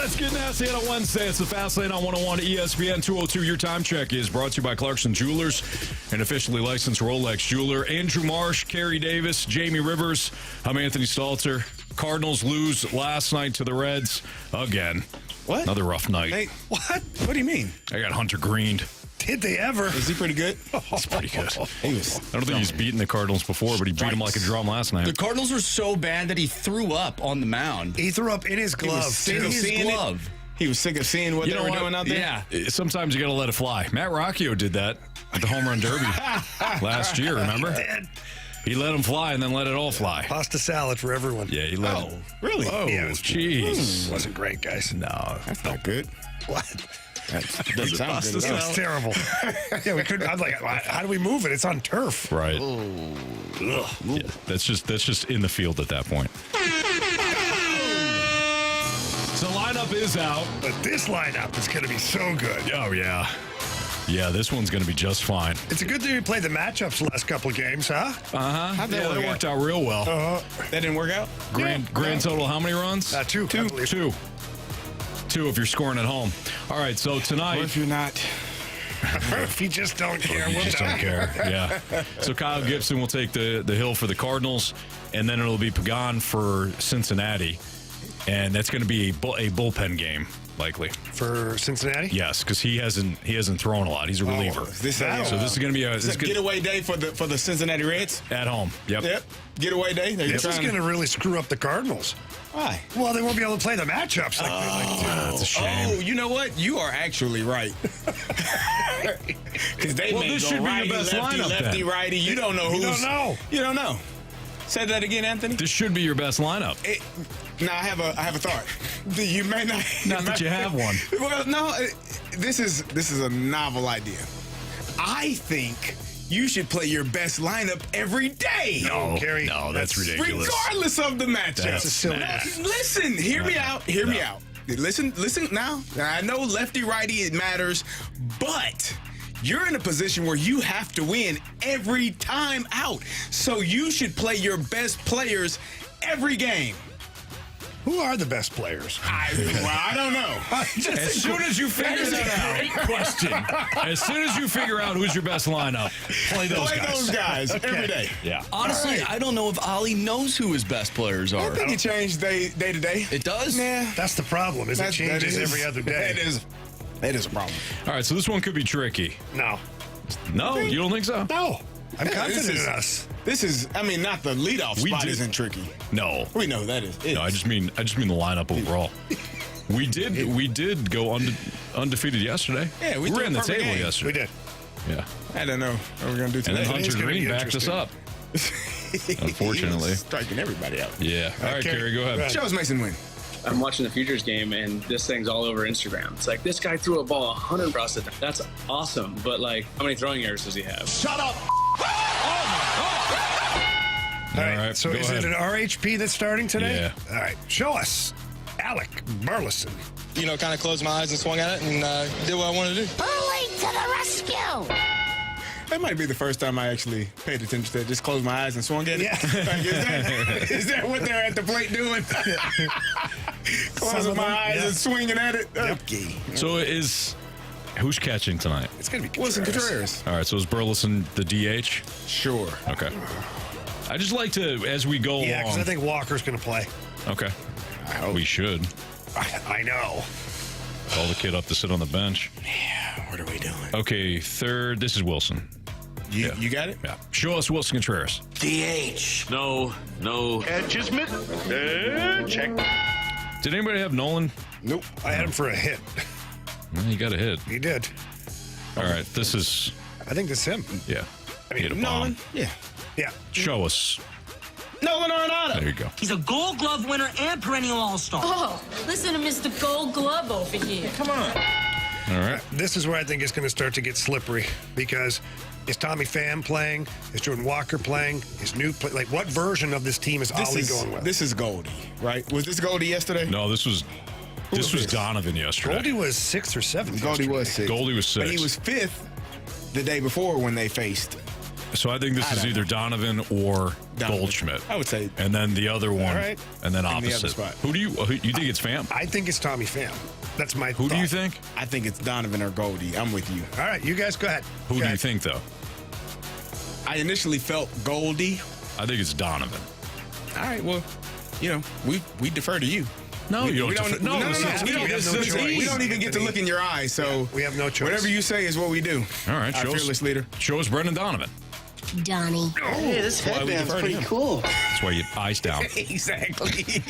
Let's get nasty on a Wednesday. It's the Fast Lane on 101 ESPN 202. Your time check is brought to you by Clarkson Jewelers, an officially licensed Rolex jeweler. Andrew Marsh, Carey Davis, Jamie Rivers. I'm Anthony Stalter. Cardinals lose last night to the Reds again. What? Another rough night. Hey, what? What do you mean? I got Hunter Greened. Did they ever? Is he pretty good? He's pretty good. He was. I don't think he's beaten the Cardinals before, but he beat him like a drum last night. The Cardinals were so bad that he threw up on the mound. He threw up in his glove. sick of seeing it. He was sick of seeing what they were doing out there. Yeah. Sometimes you got to let it fly. Matt Rocchio did that at the Home Run Derby last year, remember? He let him fly and then let it all fly. Pasta salad for everyone. Yeah, he let it. Really? Oh, Yeah, it was- jeez. Wasn't great, guys. No. That's not good. What? That doesn't sound good. It was terrible. Yeah, we couldn't. I'm like, how do we move it? It's on turf. Right. Yeah, that's just in the field at that point. So lineup is out. But this lineup is going to be so good. Oh, yeah. Yeah, this one's going to be just fine. It's a good thing we played the matchups the last couple of games, huh? Uh-huh. How'd that Yeah, work that worked out real well. That didn't work out? Grand total, how many runs? Two. I believe. Two if you're scoring at home. All right, so tonight... What if you're not? If you just don't care, You we'll just don't care. Yeah. So Kyle Gibson will take the hill for the Cardinals, and then it'll be Pagan for Cincinnati. And that's going to be a bullpen game, likely. For Cincinnati? Yes, because he hasn't thrown a lot. He's a reliever. So this is going to be a getaway day for the Cincinnati Reds? at home. Yep. Yep. Getaway day. This is going to really screw up the Cardinals. Why? Well, they won't be able to play the matchups like they like to. That's a shame. Oh, you know what? You are actually right. Because they may this go should be your righty, best lefty, lineup, lefty, then. righty. You don't know who's. You don't know. You don't know. Say that again, Anthony. This should be your best lineup. Now I have a thought. You may not. Not that you have one. Well, no. This is a novel idea. I think you should play your best lineup every day. No, Carey. No, that's ridiculous. Regardless of the matchup. That's a silly Listen, hear me out. Hear me out. Listen now. I know lefty righty it matters, but you're in a position where you have to win every time out. So you should play your best players every game. Who are the best players? I don't know. As soon as you figure that out, great question. As soon as you figure out who's your best lineup, play those guys. Every day. Yeah. Honestly, I don't know if Oli knows who his best players are. I think it changed day to day. It does? Yeah. That's the problem, is it changes every other day. That is a problem. All right, so this one could be tricky. No. No, you don't think so? No. I'm Yeah, confident in us. This is, I mean, not the leadoff spot isn't tricky. No. We know who that is. No, I just mean the lineup overall. We did go undefeated yesterday. Yeah, we ran the perfect table game. yesterday. We did. Yeah. I don't know what we're going to do And today. then Hunter Today's gonna be Green backed us up. Unfortunately. He's striking everybody out. Yeah. All right, Carey, go ahead. Shows Mason win. I'm watching the Futures game, and this thing's all over Instagram. It's like, this guy threw a ball 100 across the. That's awesome, but like, how many throwing errors does he have? Shut up. All right, So go is ahead. it an RHP that's starting today? Yeah. All right. Show us. Alec Burleson. Kind of closed my eyes and swung at it and did what I wanted to do. Bully to the rescue! That might be the first time I actually paid attention to it. Just closed my eyes and swung at it. Yeah. Like, is that what they're at the plate doing? Closing my eyes and swinging at it. So who's catching tonight? It's going to be Wilson Contreras. All right, so is Burleson the DH? Sure. Okay. I just like to, as we go Yeah, because along. I think Walker's going to play. Okay. We should. I know. Call the kid up to sit on the bench. Yeah, what are we doing? Okay, third. This is Wilson. You got it? Yeah. Show us Wilson Contreras. DH. No. Catches mid. Check. Did anybody have Nolan? Nope. I had him for a hit. Well, he got a hit. He did. All right, this is, I think that's him. yeah. I He hit a mean, bomb. Nolan? Yeah. Yeah. Show us. Nolan Arenado. There you go. He's a Gold Glove winner and perennial All-Star. Oh, listen to Mr. Gold Glove over here. Come on. All right. This is where I think it's going to start to get slippery because is Tommy Pham playing? Is Jordan Walker playing? Is New play? Like, what version of this team is Oli going with? This is Goldie, right? Was this Goldie yesterday? No, this was Donovan yesterday. Goldie was 6th or 7th. Goldie was 6th. Goldie was 6th. But he was 5th the day before when they faced So I think this is either Donovan or Goldschmidt. I would say. And then the other one, right. and then the other opposite. spot. Who do you think it's Pham? I think it's Tommy Pham. That's my Who thought. do you think? I think it's Donovan or Goldie. I'm with you. All right, you guys go ahead. Who Go do you ahead. think, though? I initially felt Goldie. I think it's Donovan. All right, well, we defer to you. No, you don't. We don't. No, No. listen, We we have no don't. choice. We don't even get to look in your eyes. So We have no choice. whatever you say is what we do. All right, Our fearless leader. Show us Brendan Donovan. Donnie. Hey, this Why we headband's defer to pretty him. cool. That's why you eyes down. Exactly.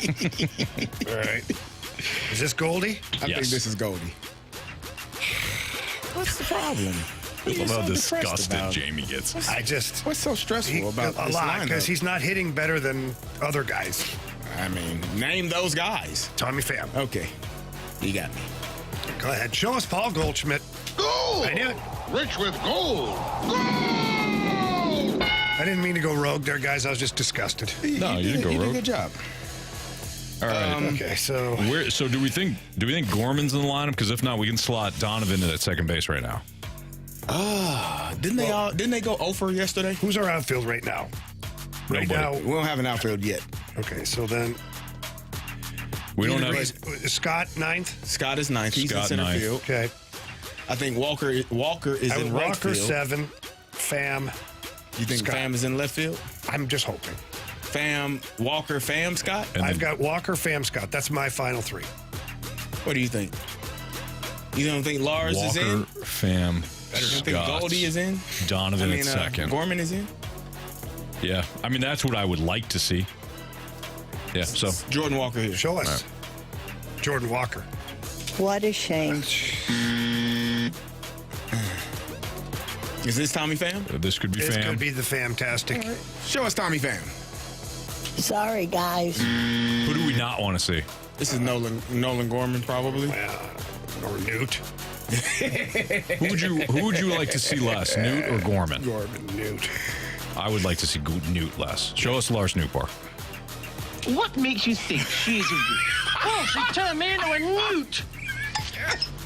All right. Is this Goldie? I Yes. think this is Goldie. What's the problem? I love how so depressed disgusted about it? Jamie gets. What's so stressful about a this lot because lineup? he's not hitting better than other guys. I mean, name those guys. Tommy Pham. Okay, you got me. Go ahead. Show us Paul Goldschmidt. Gold! I knew it. Rich with gold! Gold! I didn't mean to go rogue there, guys. I was just disgusted. No, you didn't go You did a rogue. good job. All right. Okay, so So do we think Gorman's in the lineup? Because if not, we can slot Donovan in at second base right now. Didn't they go 0 for yesterday? who's our outfield right now? Right Nobody. We don't have an outfield yet. Okay, so then We don't is have. Scott ninth. Scott is ninth. He's in Scott center ninth. field. Okay, I think Walker is in right Walker field. 7, Pham. You think Scott. Pham is in left field? I'm just hoping. Pham, Walker, Pham, Scott? And I've then- got Walker, Pham, Scott. That's my final three. What do you think? You don't think Lars is Walker, in? Pham, You don't think Scott, Goldie is in? Donovan at second. Gorman is in? Yeah, I mean that's what I would like to see. Yeah, so Jordan Walker here. Show us. Jordan Walker. What a shame. Is this Tommy Pham? this could be This Pham. could be the fantastic. Show us Tommy Pham. Sorry, guys. Who do we not want to see? This is Nolan Gorman, probably. Or Newt. Who would you like to see less, Newt or Gorman? Gorman, Newt. I would like to see Newt less. Show us Lars Newbar. What makes you think she's a newt? Oh, she turned me into a newt.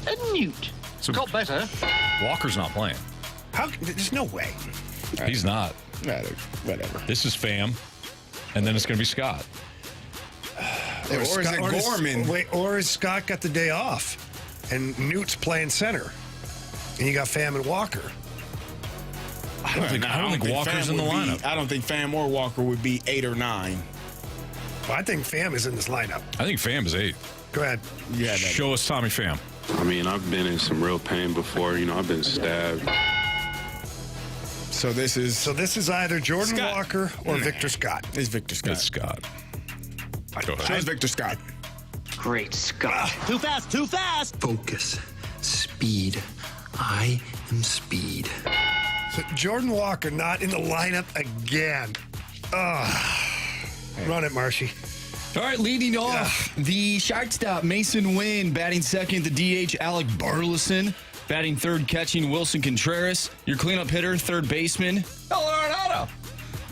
A newt. So Got better. Walker's not playing. How? There's no way. He's not. Whatever. This is Pham, and then it's going to be Scott. Or is it Gorman? Or is Scott got the day off, and Newt's playing center, and you got Pham and Walker. I don't think Walker's Pham in the would be- lineup. I don't think Pham or Walker would be 8 or 9. Well, I think Pham is in this lineup. I think Pham is 8. Go ahead. Yeah, Show us Tommy Pham. I mean, I've been in some real pain before. I've been stabbed. So this is either Jordan Scott. Walker or Victor Scott. It's Victor Scott. It's Scott. Go ahead. Show us Victor Scott. Great Scott. Too fast, too fast. Focus. Speed. I am speed. So Jordan Walker not in the lineup again. Run it, Marshy. All right, leading off the shortstop, Mason Wynn. Batting second, the DH, Alec Burleson. Batting third, catching Wilson Contreras. Your cleanup hitter, third baseman, El Arenado.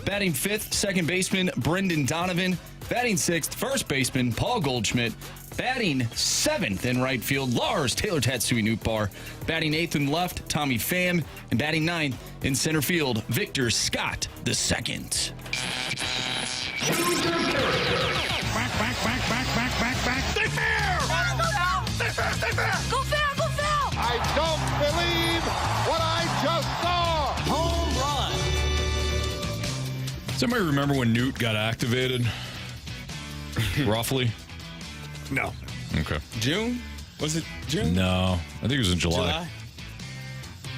Batting fifth, second baseman, Brendan Donovan. Batting sixth, first baseman, Paul Goldschmidt. Batting seventh in right field, Lars Taylor Tatsui Newtbar. Batting eighth in left, Tommy Pham. And batting ninth in center field, Victor Scott the second. Go foul, go foul. I don't believe what I just saw! Home run. Does anybody remember when Newt got activated? Roughly? No. Okay. June? Was it June? No, I think it was in July. July?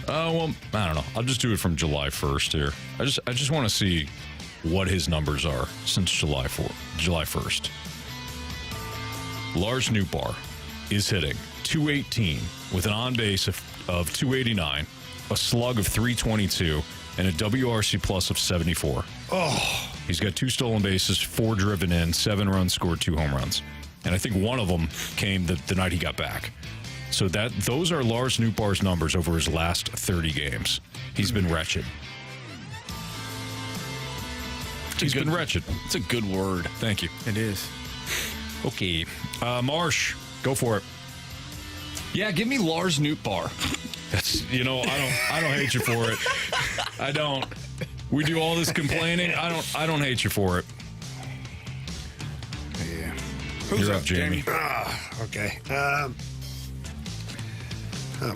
Well, I don't know. I'll just do it from July 1st here. I just want to see what his numbers are since July 1st. Lars Newbar is hitting .218 with an on base of 289, a slug of 322, and a WRC plus of 74. Oh. He's got 2 stolen bases, 4 driven in, 7 runs scored, 2 home runs. And I think one of them came the night he got back. So those are Lars Newbar's numbers over his last 30 games. He's been wretched. He's been wretched. It's a good word. Thank you. It is. Okay. Marsh, go for it. Yeah, give me Lars Newtbar. That's I don't hate you for it. I don't. We do all this complaining. I don't hate you for it. Yeah. Who's You're up, up, Jamie? Okay. Oh,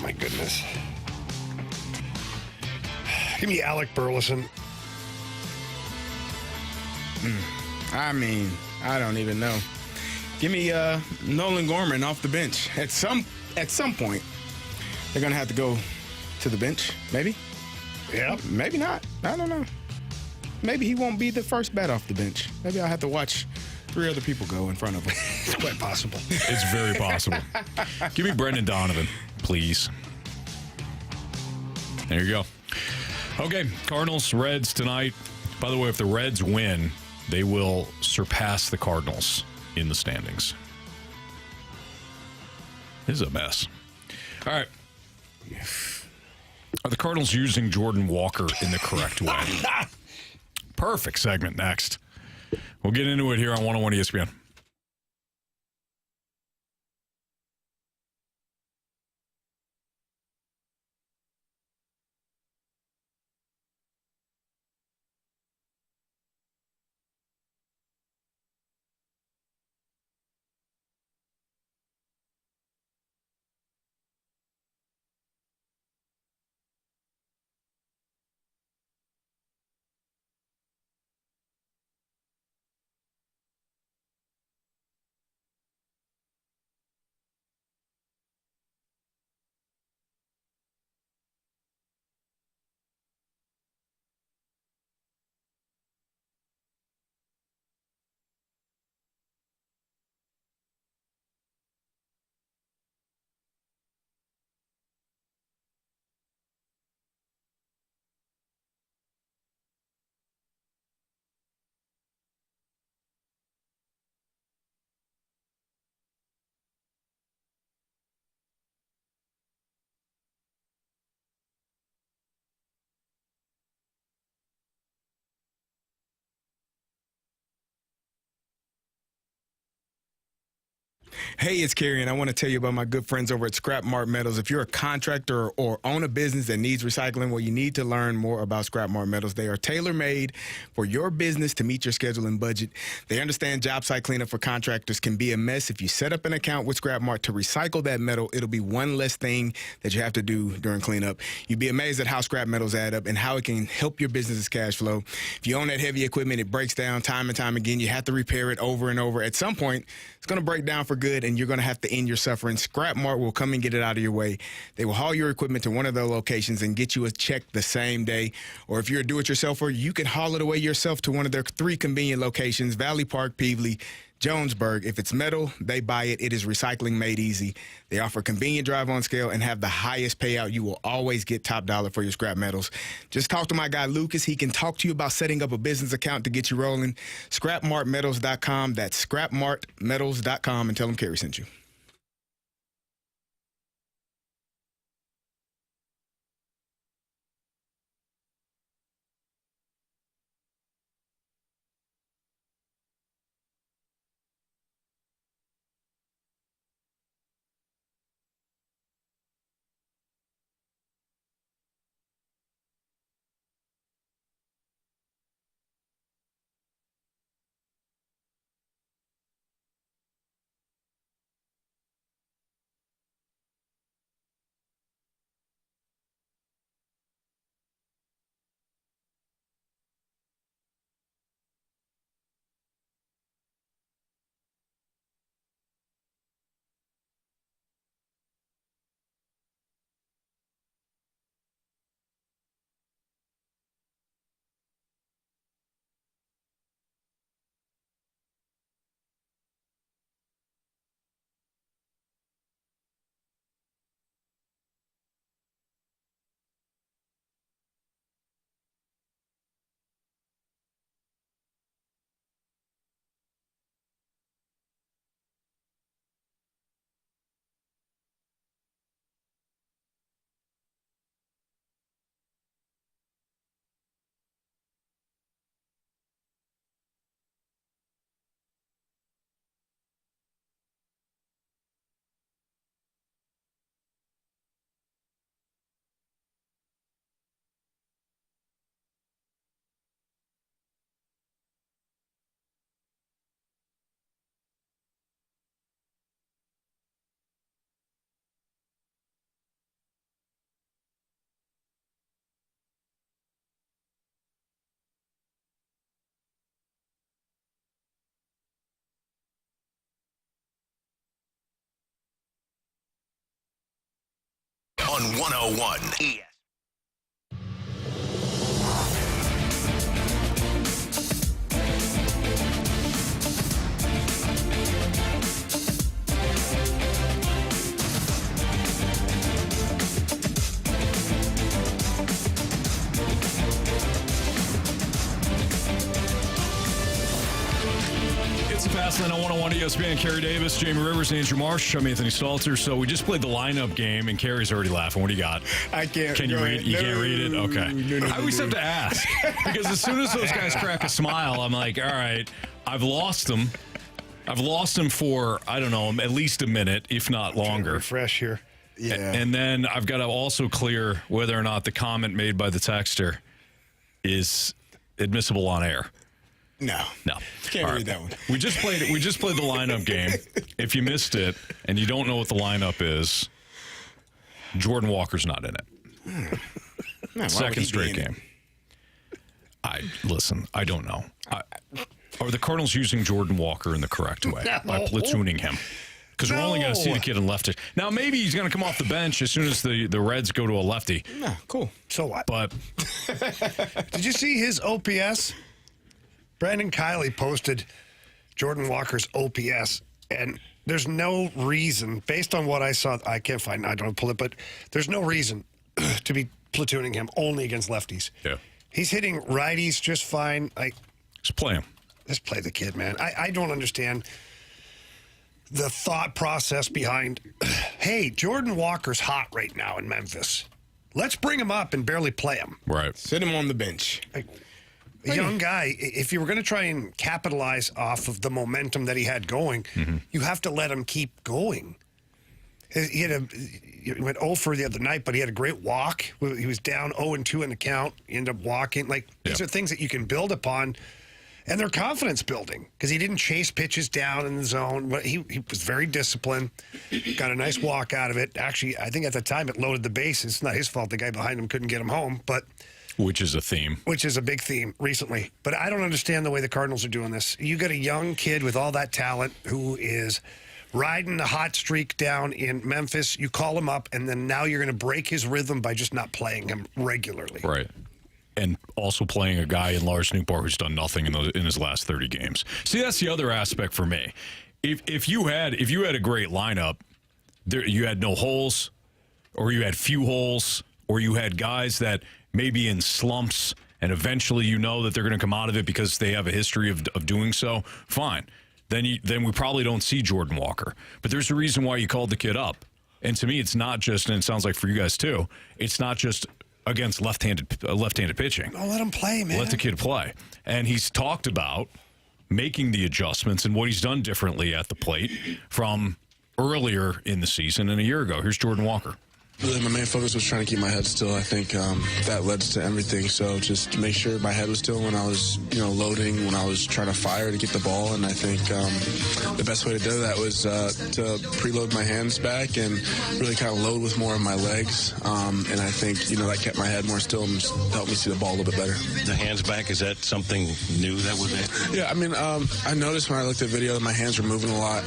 my goodness. Give me Alec Burleson. I mean, I don't even know. Give me Nolan Gorman off the bench. At some point, they're going to have to go to the bench, maybe. Yeah. Maybe not. I don't know. Maybe he won't be the first bat off the bench. Maybe I'll have to watch 3 other people go in front of him. It's quite possible. It's very possible. Give me Brendan Donovan, please. There you go. Okay, Cardinals, Reds tonight. By the way, if the Reds win, they will surpass the Cardinals in the standings. This is a mess. All right. Are the Cardinals using Jordan Walker in the correct way? Perfect segment next. We'll get into it here on 101 ESPN. Hey, it's Carey, and I want to tell you about my good friends over at Scrap Mart Metals. If you're a contractor or own a business that needs recycling, well, you need to learn more about Scrap Mart Metals. They are tailor-made for your business to meet your schedule and budget. They understand job site cleanup for contractors can be a mess. If you set up an account with Scrap Mart to recycle that metal, it'll be one less thing that you have to do during cleanup. You'd be amazed at how scrap metals add up and how it can help your business's cash flow. If you own that heavy equipment, it breaks down time and time again. You have to repair it over and over. At some point, it's going to break down for good, and you're going to have to end your suffering. Scrap Mart will come and get it out of your way. They will haul your equipment to one of their locations and get you a check the same day. Or if you're a do-it-yourselfer, you can haul it away yourself to one of their 3 convenient locations, Valley Park, Peevely, Jonesburg. If it's metal, they buy it. It is recycling made easy. They offer convenient drive on scale and have the highest payout. You will always get top dollar for your scrap metals. Just talk to my guy Lucas. He can talk to you about setting up a business account to get you rolling. ScrapMartMetals.com. That's ScrapMartMetals.com, and tell them Carey sent you. on 101 ESPN. Fastlane on 101 ESPN. Carey Davis, Jamie Rivers, Andrew Marsh. I'm Anthony Stalter. So we just played the lineup game, and Carey's already laughing. What do you got? I can't. Can you read? You can't read it. Okay. No, I always have to ask because as soon as those guys crack a smile, I'm like, all right, I've lost them. I've lost them for I don't know, at least a minute, if not longer. Refresh here. Yeah. And then I've got to also clear whether or not the comment made by the texter is admissible on air. No. Can't read that one. We just played the lineup game. If you missed it and you don't know what the lineup is, Jordan Walker's not in it. Second straight game. I don't know. Are the Cardinals using Jordan Walker in the correct way by platooning him? Because we're only going to see the kid in lefty. Now, maybe he's going to come off the bench as soon as the Reds go to a lefty. No, cool. So what? But did you see his OPS? Brandon Kiley posted Jordan Walker's OPS, and there's no reason, based on what I saw, I can't find it, I don't pull it, but there's no reason to be platooning him only against lefties. Yeah. He's hitting righties just fine. Just play him. Just play the kid, man. I don't understand the thought process behind, hey, Jordan Walker's hot right now in Memphis. Let's bring him up and barely play him. Right. Sit him on the bench. A young guy, if you were going to try and capitalize off of the momentum that he had going, you have to let him keep going. He went 0 for the other night, but he had a great walk. He was down 0-2 in the count. He ended up walking. These are things that you can build upon, and they're confidence building because he didn't chase pitches down in the zone. He was very disciplined, got a nice walk out of it. Actually, I think at the time it loaded the bases. It's not his fault. The guy behind him couldn't get him home, but... Which is a theme. Which is a big theme recently. But I don't understand the way the Cardinals are doing this. You got a young kid with all that talent who is riding the hot streak down in Memphis. You call him up, and then now you're going to break his rhythm by just not playing him regularly. Right. And also playing a guy in Lars Nootbaar who's done nothing in his last 30 games. See, that's the other aspect for me. If you had a great lineup, you had no holes, or you had few holes, or you had guys that maybe in slumps, and eventually you know that they're going to come out of it because they have a history of doing so, fine. Then we probably don't see Jordan Walker. But there's a reason why you called the kid up. And to me, it's not just, and it sounds like for you guys too, it's not just against left-handed pitching. Oh, let him play, man. Let the kid play. And he's talked about making the adjustments and what he's done differently at the plate from earlier in the season and a year ago. Here's Jordan Walker. Really, my main focus was trying to keep my head still. I think that led to everything. So just to make sure my head was still when I was, loading, when I was trying to fire to get the ball. And I think the best way to do that was to preload my hands back and really kind of load with more of my legs. And I think, that kept my head more still and just helped me see the ball a little bit better. The hands back, is that something new that was it? Yeah, I noticed when I looked at video that my hands were moving a lot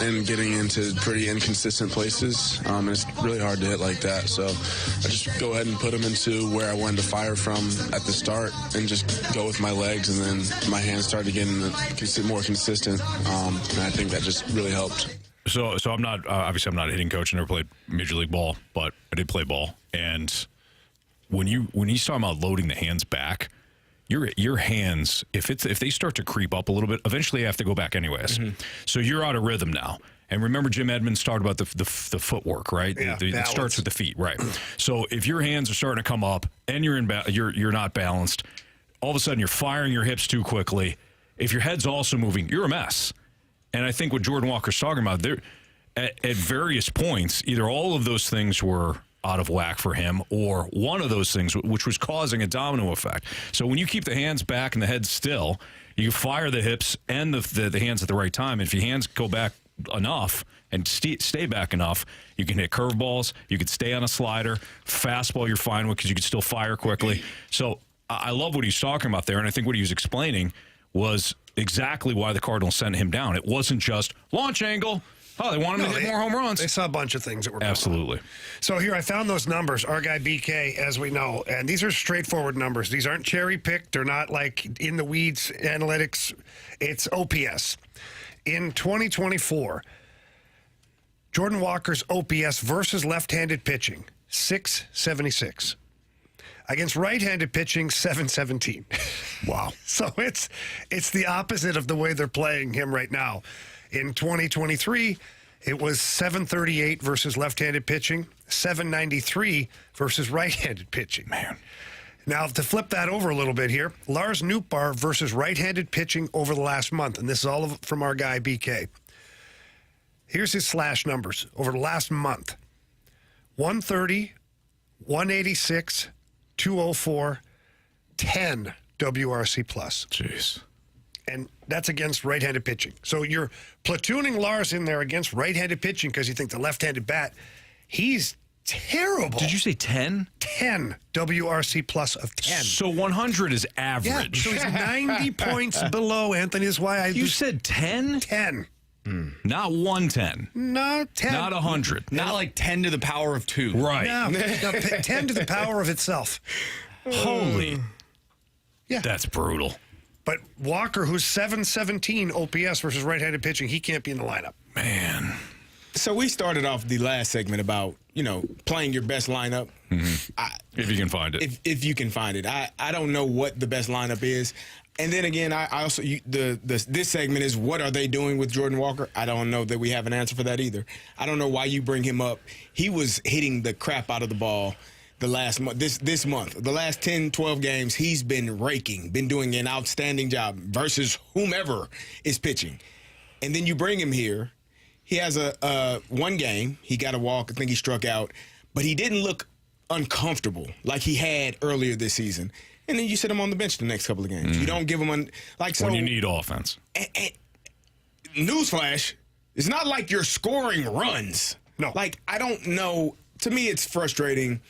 and getting into pretty inconsistent places. And it's really hard to hit like that, so I just go ahead and put them into where I wanted to fire from at the start and just go with my legs, and then my hands started getting more consistent, and I think that just really helped. So I'm not obviously I'm not a hitting coach. I never played Major League ball, but I did play ball. And when he's talking about loading the hands back, your hands, if they start to creep up a little bit, eventually you have to go back anyways. So you're out of rhythm now. And remember, Jim Edmonds talked about the footwork, right? Yeah, it starts with the feet, right? So if your hands are starting to come up and you're not balanced, all of a sudden you're firing your hips too quickly. If your head's also moving, you're a mess. And I think what Jordan Walker's talking about, there at various points, either all of those things were out of whack for him, or one of those things, which was causing a domino effect. So when you keep the hands back and the head still, you fire the hips and the hands at the right time. And if your hands go back enough and stay back enough, you can hit curveballs, you could stay on a slider, fastball you're fine with because you could still fire quickly. So I love what he's talking about there, and I think what he was explaining was exactly why the Cardinals sent him down. It wasn't just launch angle, Oh, they want him to hit more home runs. They saw a bunch of things that were going on. Absolutely. So here, I found those numbers, our guy BK, as we know, and these are straightforward numbers. These aren't cherry-picked. They're not like in the weeds analytics. It's OPS. In 2024, Jordan Walker's OPS versus left-handed pitching, 676. Against right-handed pitching, 717. Wow. So it's the opposite of the way they're playing him right now. In 2023, it was 738 versus left-handed pitching, 793 versus right-handed pitching. Man. Now, to flip that over a little bit here, Lars Nootbaar versus right-handed pitching over the last month, and this is all from our guy BK. Here's his slash numbers over the last month. 130, 186, 204, 10 WRC plus. Jeez. And that's against right-handed pitching. So you're platooning Lars in there against right-handed pitching because you think the left-handed bat, he's terrible. Did you say 10? 10 WRC plus of 10. So 100 is Yeah, average. so he's 90 points below, Anthony. Is why You said 10? 10. Not 110. No, 10. Not 100. Not like 10 to the power of 2. Right. No, 10 to the power of itself. Holy. Yeah. That's brutal. But Walker, who's 717 OPS versus right-handed pitching, he can't be in the lineup. Man. So we started off the last segment about, playing your best lineup. If you can find it. If you can find it. I don't know what the best lineup is. And then again, I also this segment is what are they doing with Jordan Walker? I don't know that we have an answer for that either. I don't know why you bring him up. He was hitting the crap out of the ball the last month, this month. The last 10, 12 games, he's been raking, been doing an outstanding job versus whomever is pitching. And then you bring him here. He has a one game. He got a walk. I think he struck out. But he didn't look uncomfortable like he had earlier this season. And then you sit him on the bench the next couple of games. You don't give him when you need offense. And newsflash, it's not like you're scoring runs. No. Like, I don't know. To me, it's frustrating.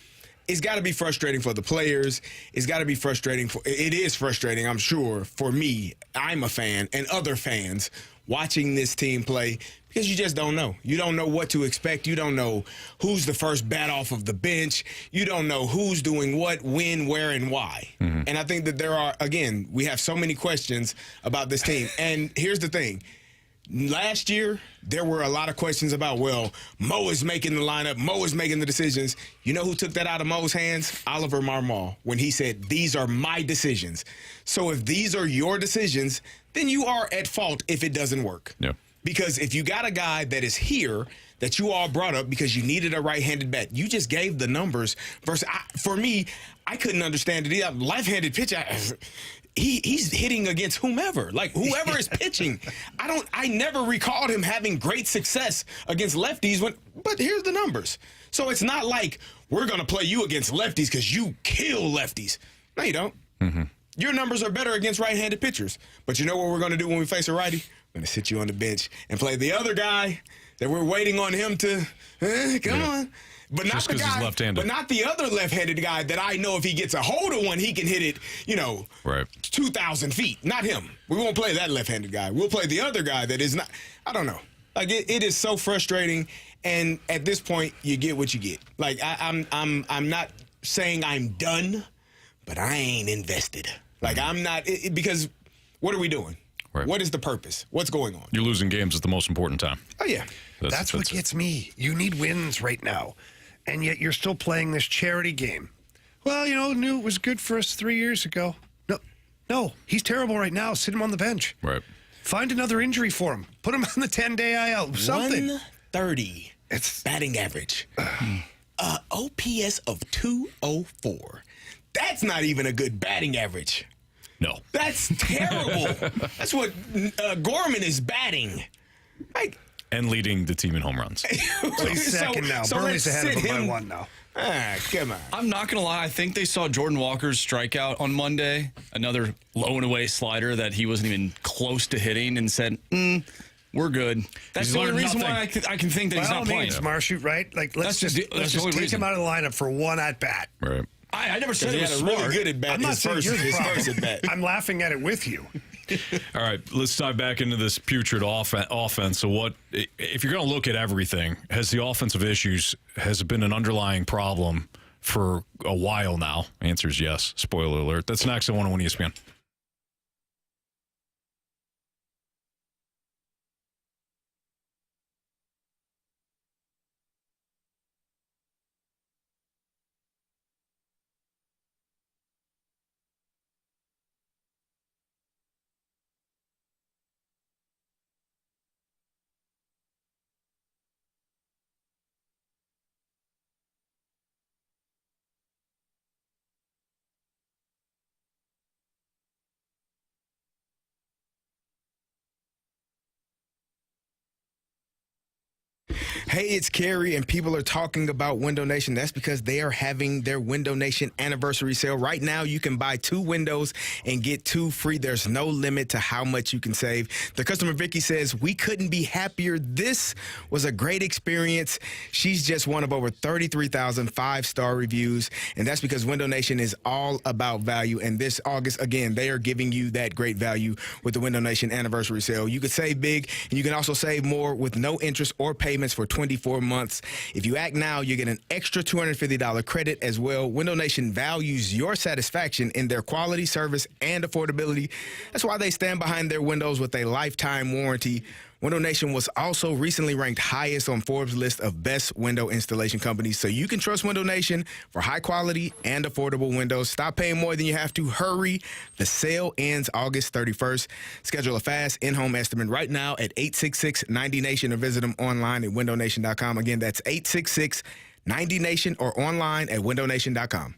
It's got to be frustrating for the players. It's got to be frustrating it is frustrating, I'm sure, for me. I'm a fan and other fans watching this team play because you just don't know. You don't know what to expect. You don't know who's the first bat off of the bench. You don't know who's doing what, when, where, and why. And I think that we have so many questions about this team. And here's the thing. Last year, there were a lot of questions about, Mo is making the lineup. Mo is making the decisions. You know who took that out of Mo's hands? Oli Marmol, when he said, these are my decisions. So if these are your decisions, then you are at fault if it doesn't work. Yeah. Because if you got a guy that is here that you all brought up because you needed a right-handed bat, you just gave the numbers. For me, I couldn't understand it. Left-handed pitcher, he's hitting against whomever. Like, whoever is pitching. I never recalled him having great success against lefties. But here's the numbers. So it's not like we're going to play you against lefties because you kill lefties. No, you don't. Mm-hmm. Your numbers are better against right-handed pitchers. But you know what we're going to do when we face a righty? We're going to sit you on the bench and play the other guy that we're waiting on him to, come on. But not Just the 'cause he's guy, left-handed. but not the other left-handed guy that I know if he gets a hold of one, he can hit it, right 2,000 feet. Not him. We won't play that left-handed guy. We'll play the other guy that is not. I don't know. Like it is so frustrating. And at this point, you get what you get. Like I'm not saying I'm done, but I ain't invested. Like I'm not because what are we doing? Right. What is the purpose? What's going on? You're losing games at the most important time. Oh yeah. That's what gets me. You need wins right now. And yet you're still playing this charity game. Well, knew it was good for us 3 years ago. No, he's terrible right now. Sit him on the bench. Right. Find another injury for him. Put him on the 10-day IL. Something. 130. It's batting average. OPS of 204. That's not even a good batting average. No. That's terrible. That's what Gorman is batting. And leading the team in home runs. So he's second now. Burley's ahead of him by 1 now. Come on. I'm not going to lie. I think they saw Jordan Walker's strikeout on Monday, another low and away slider that he wasn't even close to hitting, and said, we're good. That's the only reason why I can think that he's not playing. Marsh, right? Like, let's just take him out of the lineup for one at-bat. Right. I never said he it was had a really good at-bat. I'm not saying you're the his problem. first at-bat. I'm laughing at it with you. All right, let's dive back into this putrid offense. So what, if you're going to look at everything, has the offensive issues, has it been an underlying problem for a while now? Answer is yes. Spoiler alert. That's next on 101 ESPN. Hey, it's Carey, and people are talking about Window Nation. That's because they are having their Window Nation anniversary sale. Right now, you can buy 2 windows and get 2 free. There's no limit to how much you can save. The customer, Vicky, says, we couldn't be happier. This was a great experience. She's just one of over 33,000 5-star reviews, and that's because Window Nation is all about value. And this August, again, they are giving you that great value with the Window Nation anniversary sale. You could save big, and you can also save more with no interest or payments for 24 months. If you act now, you get an extra $250 credit as well. Window Nation values your satisfaction in their quality, service, and affordability. That's why they stand behind their windows with a lifetime warranty. Window Nation was also recently ranked highest on Forbes' list of best window installation companies, so you can trust Window Nation for high quality and affordable windows. Stop paying more than you have to. Hurry. The sale ends August 31st. Schedule a fast in-home estimate right now at 866-90NATION or visit them online at windownation.com. Again, that's 866-90NATION or online at windownation.com.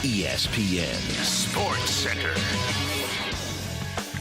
ESPN Sports Center.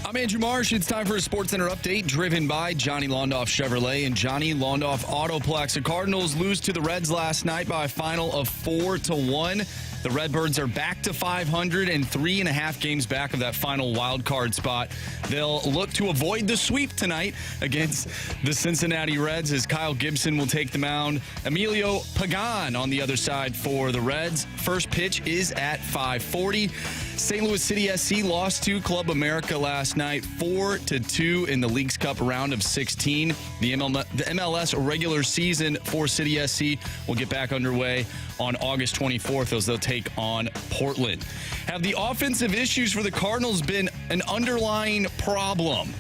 I'm Andrew Marsh. It's time for a Sports Center update driven by Johnny Londoff Chevrolet and Johnny Londoff Autoplex. The Cardinals lose to the Reds last night by a final of 4-1. The Redbirds are back to 500 and 3.5 games back of that final wild card spot. They'll look to avoid the sweep tonight against the Cincinnati Reds as Kyle Gibson will take the mound. Emilio Pagan on the other side for the Reds. First pitch is at 5:40. St. Louis City SC lost to Club America last night, 4-2 in the Leagues Cup round of 16. The MLS regular season for City SC will get back underway on August 24th as they'll take on Portland. Have the offensive issues for the Cardinals been an underlying problem?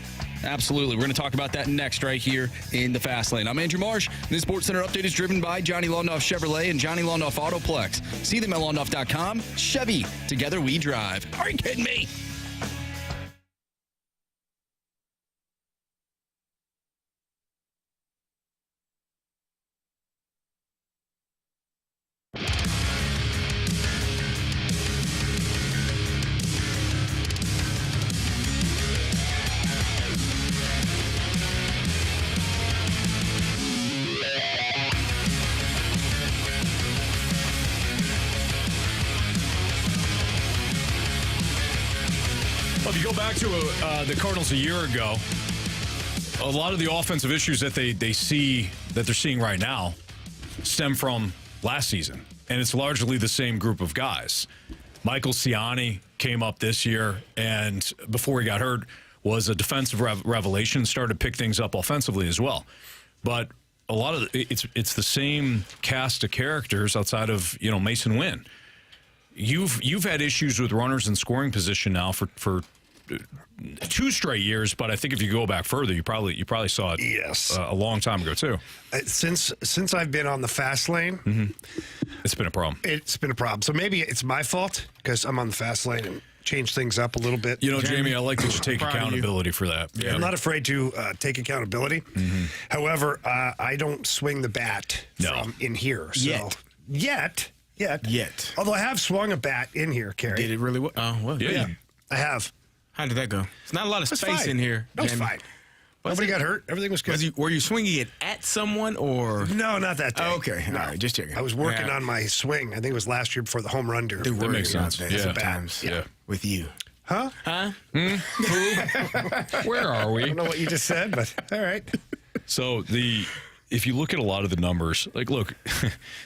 Absolutely. We're going to talk about that next right here in the Fast Lane. I'm Andrew Marsh. This Sports Center update is driven by Johnny Londoff Chevrolet and Johnny Londoff Autoplex. See them at londoff.com. Chevy, together we drive. Are you kidding me? Well, if you go back to the Cardinals a year ago, a lot of the offensive issues that they're seeing right now stem from last season, and it's largely the same group of guys. Michael Ciani came up this year, and before he got hurt, was a defensive revelation. Started to pick things up offensively as well, but a lot of it's the same cast of characters outside of Mason Wynn. You've had issues with runners in scoring position now for 2 straight years, but I think if you go back further, you probably saw it a long time ago too. Since I've been on the Fast Lane, it's been a problem. It's been a problem. So maybe it's my fault because I'm on the Fast Lane and change things up a little bit. Jamie, I like that you take accountability for that. Yeah. I'm not afraid to take accountability. However, I don't swing the bat from in here. So. Yet. Although I have swung a bat in here, Carey. Did it really well? Yeah. I have. How did that go? It's not a lot of space in here. That was fine. Nobody got hurt. Everything was good. Were you swinging it at someone or? No, not that day. Oh, okay. All right. Just checking. I was working on my swing. I think it was last year before the home run derby. That makes sense. Yeah. With you. Huh? Where are we? I don't know what you just said, but all right. So if you look at a lot of the numbers, look,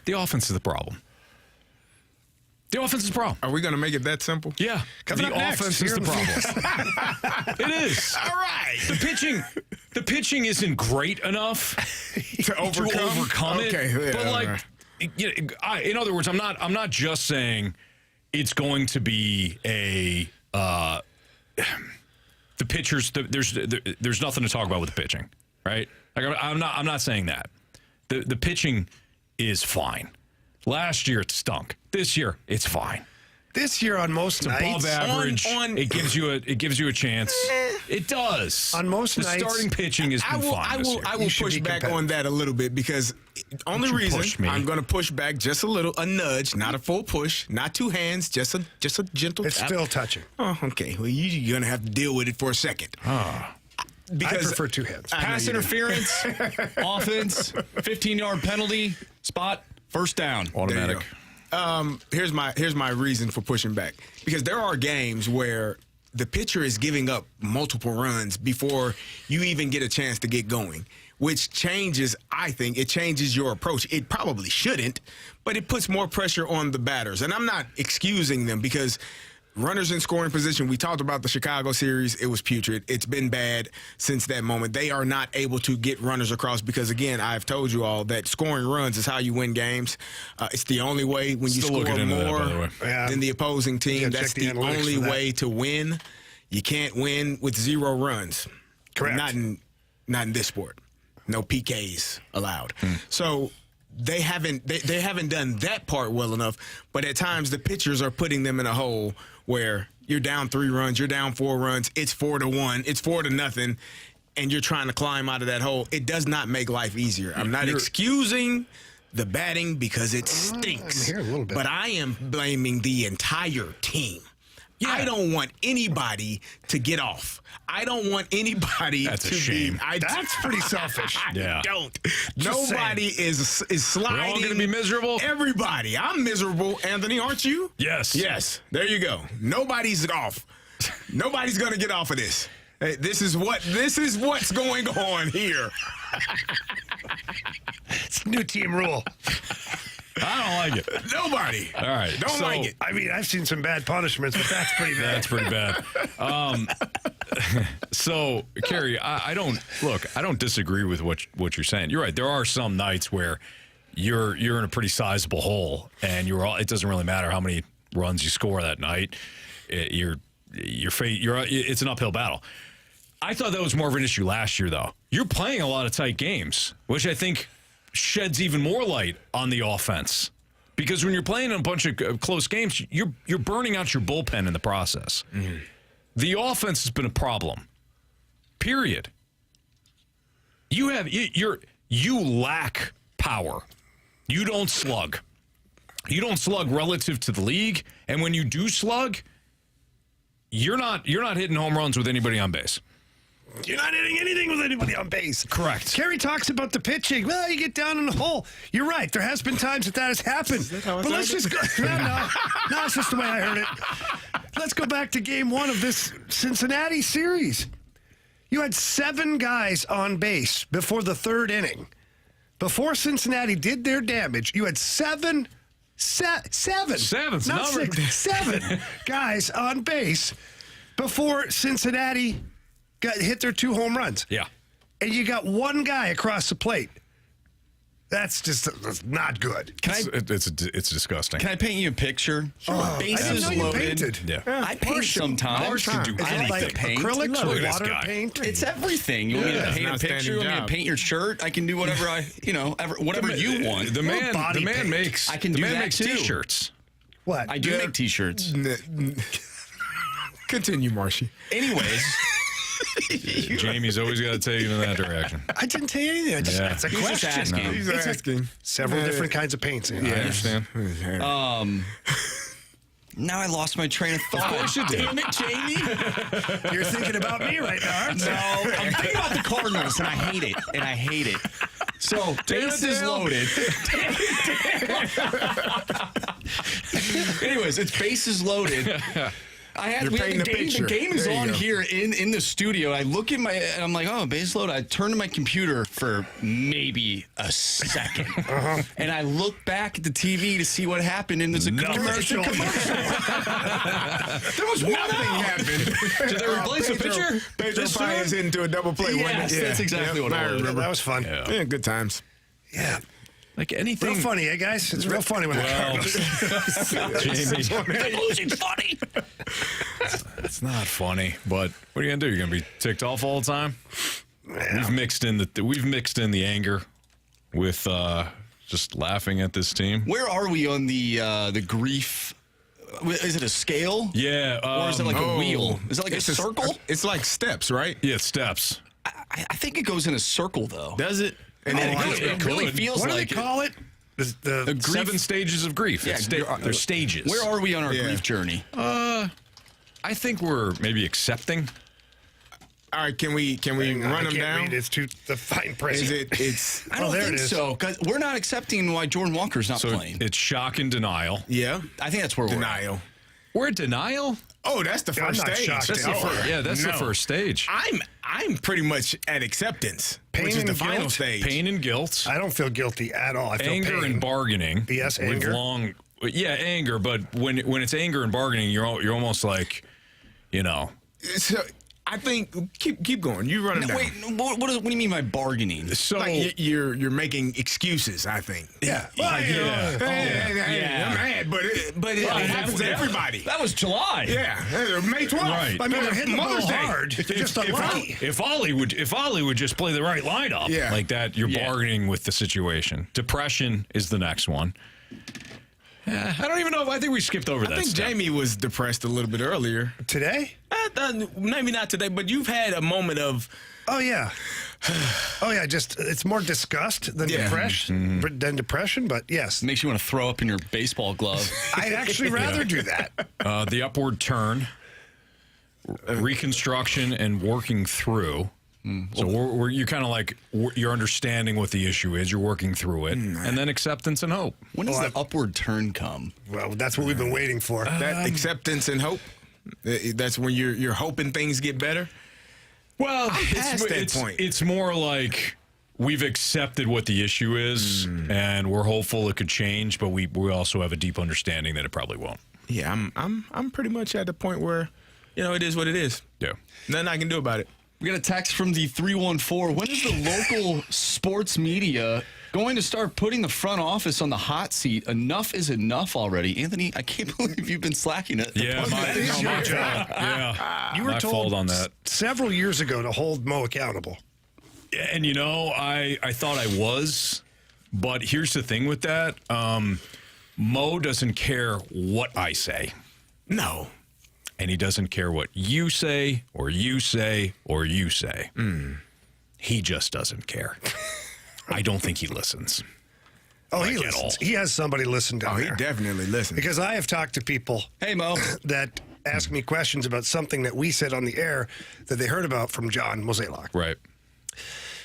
the offense is the problem. The offense is the problem. Are we going to make it that simple? Yeah. Coming the up next, offense is the problem. It is. All right. The pitching isn't great enough to overcome it. Yeah, but in other words, I'm not just saying it's going to be the pitchers. There's nothing to talk about with the pitching, right? I'm not saying that. The pitching is fine. Last year it stunk. This year it's fine. This year on most nights, above average. It gives you a chance. It does. On most the nights, starting pitching has been fine. I will push back on that a little bit because only reason I'm going to push back just a nudge, not a full push, not 2 hands, just a gentle. It's tap. still touching. Oh, okay. Well, you're going to have to deal with it for a second. Because I prefer 2 hands. Pass interference, offense, 15-yard penalty, spot, first down. Automatic. Here's my reason for pushing back. Because there are games where the pitcher is giving up multiple runs before you even get a chance to get going, which changes, I think, it changes your approach. It probably shouldn't, but it puts more pressure on the batters. And I'm not excusing them because runners in scoring position, we talked about the Chicago series. It was putrid. It's been bad since that moment. They are not able to get runners across because, again, I've told you all that scoring runs is how you win games. It's the only way when you score more than the opposing team. That's the only way to win. You can't win with 0 runs. Correct. Not in this sport. No PKs allowed. So they haven't done that part well enough, but at times the pitchers are putting them in a hole where you're down 3 runs, you're down 4 runs, it's 4-1, it's 4-0, and you're trying to climb out of that hole. It does not make life easier. I'm not excusing the batting because it stinks, I'm here a little bit. but I am blaming the entire team. I don't want anybody to get off. I don't want anybody That's to a shame. That's pretty selfish. I don't. Nobody is sliding. We're all going to be miserable? Everybody. I'm miserable. Anthony, aren't you? Yes. Yes. There you go. Nobody's off. Nobody's going to get off of this. Hey, this is what's going on here. It's a new team rule. I don't like it. Nobody. All right. Don't like it. I mean, I've seen some bad punishments, but that's pretty bad. That's pretty bad. So, Carey, I don't disagree with what you're saying. You're right. There are some nights where you're in a pretty sizable hole, and it doesn't really matter how many runs you score that night. It's an uphill battle. I thought that was more of an issue last year, though. You're playing a lot of tight games, which I think sheds even more light on the offense. Because when you're playing a bunch of close games, you're burning out your bullpen in the process. Mm-hmm. The offense has been a problem. Period. You lack power. You don't slug. You don't slug relative to the league, and when you do slug, you're not hitting home runs with anybody on base. You're not hitting anything with anybody on base. Correct. Carey talks about the pitching. Well, you get down in the hole. You're right. There has been times that has happened. But let's just go. No, it's just the way I heard it. Let's go back to game 1 of this Cincinnati series. You had 7 guys on base before the 3rd inning. Before Cincinnati did their damage, you had 7 Seven's not number. 6, 7 guys on base before Cincinnati hit their 2 home runs. Yeah. And you got 1 guy across the plate. That's not good. It's disgusting. Can I paint you a picture? Bases loaded. Yeah. I paint sometimes. Ours can do I anything. like paint. Acrylics Look or at this water guy. paint? It's everything. You want me to paint a outstanding picture? You want me to job. paint your shirt? I can do whatever whatever you want. The man paint. makes. I can the do man that makes too. T-shirts. What? I do make T-shirts. Continue, Marshy. Anyways, Jamie's always got to take you in that direction. I didn't tell you anything. That's a He's just question. asking. He's asking. Several different kinds of paints. I understand. now I lost my train of thought. Of course you did. Damn it, Jamie. You're thinking about me right now, aren't you? No, I'm thinking about the Cardinals, and I hate it. So, bases loaded. Anyways, it's bases loaded. The game is on here in the studio. I look at and I'm like, oh, base load. I turn to my computer for maybe a second. And I look back at the TV to see what happened, and there's a commercial. There was nothing happened. Did they replace a pitcher? Pedro Paez into a double play. Yes, that's exactly what I it was. remember. That was fun. Yeah, good times. Yeah. Like anything. Real funny, eh, guys? It's real funny when Jamie. Losing funny. It's not funny, but what are you gonna do? You're gonna be ticked off all the time. Yeah. We've mixed in the anger with just laughing at this team. Where are we on the grief? Is it a scale? Yeah, or is it like a wheel? Is it like a circle? It's like steps, right? Yeah, steps. I think it goes in a circle, though. Does it? And it really feels what like do they call it? The grief. 7 stages of grief. Yeah, There's stages. Where are we on our grief journey? I think we're maybe accepting. All right, can we run them down? Read. It's too the fine print. It's I don't think so, because we're not accepting why Jordan Walker's not playing. It's shock and denial. Yeah. I think that's where denial. We're at denial? Oh, that's the first stage. That's the first stage. I'm pretty much at acceptance, which is the final stage. Pain and guilt. I don't feel guilty at all. I feel anger pain. and bargaining. BS anger. Anger, but when it's anger and bargaining, you're almost like, So I think keep going. You run it down. Wait, what do you mean by bargaining? So like you're making excuses. I think. Yeah. I'm mad, but it happens to everybody. That was July. Yeah, May 12th. Right. I mean, they're hitting the ball Mother's Day. hard. Just unlucky. If Ollie would just play the right lineup like that, you're bargaining with the situation. Depression is the next one. I don't even know. I think we skipped over that. I think step. Jamie was depressed a little bit earlier Today? Maybe not today, but you've had a moment of. Oh yeah. Oh, yeah, just it's more disgust than depression, but yes. Makes you want to throw up in your baseball glove. I'd actually rather do that. The upward turn, reconstruction, and working through. So you're kind of like, you're understanding what the issue is, you're working through it, and then acceptance and hope. When does the upward turn come? Well, that's what we've been waiting for. That acceptance and hope, that's when you're hoping things get better. Well, point. It's more like we've accepted what the issue is, and we're hopeful it could change, but we also have a deep understanding that it probably won't. Yeah, I'm pretty much at the point where, it is what it is. Yeah. Nothing I can do about it. We got a text from the 314. When is the local sports media going to start putting the front office on the hot seat? Enough is enough already. Anthony, I can't believe you've been slacking it. Yeah, my job. Yeah. You were my told fault on that. several years ago to hold Mo accountable. And, I thought I was, but here's the thing with that. Mo doesn't care what I say. No. And he doesn't care what you say or you say or you say. He just doesn't care. I don't think he listens. Oh, he listens. He has somebody listen down there. He definitely listens. Because I have talked to people, hey Mo, that ask me questions about something that we said on the air that they heard about from John Mozeliak. Right.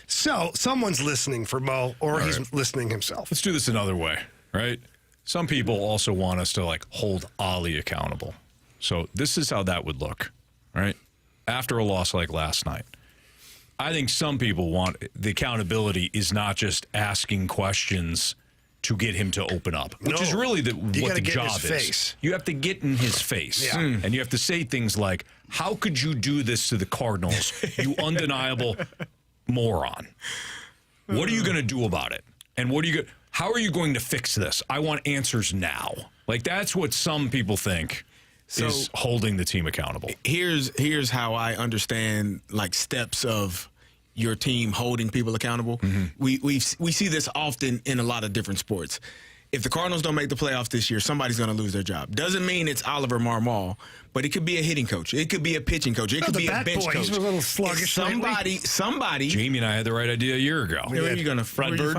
So someone's listening for Mo, or he's listening himself. Let's do this another way, right? Some people also want us to hold Oli accountable. So this is how that would look, right? After a loss like last night, I think some people want the accountability is not just asking questions to get him to open up, which is really what the job is. You have to get in his face, and you have to say things like, "How could you do this to the Cardinals, you undeniable moron? What are you going to do about it? And how are you going to fix this? I want answers now." That's what some people think. Is holding the team accountable. Here's how I understand steps of your team holding people accountable. We see this often in a lot of different sports. If the Cardinals don't make the playoffs this year, somebody's going to lose their job. Doesn't mean it's Oli Marmol, but it could be a hitting coach. It could be a pitching coach. It could be a bench coach. He's a little sluggish. Somebody. Jamie and I had the right idea a year ago. Where are you going to Fred Bird?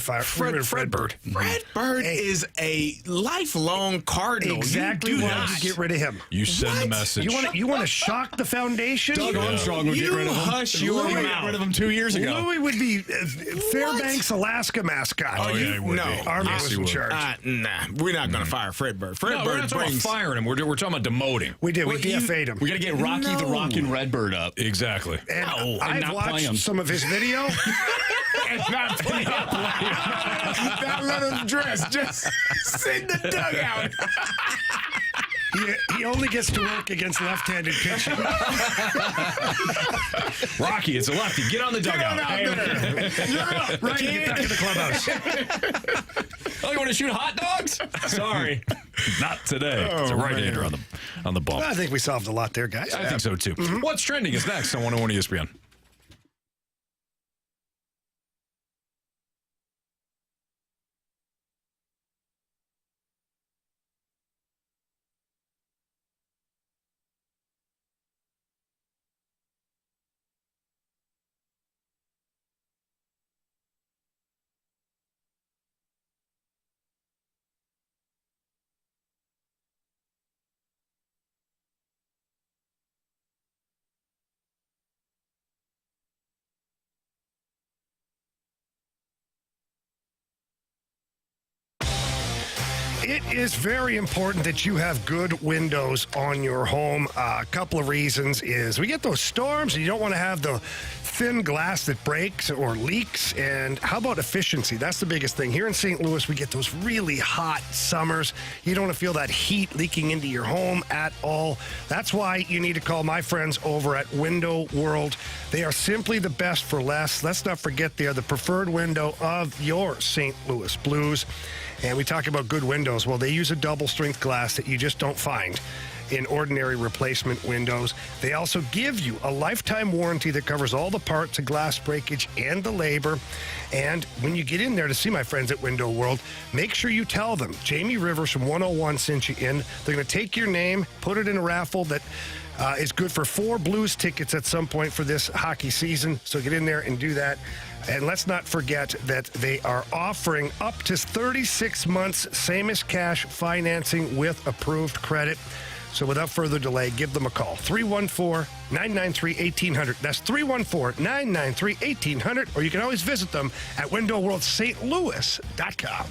Fred Bird. Fred Bird is a lifelong Cardinal. Exactly why you get rid of him. You send the message. You want to shock the foundation? Doug Armstrong would get rid of him. Hush your mouth. Got rid of him 2 years ago. Louis would be Fairbanks, Alaska mascot. Oh, yeah, he would be. Army Yes, was he in would. charge. Nah, we're not going to fire Fred Bird. Fred We're Bird not talking about firing him. We're talking about demoting. We did. We DFA'd him. We got to get Rocky the Rockin' Redbird up. Exactly. And and I've not play him. watched some of his video. And not play him. Not let him dress. Just sit in the dugout. He only gets to work against left-handed pitching. Rocky, it's a lefty. Get on the dugout. You're up. Right, get back to the clubhouse. Oh, you want to shoot hot dogs? Sorry. Not today. It's a right-hander on the bump. Well, I think we solved a lot there, guys. I think so, too. What's trending is next on 101 ESPN. It is very important that you have good windows on your home. A couple of reasons is we get those storms and you don't want to have the thin glass that breaks or leaks. And how about efficiency? That's the biggest thing. Here in St. Louis, we get those really hot summers. You don't want to feel that heat leaking into your home at all. That's why you need to call my friends over at Window World. They are simply the best for less. Let's not forget they are the preferred window of your St. Louis Blues. And we talk about good windows. Well, they use a double-strength glass that you just don't find in ordinary replacement windows. They also give you a lifetime warranty that covers all the parts of glass breakage and the labor. And when you get in there to see my friends at Window World, make sure you tell them Jamie Rivers from 101 sent you in. They're going to take your name, put it in a raffle that is good for 4 Blues tickets at some point for this hockey season. So get in there and do that. And let's not forget that they are offering up to 36 months same as cash financing with approved credit. So without further delay, give them a call. 314-993-1800. That's 314-993-1800. Or you can always visit them at WindowWorldSt.Louis.com.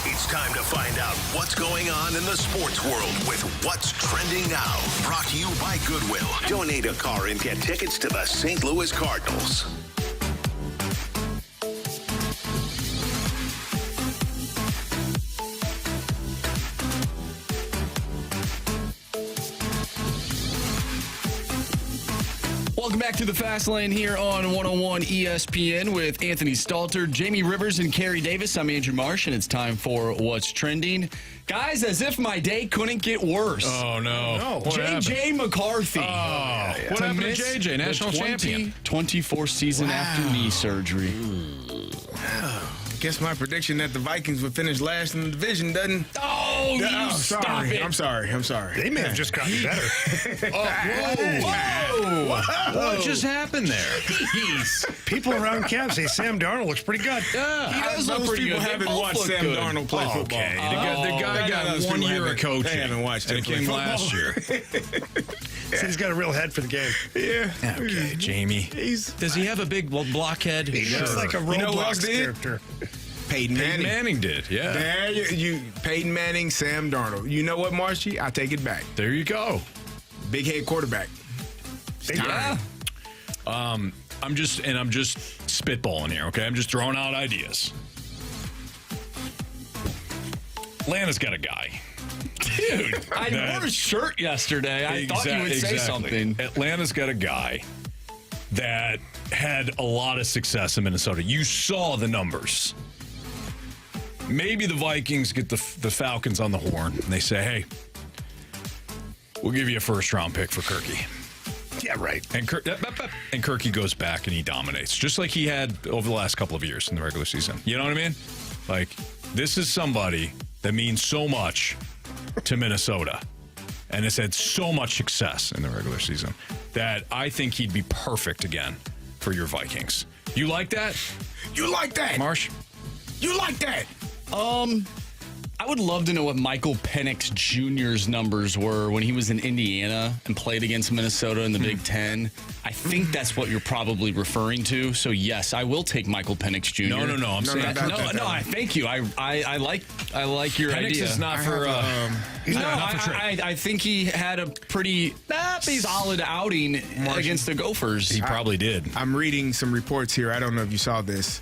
It's time to find out what's going on in the sports world with What's Trending Now. Brought to you by Goodwill. Donate a car and get tickets to the St. Louis Cardinals. Welcome back to the Fast Lane here on 101 ESPN with Anthony Stalter, Jamie Rivers, and Carey Davis. I'm Andrew Marsh, and it's time for What's Trending. Guys, as if my day couldn't get worse. Oh, no. J.J. McCarthy. What happened to J.J., national champion? 24th season after knee surgery. Guess my prediction that the Vikings would finish last in the division doesn't. Stop it. I'm sorry. They may have just gotten better. Whoa. What just happened there? Jeez. People around camp say Sam Darnold looks pretty good. Yeah. He does look Most pretty people good. haven't watched Sam Darnold play football. Okay. The guy got 1 year of coaching. They haven't watched and him it came play last year. So he's got a real head for the game. Yeah. Okay, Jamie. Does he have a big blockhead? He looks like a Roblox character. Peyton Manning did, yeah. There you Peyton Manning, Sam Darnold. You know what, Marshy? I take it back. There you go. Big head quarterback. Yeah. I'm just spitballing here, okay? I'm just throwing out ideas. Atlanta's got a guy. Dude, I wore a shirt yesterday. I thought you would say something. Atlanta's got a guy that had a lot of success in Minnesota. You saw the numbers. Maybe the Vikings get the Falcons on the horn, and they say, hey, we'll give you a first-round pick for Kirky. Yeah, right. And Kirky goes back and he dominates, just like he had over the last couple of years in the regular season. You know what I mean? Like, this is somebody that means so much to Minnesota and has had so much success in the regular season that I think he'd be perfect again for your Vikings. You like that? You like that? Marsh? You like that? I would love to know what Michael Penix Jr.'s numbers were when he was in Indiana and played against Minnesota in the Big Ten. I think that's what you're probably referring to. So, yes, I will take Michael Penix Jr. No. I'm saying I thank you. I like your Penix idea. is not for. I think he had a pretty solid outing against the Gophers. He probably did. I'm reading some reports here. I don't know if you saw this.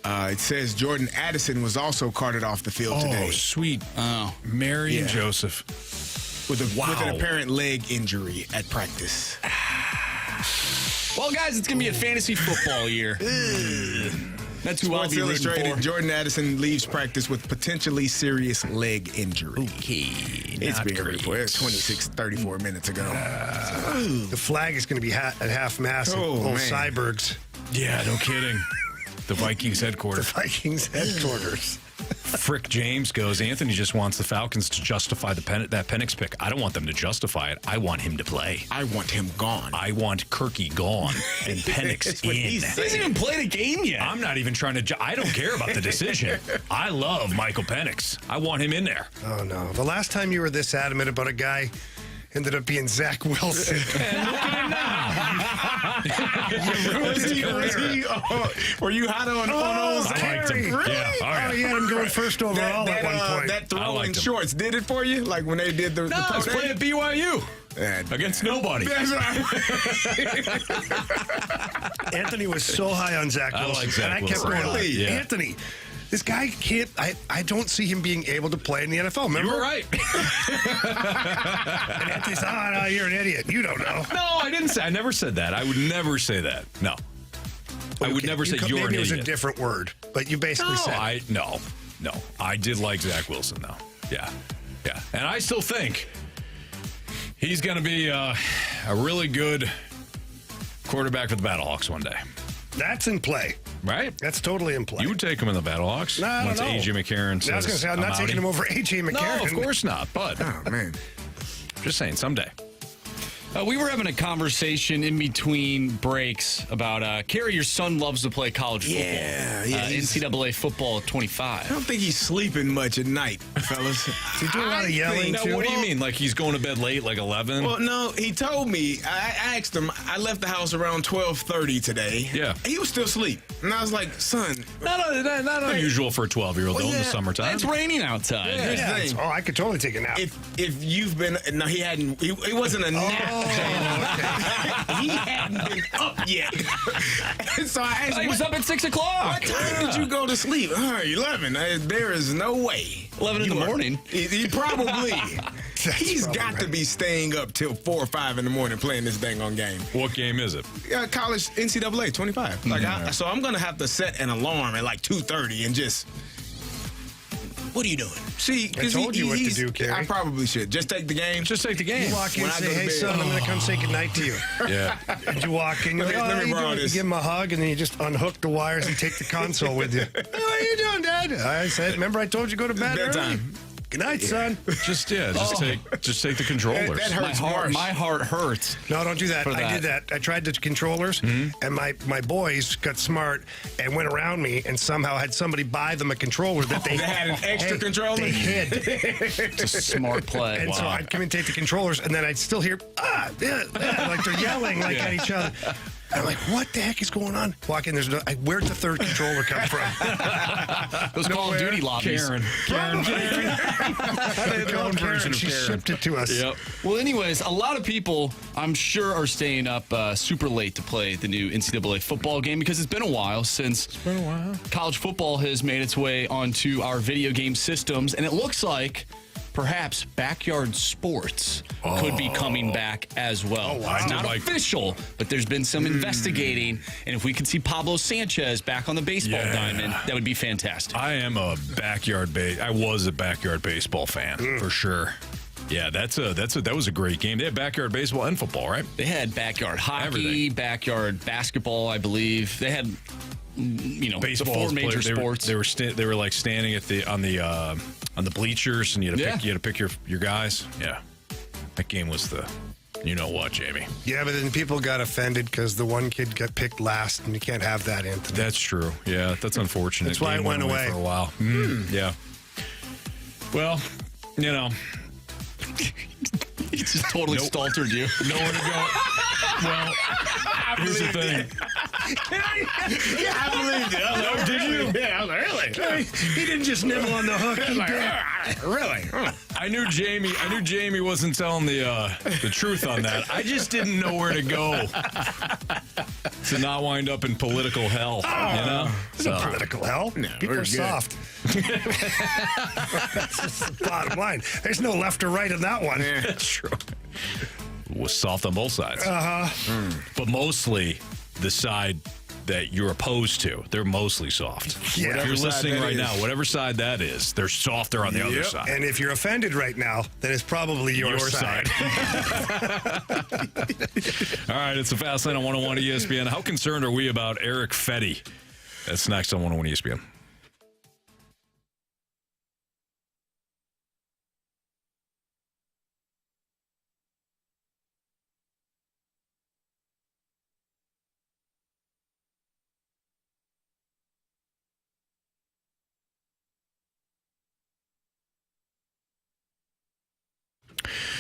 It says Jordan Addison was also carted off the field today. Oh, sweet. Mary and Joseph. With an apparent leg injury at practice. Well, guys, it's going to be a fantasy football year. That's who I'll be rooting for. Jordan Addison leaves practice with potentially serious leg injury. Okay. It's being reported 34 minutes ago. The flag is going to be at half-mast at old Cyberg's. Yeah, no kidding. The Vikings headquarters. Frick James goes, Anthony just wants the Falcons to justify that Penix pick. I don't want them to justify it. I want him to play. I want him gone. I want Kirky gone and Penix in. He hasn't even played a game yet. I'm not even trying to. I don't care about the decision. I love Michael Penix. I want him in there. Oh, no. The last time you were this adamant about a guy ended up being Zach Wilson. And look at him now. Were you hot on old Zach? I liked him. Really? Yeah. Oh, he had him going first overall at one point. That throw in shorts did it for you? Like when they did the I was playing at BYU. Against nobody. That's right. Anthony was so high on Zach Wilson. I like Zach Wilson. Kept going, Yeah. Anthony, this guy can't. I don't see him being able to play in the NFL. Remember? You were right. And Anthony said, no, you're an idiot. You don't know. No, I didn't say. I never said that. I would never say that. No. I would never say you're an Maybe it was idiot. a different word, but you basically said. No. I did like Zach Wilson, though. Yeah. And I still think he's going to be a really good quarterback for the Battlehawks one day. That's in play. Right? That's totally in play. You would take him in the Battlehawks? No, I don't know. A.J. McCarron says, I was going to say, I'm not taking him over A.J. McCarron. No, of course not. But, oh, man. Just saying, someday. We were having a conversation in between breaks about Carey, your son loves to play college football. Yeah. NCAA football at 25. I don't think he's sleeping much at night, fellas. He's doing a lot of yelling, Now, too. what do you mean? Like he's going to bed late, like 11? Well, no, he told me. I asked him. I left the house around 12:30 today. Yeah. He was still asleep. And I was like, son. Not unusual for a 12-year-old in the summertime. It's raining outside. Here's the thing. I could totally take a nap. If you've been. No, he hadn't. It wasn't a nap. He hadn't been up yet. So I asked He was up at 6 o'clock. What time did you go to sleep? 11. There is no way. 11 in the morning. He probably. He's got to be staying up till 4 or 5 in the morning playing this dang on game. What game is it? College NCAA 25. So I'm gonna have to set an alarm at like 2:30 and just. What are you doing? See, I told you what to do, Carey. I probably should. Just take the game. Just take the game. You walk in and say, hey, son, I'm going to come say goodnight to you. Yeah. And you walk in, you're like, Let me borrow you this. give him a hug, and then you just unhook the wires and take the console with you. Hey, what are you doing, Dad? I said, remember I told you go to bed early? Bedtime. Good night, son. Just take the controllers. That hurts. My heart hurts. No, don't do that. I did that. I tried the controllers, and my boys got smart and went around me and somehow had somebody buy them a controller that they had an extra controller? They hid. It's a smart play. And so I'd come and take the controllers, and then I'd still hear, like they're yelling at each other. I'm like, what the heck is going on? Walk in, where'd the third controller come from? Those Call of Duty lobbies. Karen. She shipped it to us. Yep. Well, anyways, a lot of people, I'm sure, are staying up super late to play the new NCAA football game because it's been a while since college football has made its way onto our video game systems, and it looks like perhaps backyard sports could be coming back as well. Oh, wow. It's not official, but there's been some investigating, and if we could see Pablo Sanchez back on the baseball diamond, that would be fantastic. I am a I was a backyard baseball fan for sure. Yeah, that was a great game. They had backyard baseball and football, right? They had backyard hockey, Everything. Backyard basketball, I believe. They had Baseball, the four major sports. They were like standing on the bleachers, and you had to pick your guys. Yeah, that game was you know what, Jamie? Yeah, but then people got offended because the one kid got picked last, and you can't have that, Anthony. That's true. Yeah, that's unfortunate. That's why it went away for a while. Yeah. Well, He just totally staltered you. Nowhere to go. Well, here's the thing. I believed it. No, did you? Yeah, I was like, really? He didn't just nibble on the hook. He did. Really? I knew Jamie wasn't telling the truth on that. I just didn't know where to go to not wind up in political hell. Political hell? No, people we're are good. soft. That's just the bottom line. There's no left or right in that one. That's true. Was soft on both sides. But mostly the side that you're opposed to, they're mostly soft. Yeah. If you're listening right is. now, whatever side that is, they're softer on the other side. And if you're offended right now, then it's probably your side. All right, it's the Fast Lane on 101 ESPN. How concerned are we about Erick Fedde? That's next on 101 ESPN.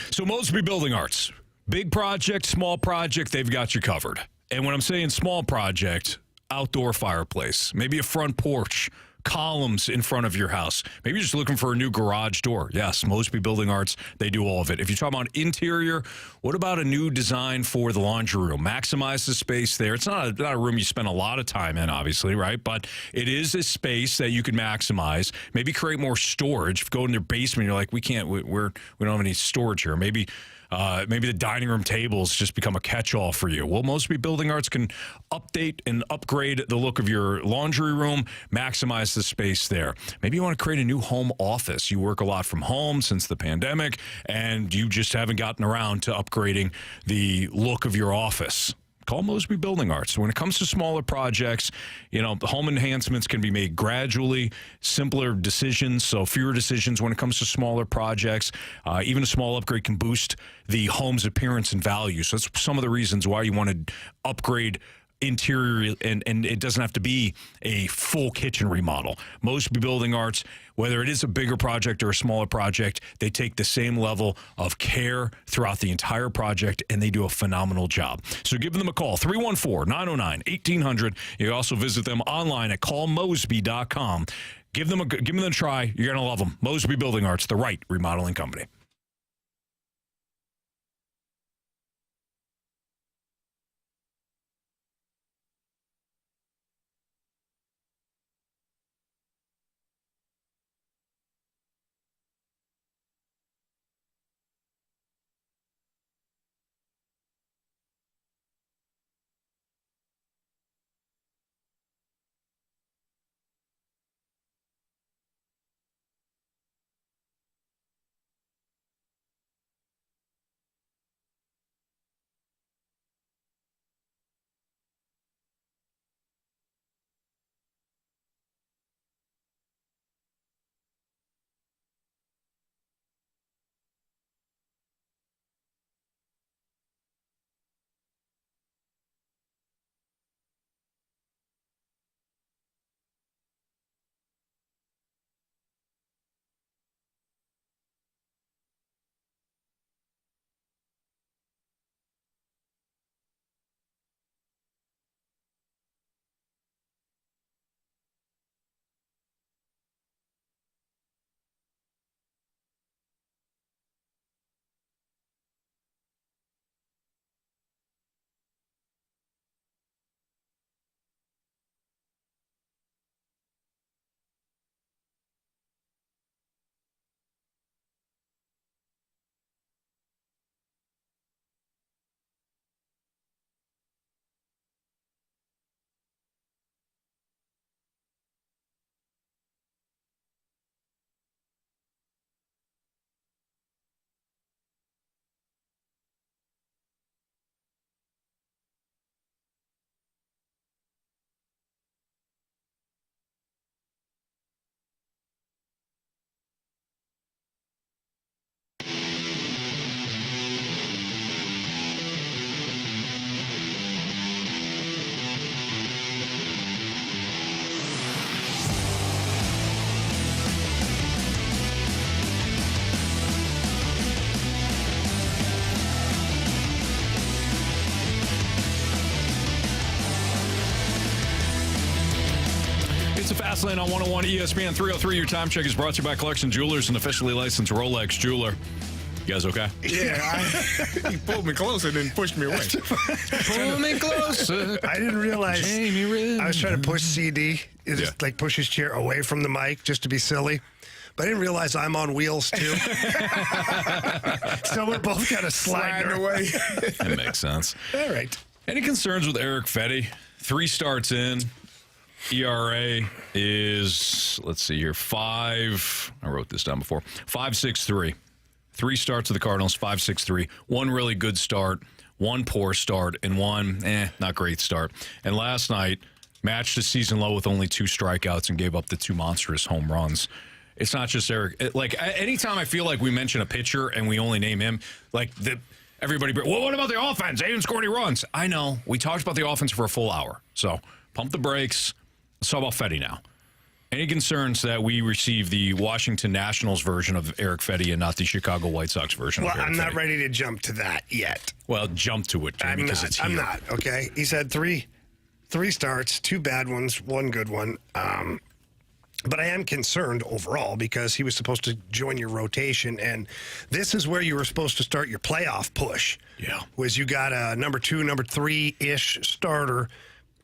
So Mosby Building Arts, big project, small project, they've got you covered. And when I'm saying small project, outdoor fireplace, maybe a front porch, columns in front of your house. Maybe you're just looking for a new garage door. Yes, Mosby Building Arts, they do all of it. If you're talking about interior, what about a new design for the laundry room? Maximize the space there. It's not a room you spend a lot of time in, obviously, right? But it is a space that you can maximize. Maybe create more storage. If you go in your basement, you're like, we don't have any storage here. Maybe the dining room tables just become a catch-all for you. Well, Mosby Building Arts can update and upgrade the look of your laundry room, maximize the space there. Maybe you want to create a new home office. You work a lot from home since the pandemic, and you just haven't gotten around to upgrading the look of your office. Call Mosby Building Arts. When it comes to smaller projects, home enhancements can be made gradually, simpler decisions, so fewer decisions when it comes to smaller projects. Even a small upgrade can boost the home's appearance and value. So that's some of the reasons why you want to upgrade interior, and it doesn't have to be a full kitchen remodel. Mosby Building Arts, whether it is a bigger project or a smaller project, they take the same level of care throughout the entire project, and they do a phenomenal job. So give them a call, 314-909-1800. You can also visit them online at callmosby.com. Give them a try. You're going to love them. Mosby Building Arts, the right remodeling company. It's a fast lane on 101 ESPN 303. Your time check is brought to you by Clarkson Jewelers, an officially licensed Rolex jeweler. You guys okay? Yeah, he pulled me closer, then pushed me away. Pull me closer. I didn't realize. Jamie Rivers. I was trying to push CD, just like push his chair away from the mic just to be silly. But I didn't realize I'm on wheels too. So we're both kind of sliding away. That makes sense. All right. Any concerns with Erick Fedde? 3 starts in. ERA is, let's see here, 5. I wrote this down before. 5.63. 3 starts with the Cardinals, 5.63. 1 really good start, 1 poor start, and 1 not great start. And last night, matched the season low with only 2 strikeouts and gave up the 2 monstrous home runs. It's not just Eric. Anytime I feel like we mention a pitcher and we only name him, everybody, well, what about the offense? They didn't score any runs. I know. We talked about the offense for a full hour. So pump the brakes. Let's talk about Fedde now. Any concerns that we receive the Washington Nationals version of Erick Fedde and not the Chicago White Sox version of Erick Fedde? I'm not ready to jump to that yet. Well, jump to it, Jamie, because it's here. I'm not, okay? He's had three starts, 2 bad ones, 1 good one. But I am concerned overall because he was supposed to join your rotation, and this is where you were supposed to start your playoff push. Yeah. Was you got a number 2, number 3-ish starter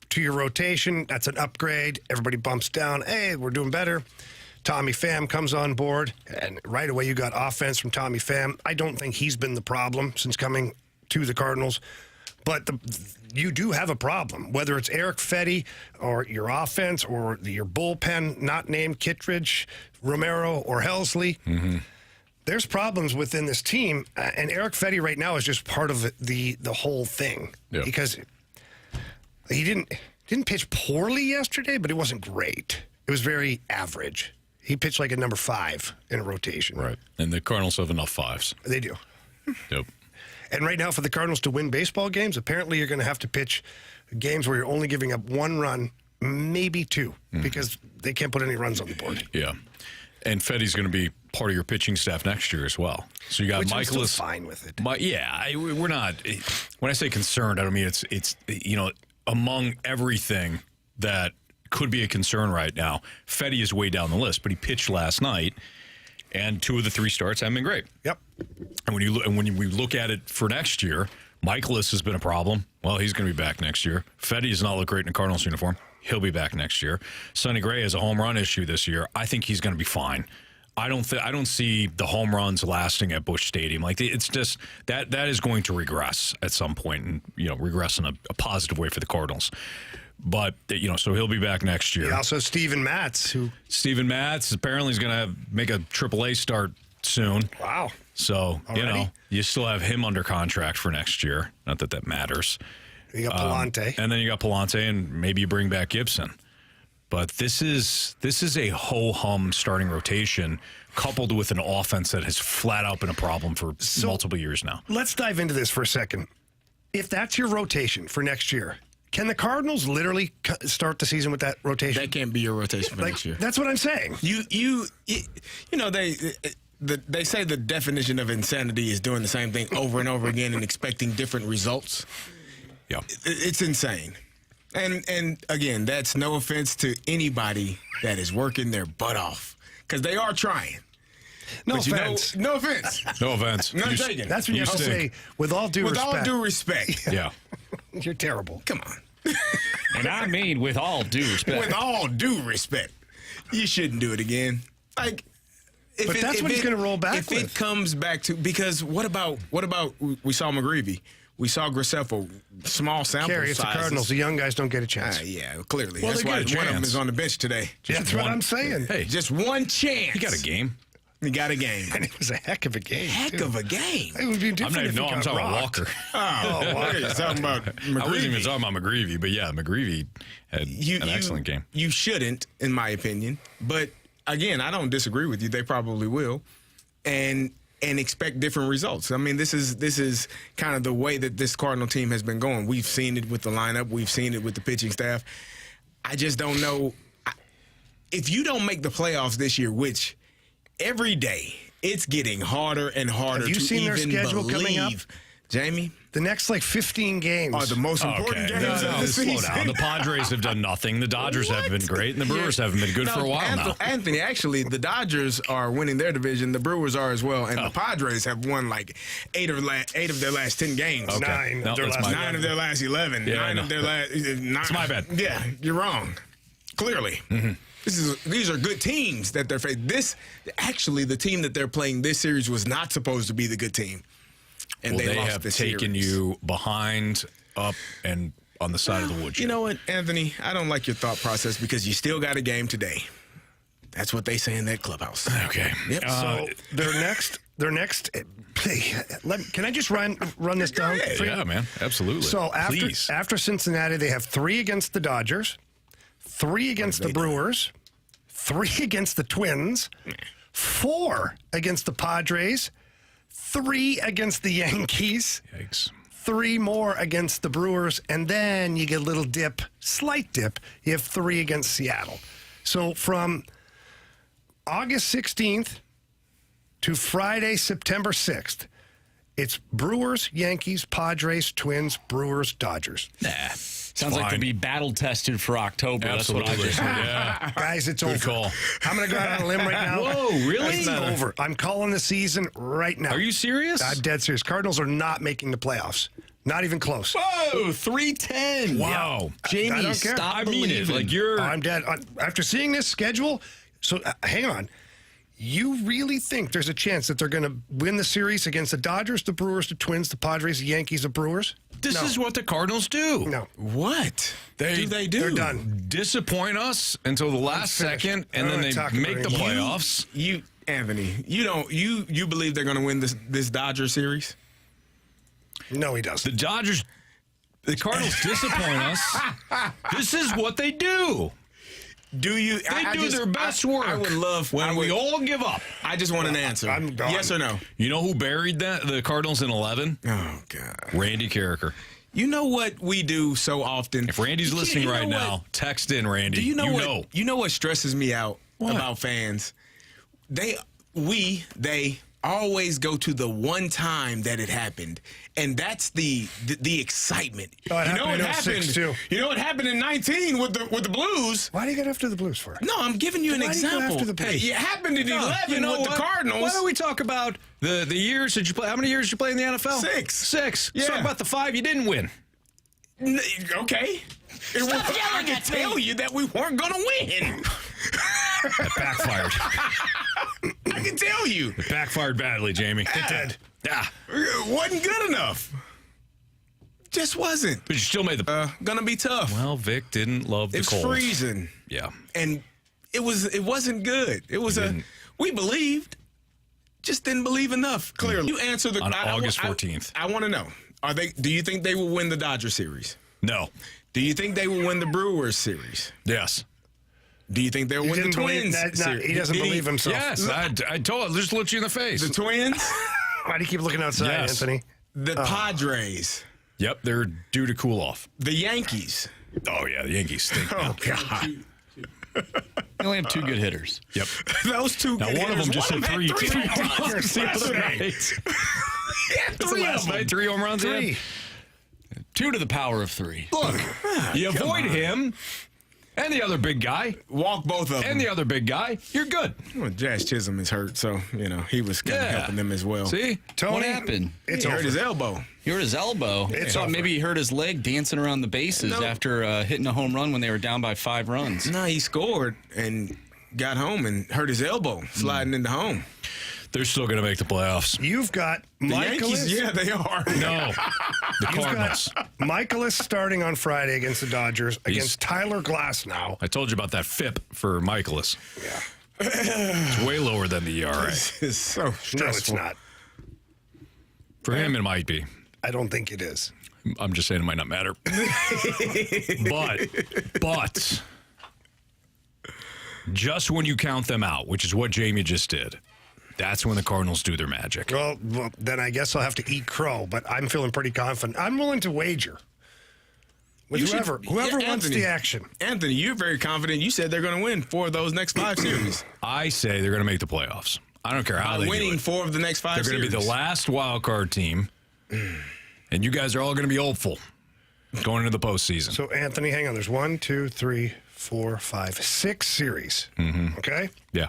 to your rotation. That's an upgrade. Everybody bumps down. Hey, we're doing better. Tommy Pham comes on board, and right away you got offense from Tommy Pham. I don't think he's been the problem since coming to the Cardinals, but you do have a problem, whether it's Erick Fedde or your offense or your bullpen, not named Kittredge, Romero, or Helsley. Mm-hmm. There's problems within this team, and Erick Fedde right now is just part of the whole thing. Yeah. Because he didn't pitch poorly yesterday, but it wasn't great. It was very average. He pitched like a number 5 in a rotation. Right. And the Cardinals have enough 5s. They do. Yep. And right now, for the Cardinals to win baseball games, apparently you're going to have to pitch games where you're only giving up 1 run, maybe 2, because they can't put any runs on the board. Yeah. And Fedde's going to be part of your pitching staff next year as well. So you got Which Michaelis. I'm still fine with it. We're not. When I say concerned, I don't mean it's among everything that could be a concern right now. Fedde is way down the list, but he pitched last night, and 2 of the 3 starts haven't been great. Yep. And when we look at it for next year, Michaelis has been a problem. Well, he's going to be back next year. Fedde does not look great in a Cardinals uniform. He'll be back next year. Sonny Gray has a home run issue this year. I think he's going to be fine. I don't see the home runs lasting at Busch Stadium. It's just that is going to regress at some point, and regress in a positive way for the Cardinals. But so he'll be back next year. Also, Steven Matz, apparently is going to make a AAA start soon. Wow. So you still have him under contract for next year. Not that matters. You got Palante, and then you got Palante, and maybe you bring back Gibson. But this is a ho-hum starting rotation coupled with an offense that has flat out been a problem for multiple years now. Let's dive into this for a second. If that's your rotation for next year, can the Cardinals literally start the season with that rotation? That can't be your rotation for next year. That's what I'm saying. They say the definition of insanity is doing the same thing over and over again and expecting different results. Yeah, it's insane. And again, that's no offense to anybody that is working their butt off, because they are trying. No offense. No offense. No offense. None taken. That's what you say. With all due respect. With all due respect. Yeah. You're terrible. Come on. And I mean with all due respect. With all due respect. You shouldn't do it again. But that's what he's going to roll back with. with. If it comes back to, because what about we saw McGreevy. We saw Graceffo, small sample Carey, it's sizes. the Cardinals. The young guys don't get a chance. Yeah, clearly. Well, that's why one of them is on the bench today. That's what I'm saying. Hey, just one chance. He got a game. He got a game. And it was a heck of a game. Heck of a game. It would be different if he got I'm talking about rocked. Walker. You're talking about McGreevy. I wasn't even talking about McGreevy, but yeah, McGreevy had an excellent game. You shouldn't, in my opinion. But, again, I don't disagree with you. They probably will. And expect different results. I mean, this is kind of the way that this Cardinal team has been going. We've seen it with the lineup. We've seen it with the pitching staff. I just don't know. If you don't make the playoffs this year, which every day it's getting harder and harder to even believe. Have you seen their schedule coming up? Jamie? The next, 15 games are the most important games of the season. Slow down. The Padres have done nothing. The Dodgers have been great, and the Brewers haven't been good for a while now. Anthony, actually, the Dodgers are winning their division. The Brewers are as well, and the Padres have won 8 of their last 10 games. Okay. 9 of their last 11. Yeah, 9 of their last 9. It's my bad. Yeah, you're wrong. Clearly. Mm-hmm. These are good teams that they're facing. Actually, the team that they're playing this series was not supposed to be the good team. And they lost have the taken series. you behind, up, and on the side of the woods. You know what, Anthony? I don't like your thought process because you still got a game today. That's what they say in that clubhouse. Okay. Yep. So their next. Can I just run this down? For Yeah, you? man. Absolutely. So after Cincinnati, they have 3 against the Dodgers, 3 against the Brewers, 3 against the Twins, 4 against the Padres, 3 against the Yankees. Yikes. 3 more against the Brewers, and then you get a little dip, slight dip. You have 3 against Seattle. So from August 16th to Friday, September 6th, it's Brewers, Yankees, Padres, Twins, Brewers, Dodgers. Nah. Sounds like they'll be battle tested for October. Absolutely. That's what I just heard. Yeah. Guys, it's Good over. call. I'm going to go out on a limb right now. Whoa, really? It's over. I'm calling the season right now. Are you serious? I'm dead serious. Cardinals are not making the playoffs. Not even close. Whoa, 310. Wow. I Jamie, don't care. stop I mean it. believing. I'm dead. After seeing this schedule, so hang on. You really think there's a chance that they're going to win the series against the Dodgers, the Brewers, the Twins, the Padres, the Yankees, the Brewers? This is what the Cardinals do. No. What do they do? They're done. Disappoint us until the last second, and then they make the playoffs. Anthony, you believe they're going to win this Dodger series? No, he doesn't. The Cardinals disappoint us. This is what they do. Do you? They do their best work. I would love when we all give up. I just want an answer. I'm gone. Yes or no? You know who buried the Cardinals in 11? Oh God, Randy Carricker. You know what we do so often? If Randy's listening right now, text in Randy. Do you know what? You know what stresses me out about fans? They always go to the one time that it happened, and that's the excitement. Oh, you know what happened? Too. You know what happened in 19 with the Blues? Why do you get after the Blues for? No, I'm giving you an Why do you go example. after the Blues? Hey, it happened in 11 with the Cardinals. Why don't we talk about the years that you play? How many years did you play in the NFL? 6. Let's talk about the 5 you didn't win. Okay. I could tell you that we weren't going to win. That backfired. I can tell you. It backfired badly, Jamie. It did. Yeah. It wasn't good enough. Just wasn't. But you still made the... Gonna be tough. Well, Vic didn't love the cold. It's freezing. Yeah. And it wasn't good. It was we believed, just didn't believe enough, clearly. You answer the... On August 14th. I want to know. Do you think they will win the Dodger series? No. Do you think they will win the Brewers series? Yes. Do you think they'll win the Twins series? He doesn't believe himself. Yes, I told him. Just looked you in the face. The Twins? Why do you keep looking outside, Anthony? The Padres. Yep, they're due to cool off. The Yankees. Oh, yeah, the Yankees stink. Oh, God. They only have 2 good hitters. Yep. Those 2 now, good one hitters. of them just hit 3 home runs the other night. Three of them. 3 home runs. 3. 2 to the power of 3. Look, you avoid him and the other big guy. Walk both of them. And the other big guy. You're good. Well, Jazz Chisholm is hurt, so, he was kind of helping them as well. See? Tony, What happened? He hurt his elbow. He hurt his elbow. I thought maybe he hurt his leg dancing around the bases after hitting a home run when they were down by 5 runs. No, he scored and got home and hurt his elbow sliding into home. They're still going to make the playoffs. You've got The Michaelis. Yankees, yeah, they are. No. The Cardinals. Michaelis starting on Friday against the Dodgers against Tyler Glasnow. I told you about that FIP for Michaelis. Yeah. It's way lower than the ERA. This is so stressful. No, it's not. For him, it might be. I don't think it is. I'm just saying it might not matter. But just when you count them out, which is what Jamie just did, that's when the Cardinals do their magic. Well, then I guess I'll have to eat crow, but I'm feeling pretty confident. I'm willing to wager with whoever wants Anthony, the action. Anthony, you're very confident. You said they're going to win 4 of those next 5 series. I say they're going to make the playoffs. I don't care how they winning do it. 4 of the next 5 They're series. going to be the last wild card team. And you guys are all going to be hopeful going into the postseason. So, Anthony, hang on. There's 1, 2, 3, 4, 5, 6 series. Mm-hmm. Okay? Yeah.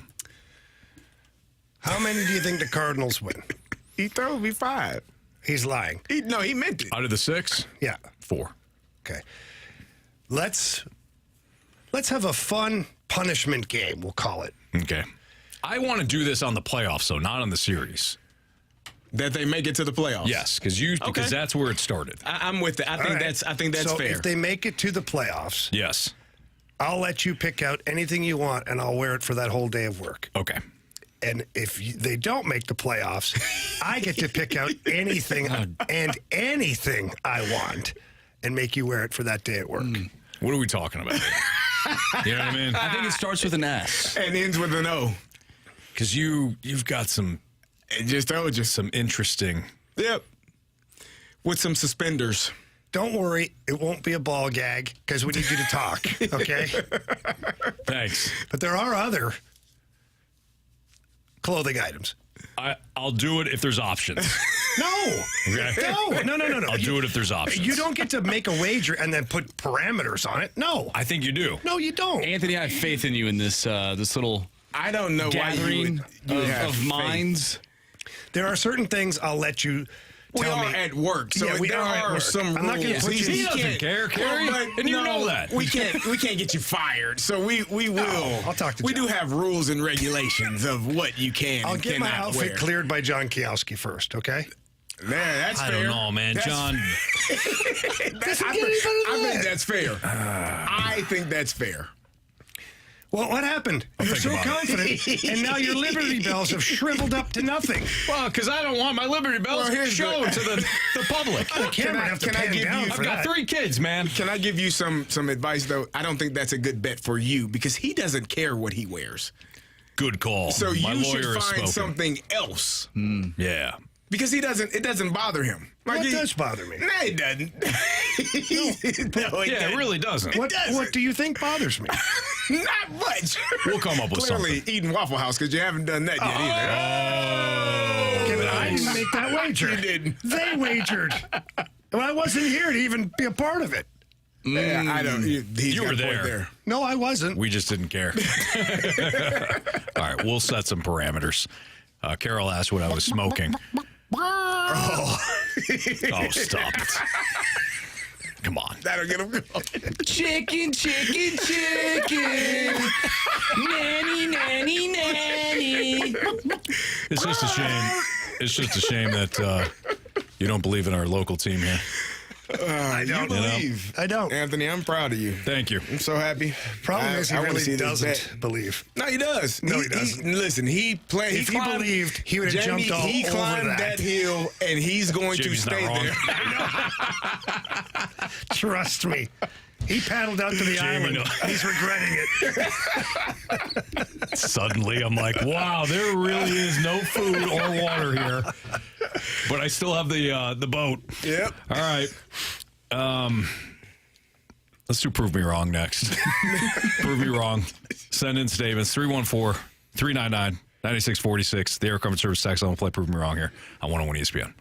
How many do you think the Cardinals win? He told me 5. He's lying. He meant it. Out of the 6? Yeah. 4. Okay. Let's have a fun punishment game, we'll call it. Okay. I want to do this on the playoffs, so not on the series. That they make it to the playoffs. Yes, because that's where it started. I'm with it. I think that's so fair. If they make it to the playoffs, yes, I'll let you pick out anything you want, and I'll wear it for that whole day of work. Okay. And if they don't make the playoffs, I get to pick out anything and anything I want and make you wear it for that day at work. What are we talking about here? You know what I mean? I think it starts with an S. And ends with an O. Because you've got some... Just told you. Some interesting... Yep. With some suspenders. Don't worry, it won't be a ball gag because we need you to talk, okay? Thanks. But there are other clothing items. I'll do it if there's options. No. Okay. No. I'll do it if there's options. You don't get to make a wager and then put parameters on it. No. I think you do. No, you don't. Anthony, I have faith in you in this this little I don't know gathering why you would have of faith. minds. There are certain things I'll let you We tell are me. at work, so Yeah, we there are at are work. some rules. I'm not gonna put you- He doesn't care, Carey, and you know that. We can't get you fired. So we will. I'll talk to We John. do have rules and regulations of what you can I'll and get my cannot outfit wear. cleared by John Kiowski first, okay? Yeah, that's I fair. don't know, man. That's- John... I think that's fair. I think that's fair. Well, what happened? You're think so about it. confident, and now your Liberty Bells have shriveled up to nothing. Well, because I don't want my Liberty Bells shown to the public. The camera have to can I pan give down you- for I've got that. 3 kids, man. Can I give you some advice though? I don't think that's a good bet for you because he doesn't care what he wears. Good call. So My you lawyer should has find spoken. something else Yeah. because it doesn't bother him. What he- does bother me? No, it doesn't. No, it Yeah, it doesn't. really doesn't. What do you think bothers me? Not much. We'll come up with Clearly something. eating Waffle House because you haven't done that yet either. Okay, but I didn't make that wager. You didn't. They wagered. And I wasn't here to even be a part of it. Yeah, I don't. He's You got were a point there. No, I wasn't. We just didn't care. All right, we'll set some parameters. Carol asked what I was smoking. Oh, stop it. Come on. That'll get him going. Chicken, chicken, chicken. Nanny, nanny, nanny. It's just a shame. It's just a shame that you don't believe in our local team here. I don't believe. I don't. Anthony, I'm proud of you. Thank you. I'm so happy. Problem is he I wanna really see this doesn't bet. believe. No, he does. No, he doesn't. Listen, he played. If he believed, he would have Jamie, jumped all he over climbed that. hill, and he's going Jamie's to not stay wrong. there. Trust me. He paddled out to the Jamie island. knows. He's regretting it. Suddenly, I'm like, wow, there really is no food or water here. But I still have the boat. Yep. All right. Let's do Prove Me Wrong next. Prove Me Wrong. Send in statements. 314-399-9646. The Air Comfort Service text line will play Prove Me Wrong here on 101 ESPN.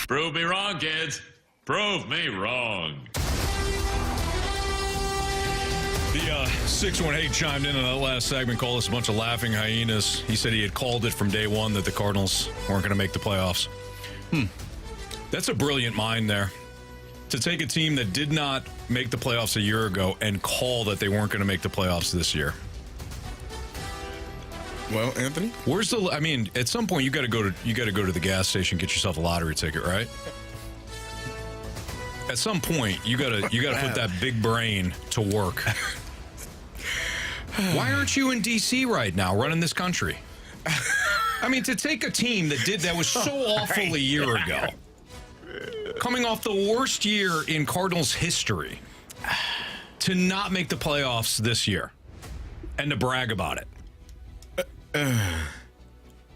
Prove me wrong, kids. Prove me wrong. The 618 chimed in on that last segment, called us a bunch of laughing hyenas. He said he had called it from day one that the Cardinals weren't going to make the playoffs. That's a brilliant mind there. To take a team that did not make the playoffs a year ago and call that they weren't going to make the playoffs this year. Well, Anthony, where's the? I mean, at some point you got to go to the gas station, get yourself a lottery ticket, right? At some point you got to put that big brain to work. Why aren't you in D.C. right now, running this country? I mean, to take a team that was so awful a year ago, coming off the worst year in Cardinals history, to not make the playoffs this year, and to brag about it.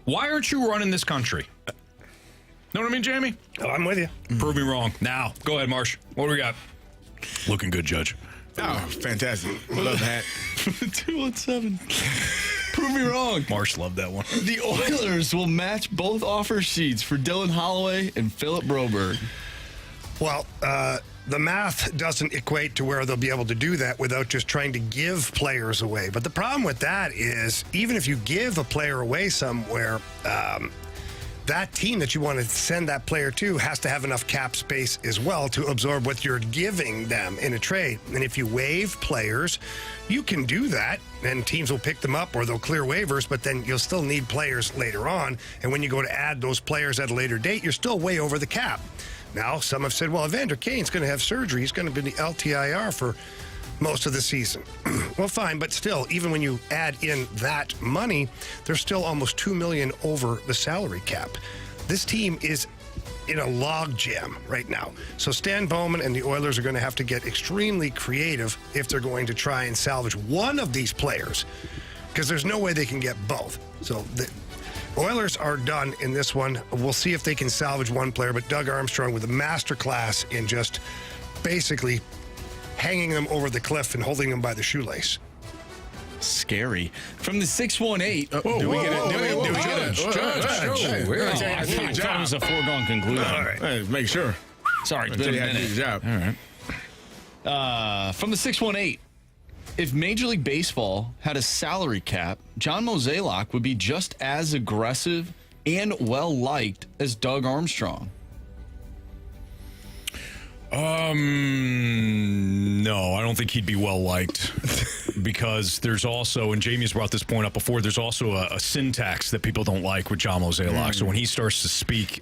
Why aren't you running this country? Know what I mean, Jamie? Oh, I'm with you. Prove me wrong. Now, go ahead, Marsh. What do we got? Looking good, Judge. Oh, fantastic. Love that. 217. Prove me wrong. Marsh loved that one. The Oilers will match both offer sheets for Dylan Holloway and Philip Broberg. Well, the math doesn't equate to where they'll be able to do that without just trying to give players away. But the problem with that is, even if you give a player away somewhere, that team that you want to send that player to has to have enough cap space as well to absorb what you're giving them in a trade. And if you waive players, you can do that, and teams will pick them up or they'll clear waivers, but then you'll still need players later on. And when you go to add those players at a later date, you're still way over the cap. Now, some have said, well, Evander Kane's going to have surgery. He's going to be the LTIR for most of the season. Well, fine, but still, even when you add in that money, there's still almost $2 million over the salary cap. This team is in a log jam right now. So Stan Bowman and the Oilers are going to have to get extremely creative if they're going to try and salvage one of these players, because there's no way they can get both. So the Oilers are done in this one. We'll see if they can salvage one player, but Doug Armstrong with a masterclass in just basically hanging them over the cliff and holding them by the shoelace. Scary. From the 618. Do we get it? Judge. I thought it was a foregone conclusion. All right. Make sure. Sorry, it's been a minute. Good job. All right. From the 618. If Major League Baseball had a salary cap, John Mozeliak would be just as aggressive and well-liked as Doug Armstrong. No, I don't think he'd be well-liked because there's also, and Jamie's brought this point up before, there's also a syntax that people don't like with John Mozeliak. So when he starts to speak,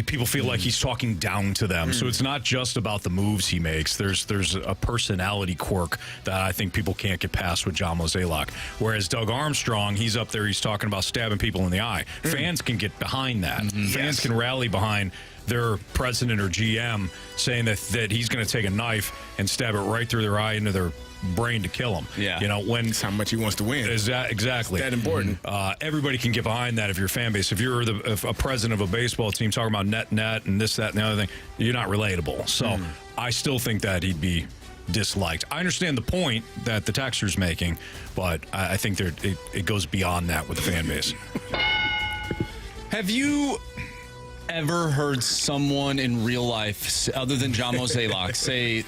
people feel like he's talking down to them. So it's not just about the moves he makes. There's a personality quirk that I think people can't get past with John Mozeliak. Whereas Doug Armstrong, he's up there, he's talking about stabbing people in the eye. Fans can get behind that. Fans can rally behind their president or GM saying that he's going to take a knife and stab it right through their eye into their brain to kill him. Yeah. You know, when that's how much he wants to win. Exactly. It's that important. Everybody can get behind that if you're a fan base. If you're a president of a baseball team talking about net and this, that, and the other thing, you're not relatable. So I still think that he'd be disliked. I understand the point that the texter's making, but I think it goes beyond that with the fan base. Have you ever heard someone in real life, other than John Mozeliak, say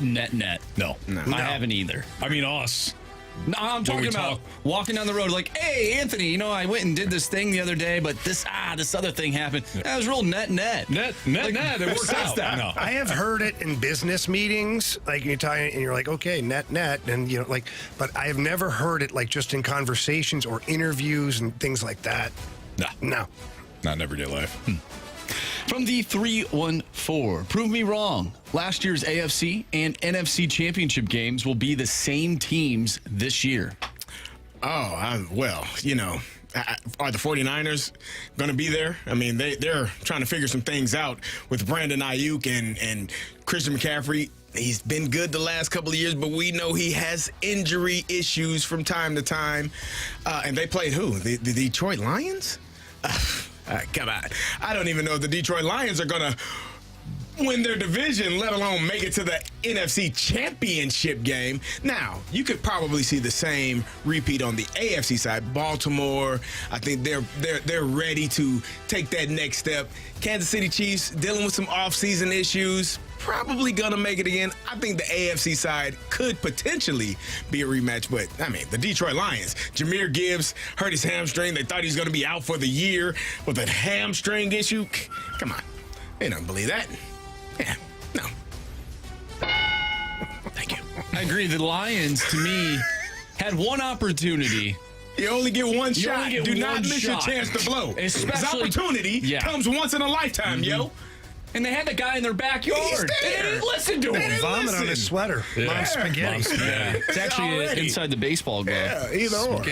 net? No. I haven't either. I mean, us. No, I'm talking about walking down the road like, hey, Anthony, I went and did this thing the other day, but this other thing happened. That was real net. Net. It works out. No. I have heard it in business meetings, like you're talking, and you're like, okay, net, and but I have never heard it like just in conversations or interviews and things like that. No. Not in everyday life. From the 314, prove me wrong. Last year's AFC and NFC championship games will be the same teams this year. Are the 49ers going to be there? I mean, they're trying to figure some things out with Brandon Ayuk and Christian McCaffrey. He's been good the last couple of years, but we know he has injury issues from time to time. And they played who? The Detroit Lions? Come on. I don't even know if the Detroit Lions are going to win their division, let alone make it to the NFC Championship game. Now, you could probably see the same repeat on the AFC side. Baltimore, I think they're ready to take that next step. Kansas City Chiefs dealing with some offseason issues, probably gonna make it again. I think the AFC side could potentially be a rematch, but I mean, the Detroit Lions, Jahmyr Gibbs hurt his hamstring. They thought he was gonna be out for the year with a hamstring issue. Come on, they don't believe that. Yeah, no. Thank you. I agree. The Lions, to me, had one opportunity. You only get one shot. Get Do one not miss your shot. chance to blow. Especially, this opportunity comes once in a lifetime, yo. And they had the guy in their backyard. They didn't listen to him. Vomit on his sweater. Mom's spaghetti. Yeah. It's actually inside the baseball glove. Yeah, either or.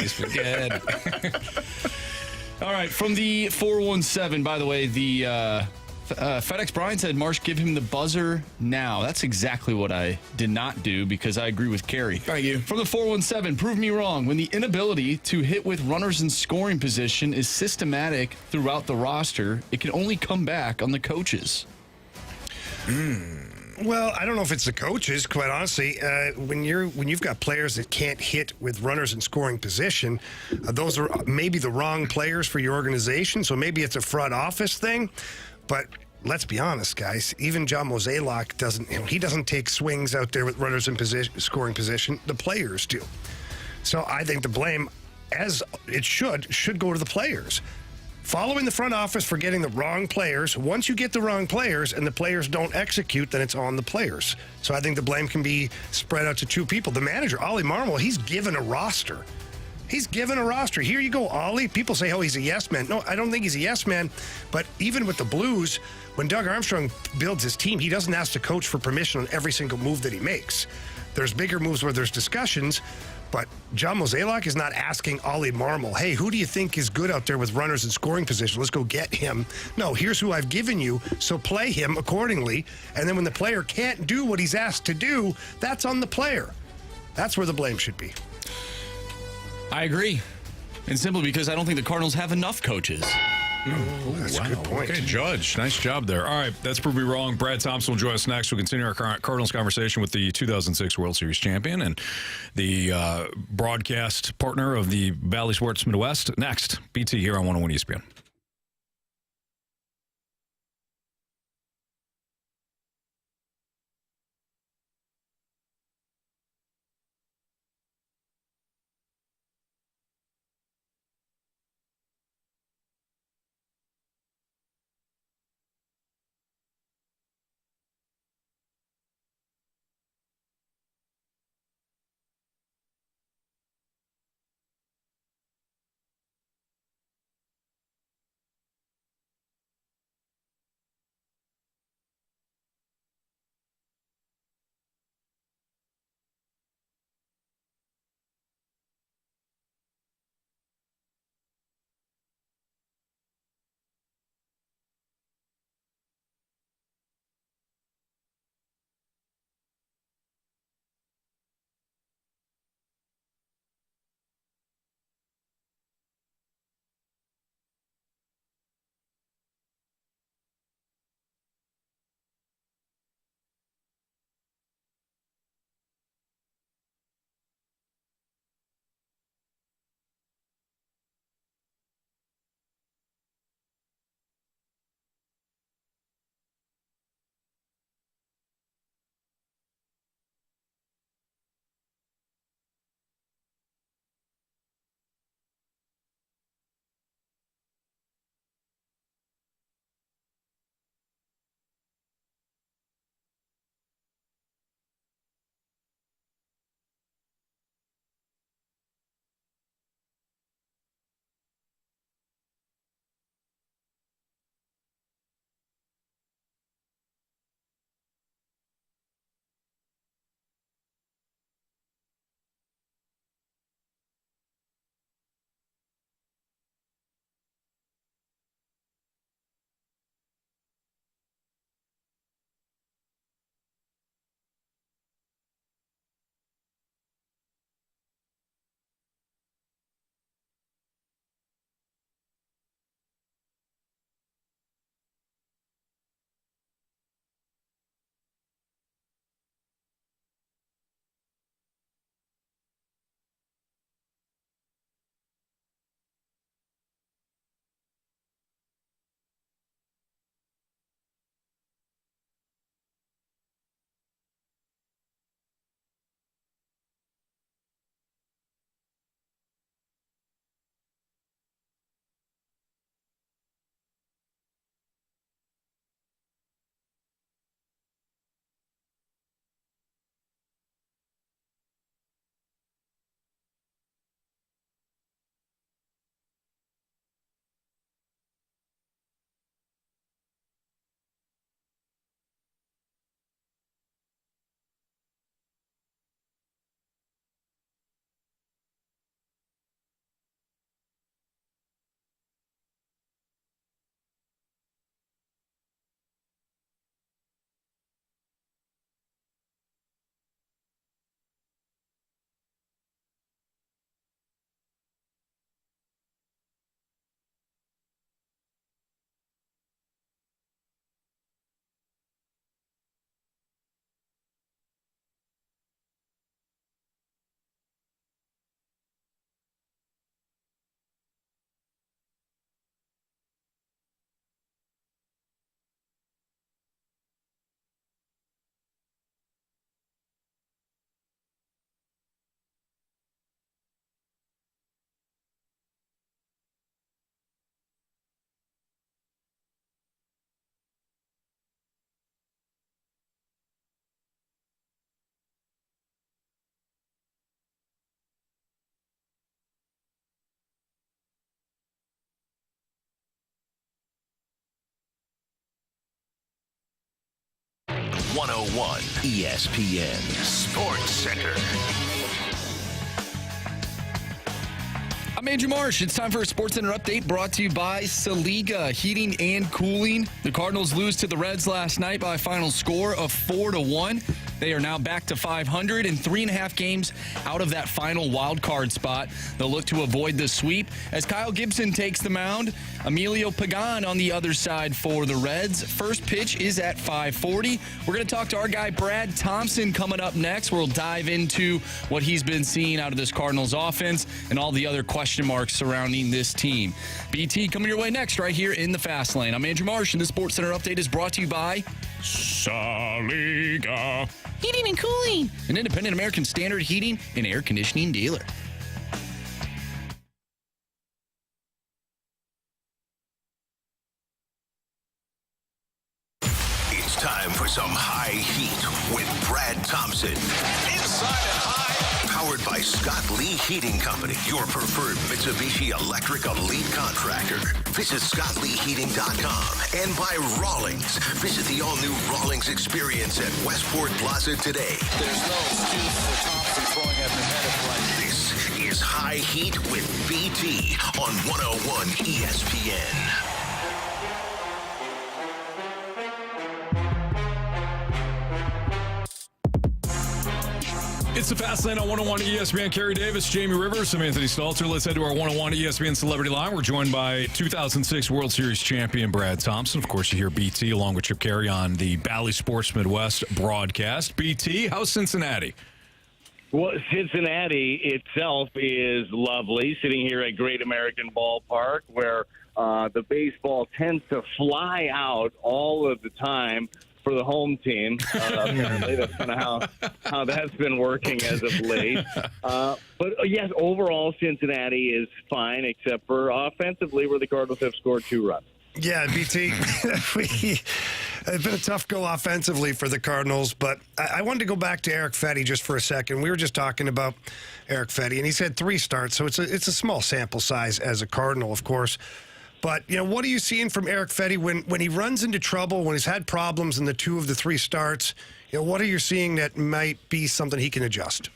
Spaghetti. All right, from the 417, by the way, the FedEx Brian said, Marsh, give him the buzzer now. That's exactly what I did not do because I agree with Carey. Thank you. From the 417, prove me wrong. When the inability to hit with runners in scoring position is systematic throughout the roster, it can only come back on the coaches. Well, I don't know if it's the coaches, quite honestly. When you've got players that can't hit with runners in scoring position, those are maybe the wrong players for your organization. So maybe it's a front office thing. But let's be honest, guys. Even John Mozeliak doesn't take swings out there with runners in scoring position. The players do. So I think the blame, as it should go to the players. Following the front office for getting the wrong players. Once you get the wrong players and the players don't execute, then it's on the players. So I think the blame can be spread out to two people. The manager, Oli Marmol, he's given a roster. He's given a roster. Here you go, Ollie. People say, oh, he's a yes man. No, I don't think he's a yes man. But even with the Blues, when Doug Armstrong builds his team, he doesn't ask the coach for permission on every single move that he makes. There's bigger moves where there's discussions, but John Mozeliak is not asking Oli Marmol, hey, who do you think is good out there with runners in scoring position? Let's go get him. No, here's who I've given you, so play him accordingly. And then when the player can't do what he's asked to do, that's on the player. That's where the blame should be. I agree. And simply because I don't think the Cardinals have enough coaches. That's a good point. Okay, Judge. Nice job there. All right, that's proved me wrong. Brad Thompson will join us next. We'll continue our Cardinals conversation with the 2006 World Series champion and the broadcast partner of the Valley Sports Midwest. Next, BT here on 101 ESPN. 101 ESPN Sports Center. I'm Andrew Marsh. It's time for a Sports Center update brought to you by Saliga Heating and Cooling. The Cardinals lose to the Reds last night by a final score of 4-1. They are now back to 500 and 3.5 games out of that final wild card spot. They'll look to avoid the sweep as Kyle Gibson takes the mound. Emilio Pagan on the other side for the Reds. First pitch is at 5:40. We're going to talk to our guy Brad Thompson coming up next. We'll dive into what he's been seeing out of this Cardinals offense and all the other question marks surrounding this team. BT coming your way next right here in the Fast Lane. I'm Andrew Marsh, and the Sports Center update is brought to you by Saliga Heating and Cooling, an independent American Standard heating and air conditioning dealer. It's time for some high heat with Brad Thompson. Inside and high. Powered by Scott Lee Heating Company, your preferred Mitsubishi electric elite contractor. Visit ScottLeeHeating.com and by Rawlings. Visit the all-new Rawlings experience at Westport Plaza today. There's no excuse for Thompson throwing at the head of play. This is High Heat with BT on 101 ESPN. It's the Fast Lane on 101 ESPN. Carey Davis, Jamie Rivers, I'm Anthony Stalter. Let's head to our 101 ESPN Celebrity Line. We're joined by 2006 World Series champion Brad Thompson. Of course, you hear BT along with Chip Carey on the Bally Sports Midwest broadcast. BT, how's Cincinnati? Well, Cincinnati itself is lovely, sitting here at Great American Ballpark, where the baseball tends to fly out all of the time for the home team. Apparently, that's kind of how that's been working as of late. But yes, overall, Cincinnati is fine, except for offensively, where the Cardinals have scored 2 runs. Yeah, BT, it's been a tough go offensively for the Cardinals, but I wanted to go back to Erick Fedde just for a second. We were just talking about Erick Fedde, and he's had 3 starts, so it's a small sample size as a Cardinal, of course. But, you know, what are you seeing from Erick Fedde when he runs into trouble, when he's had problems in the 2 of the 3 starts? You know, what are you seeing that might be something he can adjust?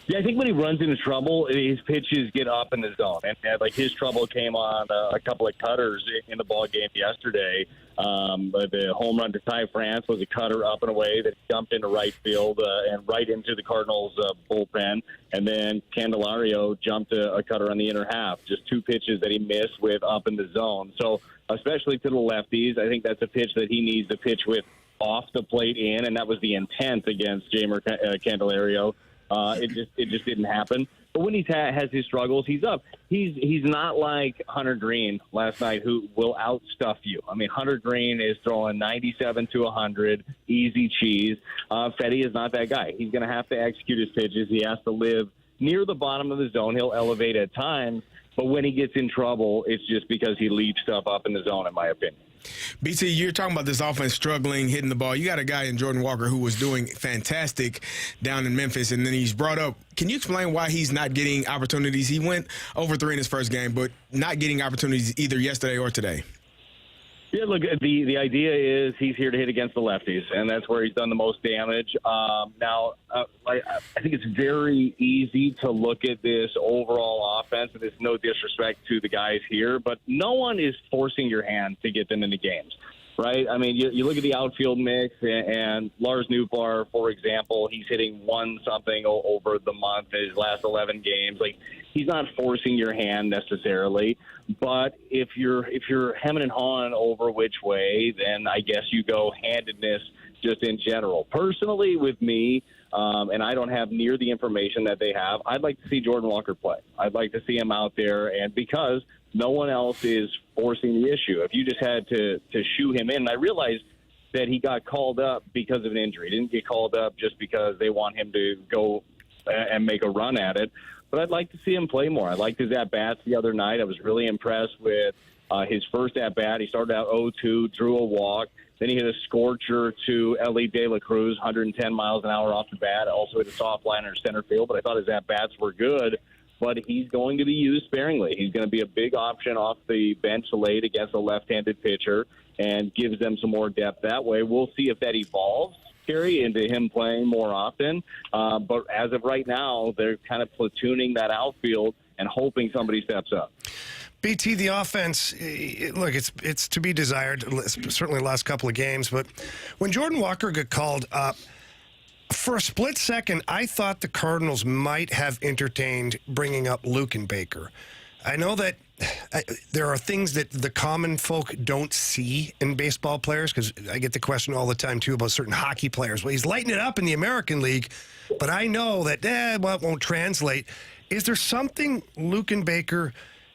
Yeah, I think when he runs into trouble, his pitches get up in the zone. And like his trouble came on a couple of cutters in the ball game yesterday. The home run to Ty France was a cutter up and away that dumped into right field and right into the Cardinals bullpen. And then Candelario jumped a cutter on the inner half. Just 2 pitches that he missed with up in the zone. So especially to the lefties, I think that's a pitch that he needs to pitch with off the plate in, and that was the intent against Jamer Candelario. It just didn't happen. But when he has his struggles, he's up. He's not like Hunter Green last night, who will outstuff you. I mean, Hunter Green is throwing 97 to 100, easy cheese. Fedde is not that guy. He's going to have to execute his pitches. He has to live near the bottom of the zone. He'll elevate at times, but when he gets in trouble, it's just because he leaves stuff up in the zone, in my opinion. BT, you're talking about this offense struggling, hitting the ball. You got a guy in Jordan Walker who was doing fantastic down in Memphis, and then he's brought up. Can you explain why he's not getting opportunities? He went over 3 in his first game, but not getting opportunities either yesterday or today. Yeah, look, the idea is he's here to hit against the lefties, and that's where he's done the most damage. Now, I think it's very easy to look at this overall offense, and there's no disrespect to the guys here, but no one is forcing your hand to get them into games, right? I mean, you look at the outfield mix, and Lars Nootbaar, for example, he's hitting 1-something over the month in his last 11 games. Like, he's not forcing your hand necessarily. But if you're hemming and hawing over which way, then I guess you go handedness just in general. Personally, with me, and I don't have near the information that they have, I'd like to see Jordan Walker play. I'd like to see him out there, and because no one else is forcing the issue. If you just had to shoo him in, and I realized that he got called up because of an injury. He didn't get called up just because they want him to go and make a run at it. But I'd like to see him play more. I liked his at-bats the other night. I was really impressed with his first at-bat. He started out 0-2, drew a walk. Then he hit a scorcher to Ellie De La Cruz, 110 miles an hour off the bat. Also hit a soft liner in center field. But I thought his at-bats were good. but he's going to be used sparingly. He's going to be a big option off the bench late against a left-handed pitcher and gives them some more depth that way. We'll see if that evolves, Carey, into him playing more often. But as of right now, they're kind of platooning that outfield and hoping somebody steps up. BT, the offense, look, it's to be desired, certainly the last couple of games. But when Jordan Walker got called up, for a split second, I thought the Cardinals might have entertained bringing up Lukenbaker. I know that there are things that the common folk don't see in baseball players, because I get the question all the time, too, about certain hockey players. Well, he's lighting it up in the American League, but I know that, it won't translate. Is there something Lukenbaker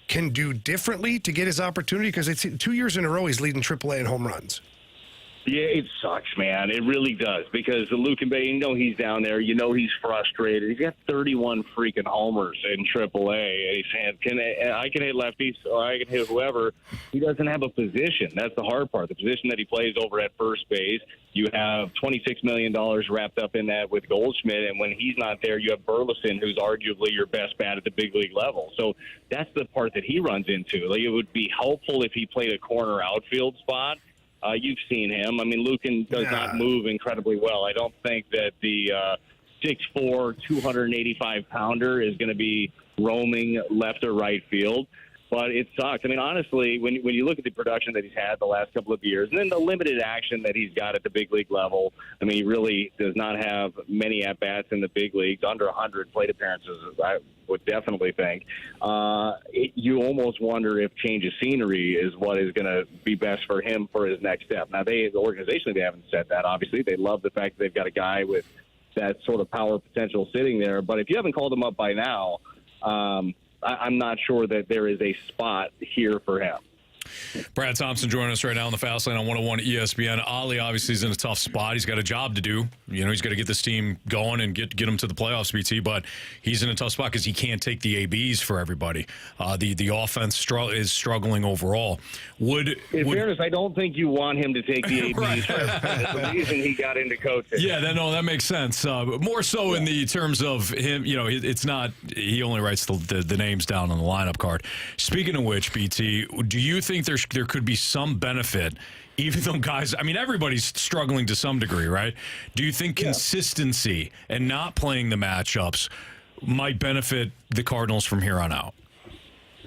can do differently to get his opportunity? Because it's 2 years in a row he's leading AAA in home runs. Yeah, it sucks, man. It really does, because Luke and Bay, he's down there. He's frustrated. He's got 31 freaking homers in AAA. And he's saying, I can hit lefties or I can hit whoever. He doesn't have a position. That's the hard part. The position that he plays over at first base, you have $26 million wrapped up in that with Goldschmidt. And when he's not there, you have Burleson, who's arguably your best bat at the big league level. So that's the part that he runs into. Like, it would be helpful if he played a corner outfield spot. You've seen him. I mean, Luken does not move incredibly well. I don't think that the 6'4", 285-pounder is going to be roaming left or right field. But it sucks. I mean, honestly, when you look at the production that he's had the last couple of years, and then the limited action that he's got at the big league level, I mean, he really does not have many at-bats in the big leagues, under 100 plate appearances, I would definitely think. You almost wonder if change of scenery is what is going to be best for him for his next step. Now, organizationally, they haven't said that, obviously. They love the fact that they've got a guy with that sort of power potential sitting there. But if you haven't called him up by now, I'm not sure that there is a spot here for him. Brad Thompson joining us right now on the Fast Lane on 101 ESPN. Oli obviously is in a tough spot. He's got a job to do. He's got to get this team going and get them to the playoffs, BT, but he's in a tough spot because he can't take the ABs for everybody. The offense is struggling overall. In fairness, I don't think you want him to take the ABs. Right. That's the reason he got into coaching. Yeah, that makes sense. More so in the terms of him, it's not, he only writes the names down on the lineup card. Speaking of which, BT, do you think there could be some benefit, even though guys, I mean, everybody's struggling to some degree, right? Do you think consistency and not playing the matchups might benefit the Cardinals from here on out?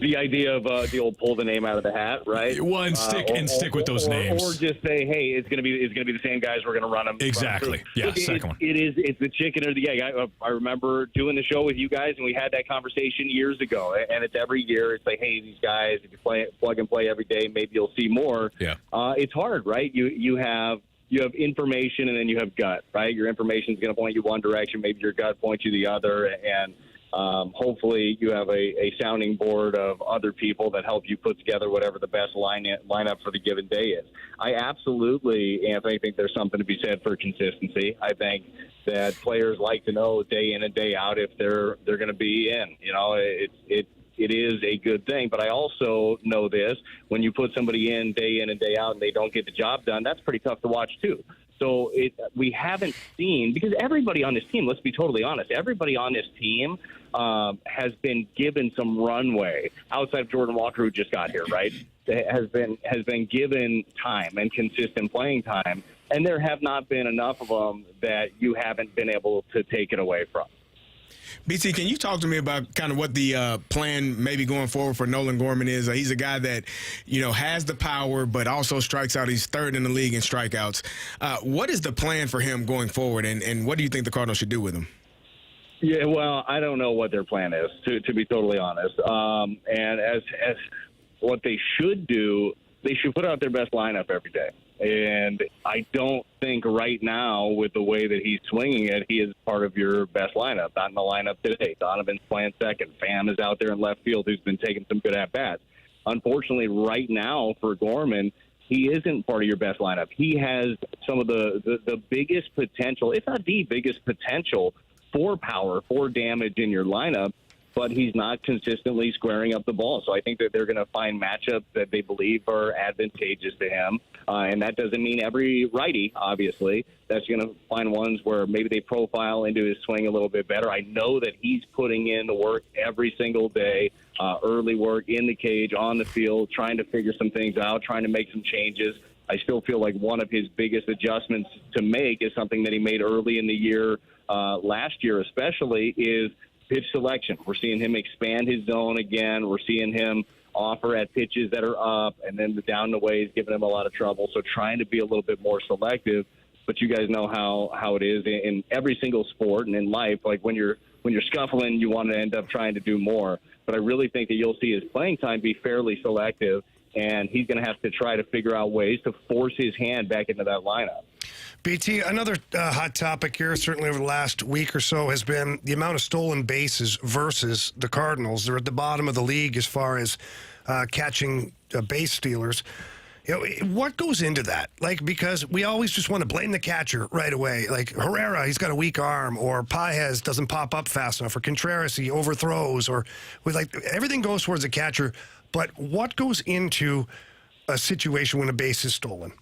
The idea of the old pull the name out of the hat, right? Well, and stick with those names, or just say, hey, it's going to be the same guys. We're going to run them exactly. Yeah, second one. It's the chicken or the egg. I remember doing the show with you guys, and we had that conversation years ago. And it's every year. It's like, hey, these guys, if you plug and play every day, maybe you'll see more. Yeah, it's hard, right? You have information, and then you have gut, right? Your information is going to point you one direction, maybe your gut points you the other, and hopefully you have a sounding board of other people that help you put together whatever the best lineup for the given day is. I absolutely, Anthony, think there's something to be said for consistency. I think that players like to know day in and day out if they're going to be in. It is a good thing. But I also know this: when you put somebody in and day out and they don't get the job done, that's pretty tough to watch too. So we haven't seen, because everybody on this team, let's be totally honest, everybody on this team has been given some runway outside of Jordan Walker, who just got here, right? Has been given time and consistent playing time, and there have not been enough of them that you haven't been able to take it away from. BT, can you talk to me about kind of what the plan maybe going forward for Nolan Gorman is? He's a guy that, has the power, but also strikes out. He's third in the league in strikeouts. What is the plan for him going forward, and what do you think the Cardinals should do with him? Yeah, well, I don't know what their plan is, to be totally honest. And as what they should do, they should put out their best lineup every day. And I don't think right now, with the way that he's swinging it, he is part of your best lineup. Not in the lineup today. Donovan's playing second. Pham is out there in left field, who's been taking some good at-bats. Unfortunately, right now for Gorman, he isn't part of your best lineup. He has some of the biggest potential, if not the biggest potential, for power, for damage in your lineup, but he's not consistently squaring up the ball. So I think that they're going to find matchups that they believe are advantageous to him. And that doesn't mean every righty, obviously. That's going to find ones where maybe they profile into his swing a little bit better. I know that he's putting in the work every single day, early work in the cage, on the field, trying to figure some things out, trying to make some changes. I still feel like one of his biggest adjustments to make is something that he made early in the year, last year especially, is pitch selection. We're seeing him expand his zone again. We're seeing him offer at pitches that are up, and then the down the way is giving him a lot of trouble. So trying to be a little bit more selective. But you guys know how it is in every single sport and in life. Like when you're scuffling, you want to end up trying to do more. But I really think that you'll see his playing time be fairly selective, and he's going to have to try to figure out ways to force his hand back into that lineup. BT, another hot topic here, certainly over the last week or so, has been the amount of stolen bases versus the Cardinals. They're at the bottom of the league as far as catching base stealers. You know, what goes into that? Like, because we always just want to blame the catcher right away. Like, Herrera, he's got a weak arm, or Paez doesn't pop up fast enough, or Contreras, he overthrows, or everything goes towards the catcher. But what goes into a situation when a base is stolen?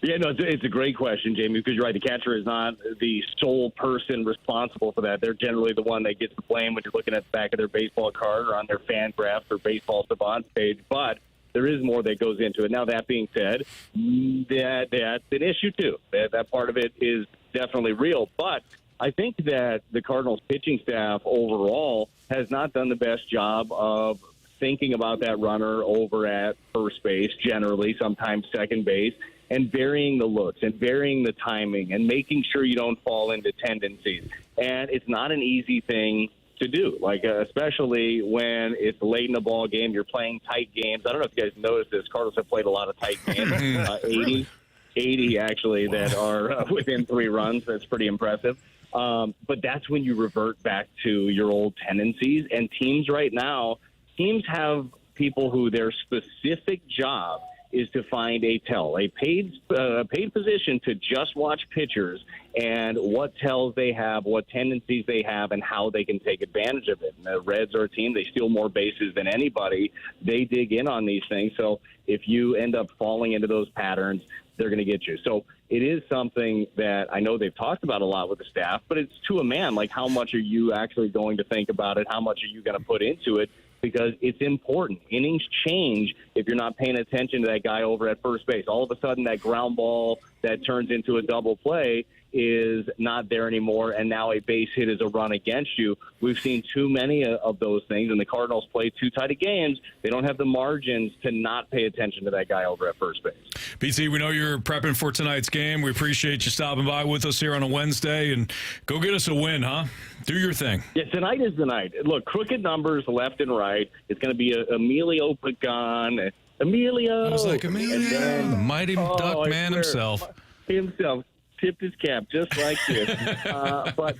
Yeah, no, it's a great question, Jamie, because you're right. The catcher is not the sole person responsible for that. They're generally the one that gets the blame when you're looking at the back of their baseball card or on their fan graph or baseball savant page. But there is more that goes into it. Now, that being said, that's an issue, too. That part of it is definitely real. But I think that the Cardinals pitching staff overall has not done the best job of thinking about that runner over at first base, generally, sometimes second base, and varying the looks and varying the timing and making sure you don't fall into tendencies. And it's not an easy thing to do, like especially when it's late in the ball game, you're playing tight games. I don't know if you guys noticed this. Cardinals have played a lot of tight games, 80 actually, that are within 3 runs. That's pretty impressive. But that's when you revert back to your old tendencies. And teams right now, have people who their specific job is to find a paid position to just watch pitchers and what tells they have, what tendencies they have, and how they can take advantage of it. And the Reds are a team, they steal more bases than anybody. They dig in on these things. So if you end up falling into those patterns, they're going to get you. So it is something that I know they've talked about a lot with the staff, but it's to a man. Like, how much are you actually going to think about it? How much are you going to put into it? Because it's important. Innings change if you're not paying attention to that guy over at first base. All of a sudden, that ground ball that turns into a double play is not there anymore, and now a base hit is a run against you. We've seen too many of those things, and the Cardinals play too tight of games. They don't have the margins to not pay attention to that guy over at first base. BT, we know you're prepping for tonight's game. We appreciate you stopping by with us here on a Wednesday, and go get us a win, huh? Do your thing. Yeah, tonight is the night. Look, crooked numbers left and right. It's going to be Emilio Pagan. Emilio. I was like, Emilio, the mighty duck man himself. Himself tipped his cap just like this. But,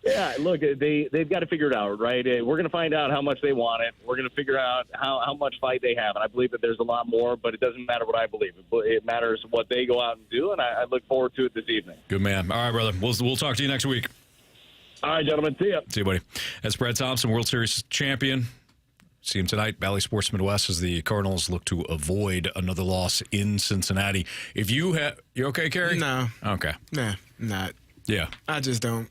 yeah, look, they've got to figure it out, right? We're going to find out how much they want it. We're going to figure out how much fight they have. And I believe that there's a lot more, but it doesn't matter what I believe. It matters what they go out and do, and I look forward to it this evening. Good man. All right, brother. We'll talk to you next week. All right, gentlemen. See ya. See you, buddy. That's Brad Thompson, World Series champion. See him tonight. Valley Sports Midwest as the Cardinals look to avoid another loss in Cincinnati. If you okay, Carey? No. Okay. Nah, not. Yeah. I just don't.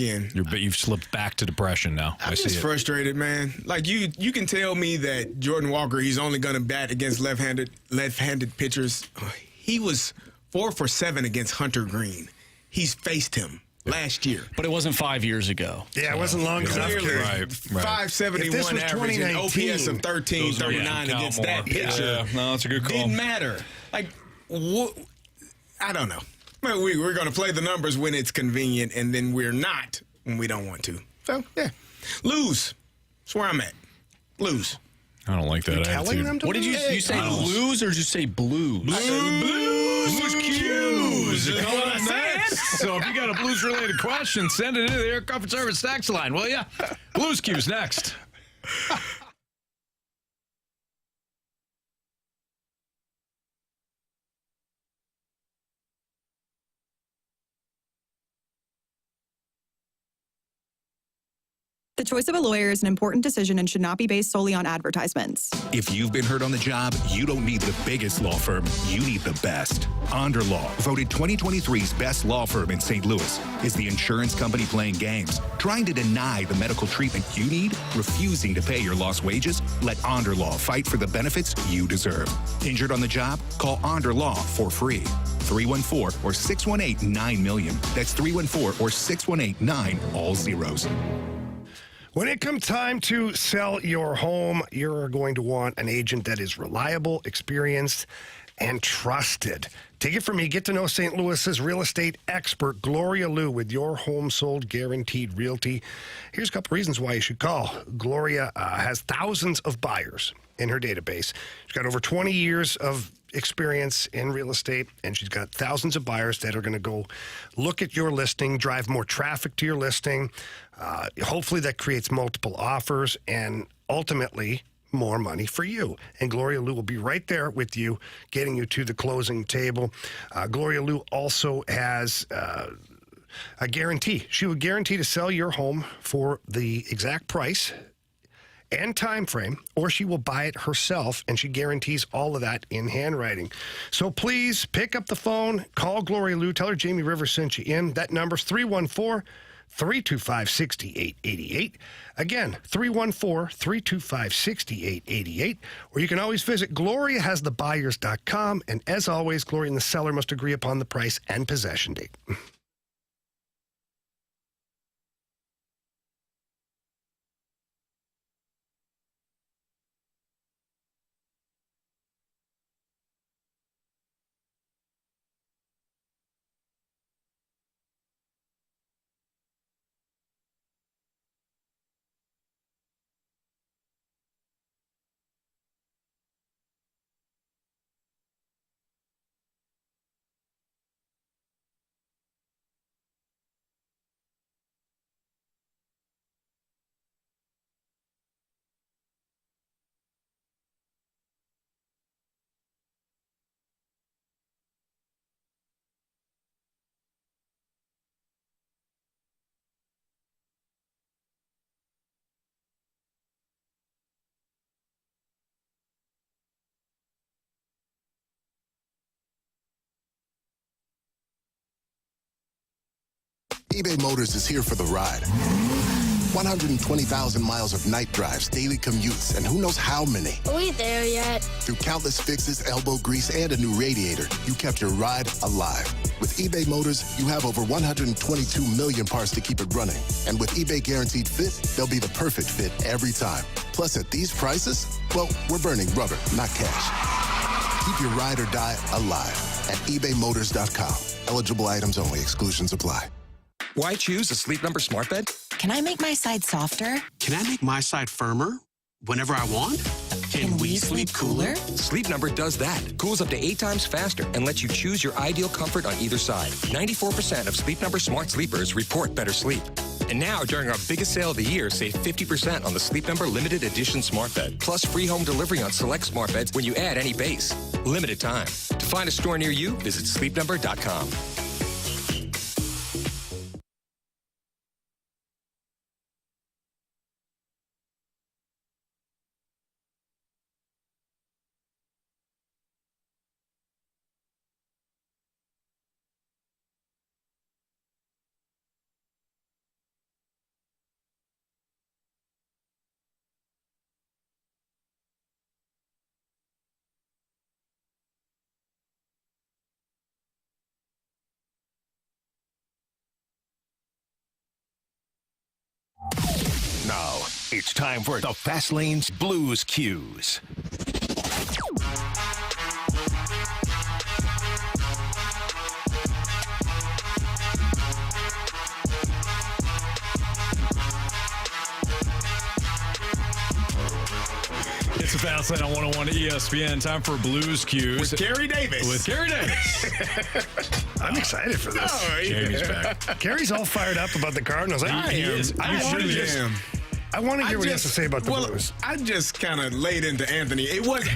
You've slipped back to depression now. I'm just frustrated, man. Like you can tell me that Jordan Walker, he's only going to bat against left-handed pitchers. He was 4 for 7 against Hunter Green. He's faced him last year. But it wasn't 5 years ago. Yeah, it wasn't long enough. Right. 571 average and OPS of 1339 against that pitcher. Yeah. No, that's a good call. Didn't matter. Like, I don't know. Well, we're going to play the numbers when it's convenient, and then we're not when we don't want to. So, yeah. Lose. That's where I'm at. Lose. I don't like that attitude. What did you say? Lose or did you say blues? Blues Q's. So if you got a blues-related question, send it into the Air Comfort Service tax line, will ya? Blues Q's next. The choice of a lawyer is an important decision and should not be based solely on advertisements. If you've been hurt on the job, you don't need the biggest law firm. You need the best. Onder Law, voted 2023's best law firm in St. Louis, is the insurance company playing games, trying to deny the medical treatment you need, refusing to pay your lost wages. Let Onder Law fight for the benefits you deserve. Injured on the job? Call Onder Law for free. 314 or 618-9-million. That's 314 or 618-9, all zeros. When it comes time to sell your home, you're going to want an agent that is reliable, experienced, and trusted. Take it from me. Get to know St. Louis's real estate expert, Gloria Liu, with Your Home Sold Guaranteed Realty. Here's a couple reasons why you should call. Gloria has thousands of buyers in her database. She's got over 20 years of experience in real estate, and she's got thousands of buyers that are going to go look at your listing, drive more traffic to your listing. Hopefully that creates multiple offers and ultimately more money for you. And Gloria Liu will be right there with you, getting you to the closing table. Gloria Liu also has a guarantee. She will guarantee to sell your home for the exact price and time frame, or she will buy it herself, and she guarantees all of that in handwriting. So please pick up the phone, call Gloria Liu, tell her Jamie Rivers sent you in. That number's 314-325-6888. Again, 314-325-6888. Or you can always visit GloriaHasTheBuyers.com. And as always, Gloria and the seller must agree upon the price and possession date. eBay Motors is here for the ride. 120,000 miles of night drives, daily commutes, and who knows how many. Are we there yet? Through countless fixes, elbow grease, and a new radiator, you kept your ride alive. With eBay Motors, you have over 122 million parts to keep it running. And with eBay Guaranteed Fit, they'll be the perfect fit every time. Plus, at these prices, well, we're burning rubber, not cash. Keep your ride or die alive at ebaymotors.com. Eligible items only. Exclusions apply. Why choose a Sleep Number smart bed? Can I make my side softer? Can I make my side firmer whenever I want? Can we sleep cooler? Sleep Number does that. Cools up to 8 times faster and lets you choose your ideal comfort on either side. 94% of Sleep Number smart sleepers report better sleep. And now, during our biggest sale of the year, save 50% on the Sleep Number limited edition smart bed. Plus free home delivery on select smart beds when you add any base. Limited time. To find a store near you, visit sleepnumber.com. Now, it's time for the Fast Lane's Blues Cues. It's a Fast Lane on 101 ESPN. Time for Blues Cues. With Carey Davis. I'm excited for this. Oh, yeah. Jamie's back. Carey's all fired up about the Cardinals. I am. I want to hear what he has to say about the Blues. I just kind of laid into Anthony. It wasn't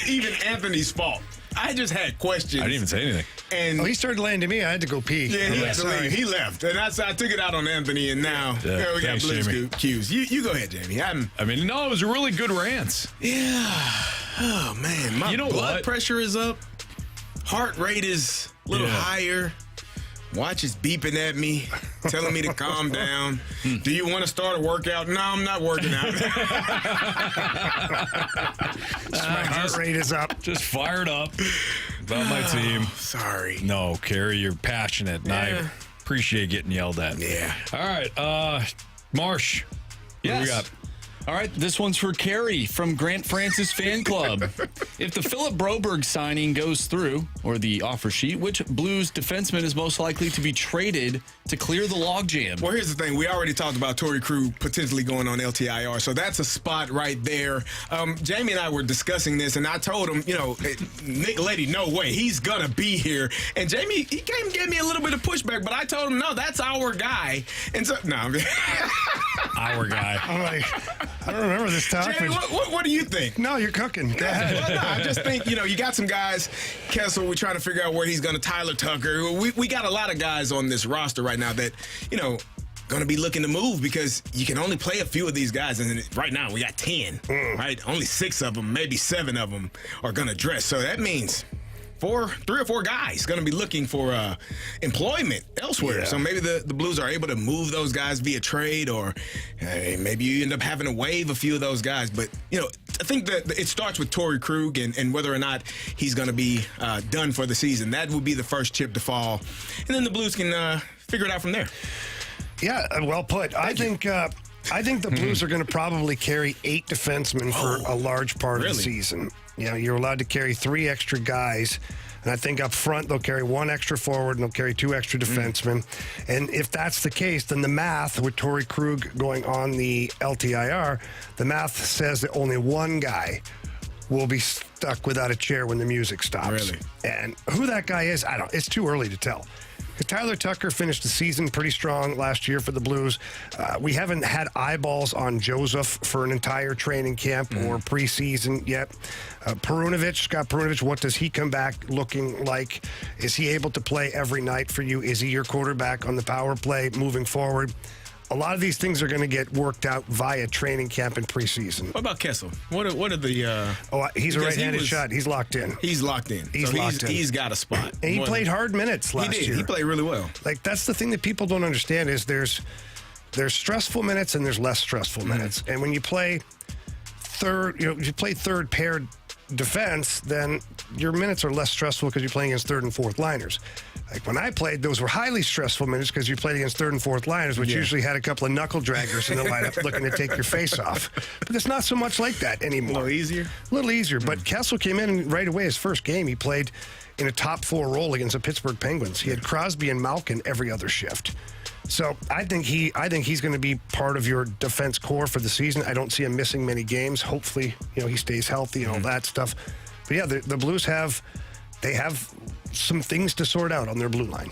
even Anthony's fault. I just had questions. I didn't even say anything. And he started laying to me. I had to go pee. Yeah, he had to leave. He left. And I took it out on Anthony, and now we got Blues cues. You go ahead, Jamie. It was a really good rant. Yeah. Oh, man. My blood pressure is up. Heart rate is a little higher. Watch is beeping at me, telling me to calm down. Do you want to start a workout? No, I'm not working out. My heart rate is up. Just fired up about my team. Sorry. No, Carey, you're passionate, and I appreciate getting yelled at. Yeah. All right, Marsh. Yes. What do we got? All right, this one's for Carey from Grant Francis Fan Club. If the Philip Broberg signing goes through, or the offer sheet, which Blues defenseman is most likely to be traded to clear the logjam? Well, here's the thing. We already talked about Torrey Krug potentially going on LTIR, so that's a spot right there. Jamie and I were discussing this, and I told him, Nick Leddy, no way. He's going to be here. And Jamie, he came and gave me a little bit of pushback, but I told him, no, that's our guy. And so, no. Our guy. I'm like, I don't remember this topic. Jamie, what do you think? No, you're cooking. Go ahead. Well, no, I just think, you got some guys. Kessel, we're trying to figure out where he's going to. Tyler Tucker. We got a lot of guys on this roster right now that, going to be looking to move because you can only play a few of these guys. And right now we got 10, right? Only 6 of them, maybe 7 of them are going to dress. So that means 3 or 4 guys going to be looking for employment elsewhere. Yeah. So maybe the Blues are able to move those guys via trade, or maybe you end up having to waive a few of those guys. But, I think that it starts with Torrey Krug and whether or not he's going to be done for the season. That would be the first chip to fall. And then the Blues can figure it out from there. Yeah, well put. I think the Blues are going to probably carry 8 defensemen for a large part of the season. You're allowed to carry 3 extra guys. And I think up front, they'll carry 1 extra forward and they'll carry 2 extra defensemen. And if that's the case, then the math with Torrey Krug going on the LTIR, the math says that only 1 guy will be stuck without a chair when the music stops. Really? And who that guy is, it's too early to tell. Tyler Tucker finished the season pretty strong last year for the Blues. We haven't had eyeballs on Joseph for an entire training camp or preseason yet. Scott Perunovich, what does he come back looking like? Is he able to play every night for you? Is he your quarterback on the power play moving forward? A lot of these things are going to get worked out via training camp and preseason. What about Kessel? What are the... he's a right-handed shot. He's locked in. He's locked in. He's got a spot. And he played hard minutes last year. He played really well. That's the thing that people don't understand is there's stressful minutes and there's less stressful minutes. And when you play third paired defense, then your minutes are less stressful because you're playing against third and fourth liners. Like when I played, those were highly stressful minutes because you played against third and fourth liners, which usually had a couple of knuckle draggers in the lineup looking to take your face off. But it's not so much like that anymore. A little easier. But Kessel came in and right away, his first game, he played in a top 4 role against the Pittsburgh Penguins. He had Crosby and Malkin every other shift. So I think he's going to be part of your defense core for the season. I don't see him missing many games. Hopefully, he stays healthy and all that stuff. But yeah, the Blues have some things to sort out on their blue line.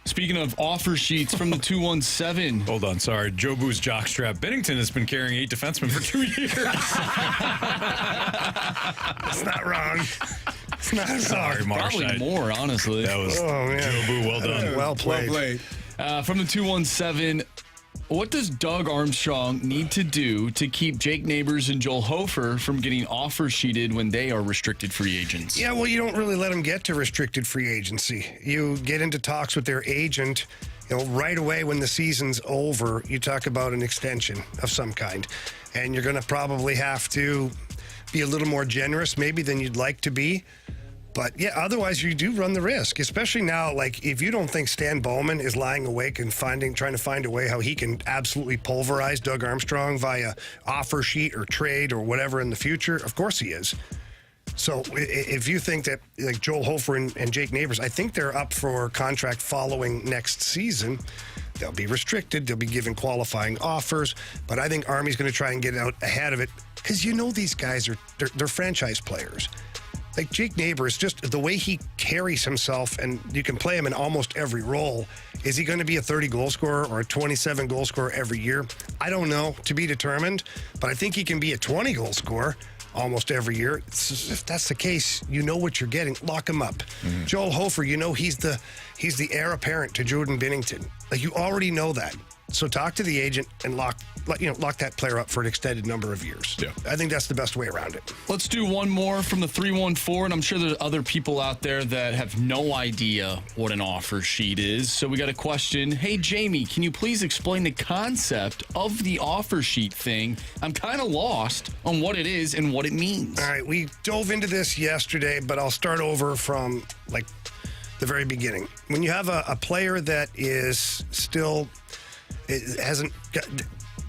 Speaking of offer sheets from the 217. Hold on, sorry. Joe Boo's jockstrap. Bennington has been carrying 8 defensemen for 2 years. That's not wrong. It's not sorry, Marsh. Probably more, honestly. That was Joe Boo. Well done. Well played. From the 217, what does Doug Armstrong need to do to keep Jake Neighbors and Joel Hofer from getting offer sheeted when they are restricted free agents? Yeah, well, you don't really let them get to restricted free agency. You get into talks with their agent, right away when the season's over, you talk about an extension of some kind. And you're going to probably have to be a little more generous maybe than you'd like to be. But, yeah, otherwise you do run the risk, especially now, like, if you don't think Stan Bowman is lying awake and trying to find a way how he can absolutely pulverize Doug Armstrong via offer sheet or trade or whatever in the future, of course he is. So if you think that, like, Joel Hofer and Jake Neighbors, I think they're up for contract following next season. They'll be restricted. They'll be given qualifying offers. But I think Army's going to try and get out ahead of it because these guys they're franchise players. Like Jake Neighbors, just the way he carries himself, and you can play him in almost every role. Is he going to be a 30-goal scorer or a 27-goal scorer every year? I don't know, to be determined. But I think he can be a 20-goal scorer almost every year. If that's the case, you know what you're getting. Lock him up. Joel Hofer, you know he's the heir apparent to Jordan Binnington. Like, you already know that. So talk to the agent and lock that player up for an extended number of years. Yeah. I think that's the best way around it. Let's do one more from the 314, and I'm sure there's other people out there that have no idea what an offer sheet is. So we got a question. Hey, Jamie, can you please explain the concept of the offer sheet thing? I'm kind of lost on what it is and what it means. All right, we dove into this yesterday, but I'll start over from, like, the very beginning. When you have a player that is still...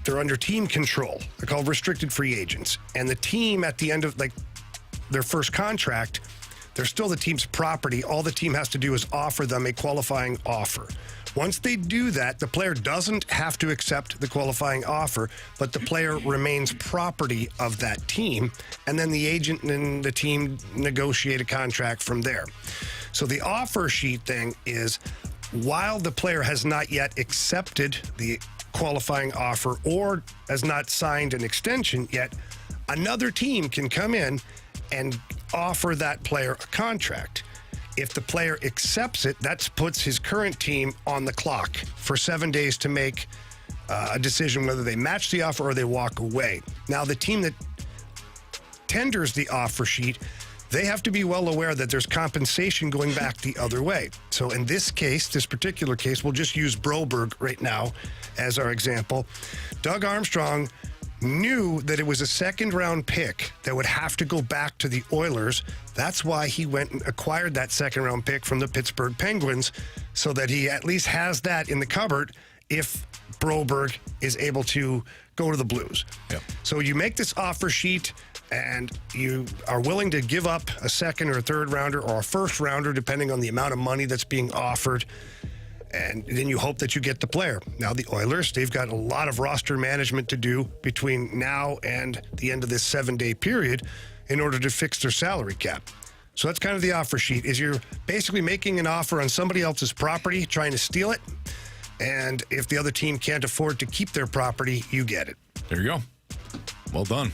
they're under team control. They're called restricted free agents. And the team at the end of their first contract, they're still the team's property. All the team has to do is offer them a qualifying offer. Once they do that, the player doesn't have to accept the qualifying offer, but the player remains property of that team. And then the agent and the team negotiate a contract from there. So the offer sheet thing is, while the player has not yet accepted the qualifying offer or has not signed an extension yet, another team can come in and offer that player a contract. If the player accepts it, that puts his current team on the clock for 7 days to make a decision whether they match the offer or they walk away. Now, the team that tenders the offer sheet, they have to be well aware that there's compensation going back the other way. So in this case, this particular case, we'll just use Broberg right now as our example. Doug Armstrong knew that it was a second-round pick that would have to go back to the Oilers. That's why he went and acquired that second-round pick from the Pittsburgh Penguins, so that he at least has that in the cupboard if Broberg is able to go to the Blues. Yep. So you make this offer sheet, and you are willing to give up a second or a third rounder or a first rounder, depending on the amount of money that's being offered. And then you hope that you get the player. Now, the Oilers, they've got a lot of roster management to do between now and the end of this 7-day period in order to fix their salary cap. So that's kind of the offer sheet, is you're basically making an offer on somebody else's property, trying to steal it. And if the other team can't afford to keep their property, you get it. There you go. Well done.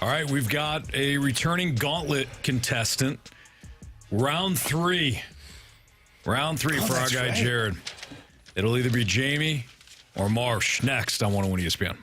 All right, we've got a returning Gauntlet contestant. Round three for our guy, Jared. It'll either be Jamie or Marsh next on 101 ESPN.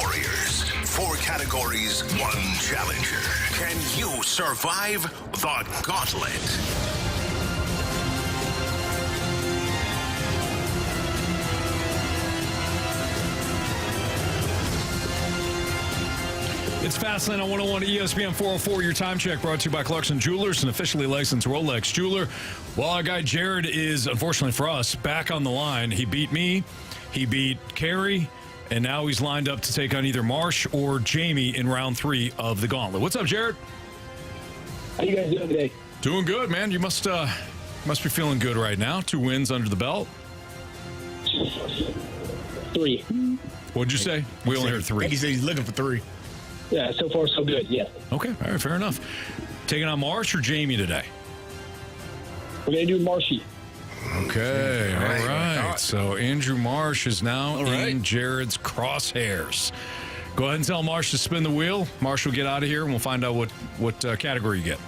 warriors. 4 categories, 1 challenger. Can you survive the gauntlet? It's Fastlane on 101 ESPN 404. Your time check brought to you by Clarkson Jewelers, an officially licensed Rolex jeweler. Well, our guy Jared is, unfortunately for us, back on the line. He beat me, he beat Carey, and now he's lined up to take on either Marsh or Jamie in round 3 of the Gauntlet. What's up, Jared? How you guys doing today? Doing good, man. You must be feeling good right now. 2 wins under the belt. 3. What'd you say? We only heard 3. I think he said he's looking for 3. Yeah, so far so good, yeah. Okay, all right, fair enough. Taking on Marsh or Jamie today? We're going to do Marshy. Okay, all right. So Andrew Marsh is now in Jared's crosshairs. Go ahead and tell Marsh to spin the wheel. Marsh will get out of here, and we'll find out what category you get.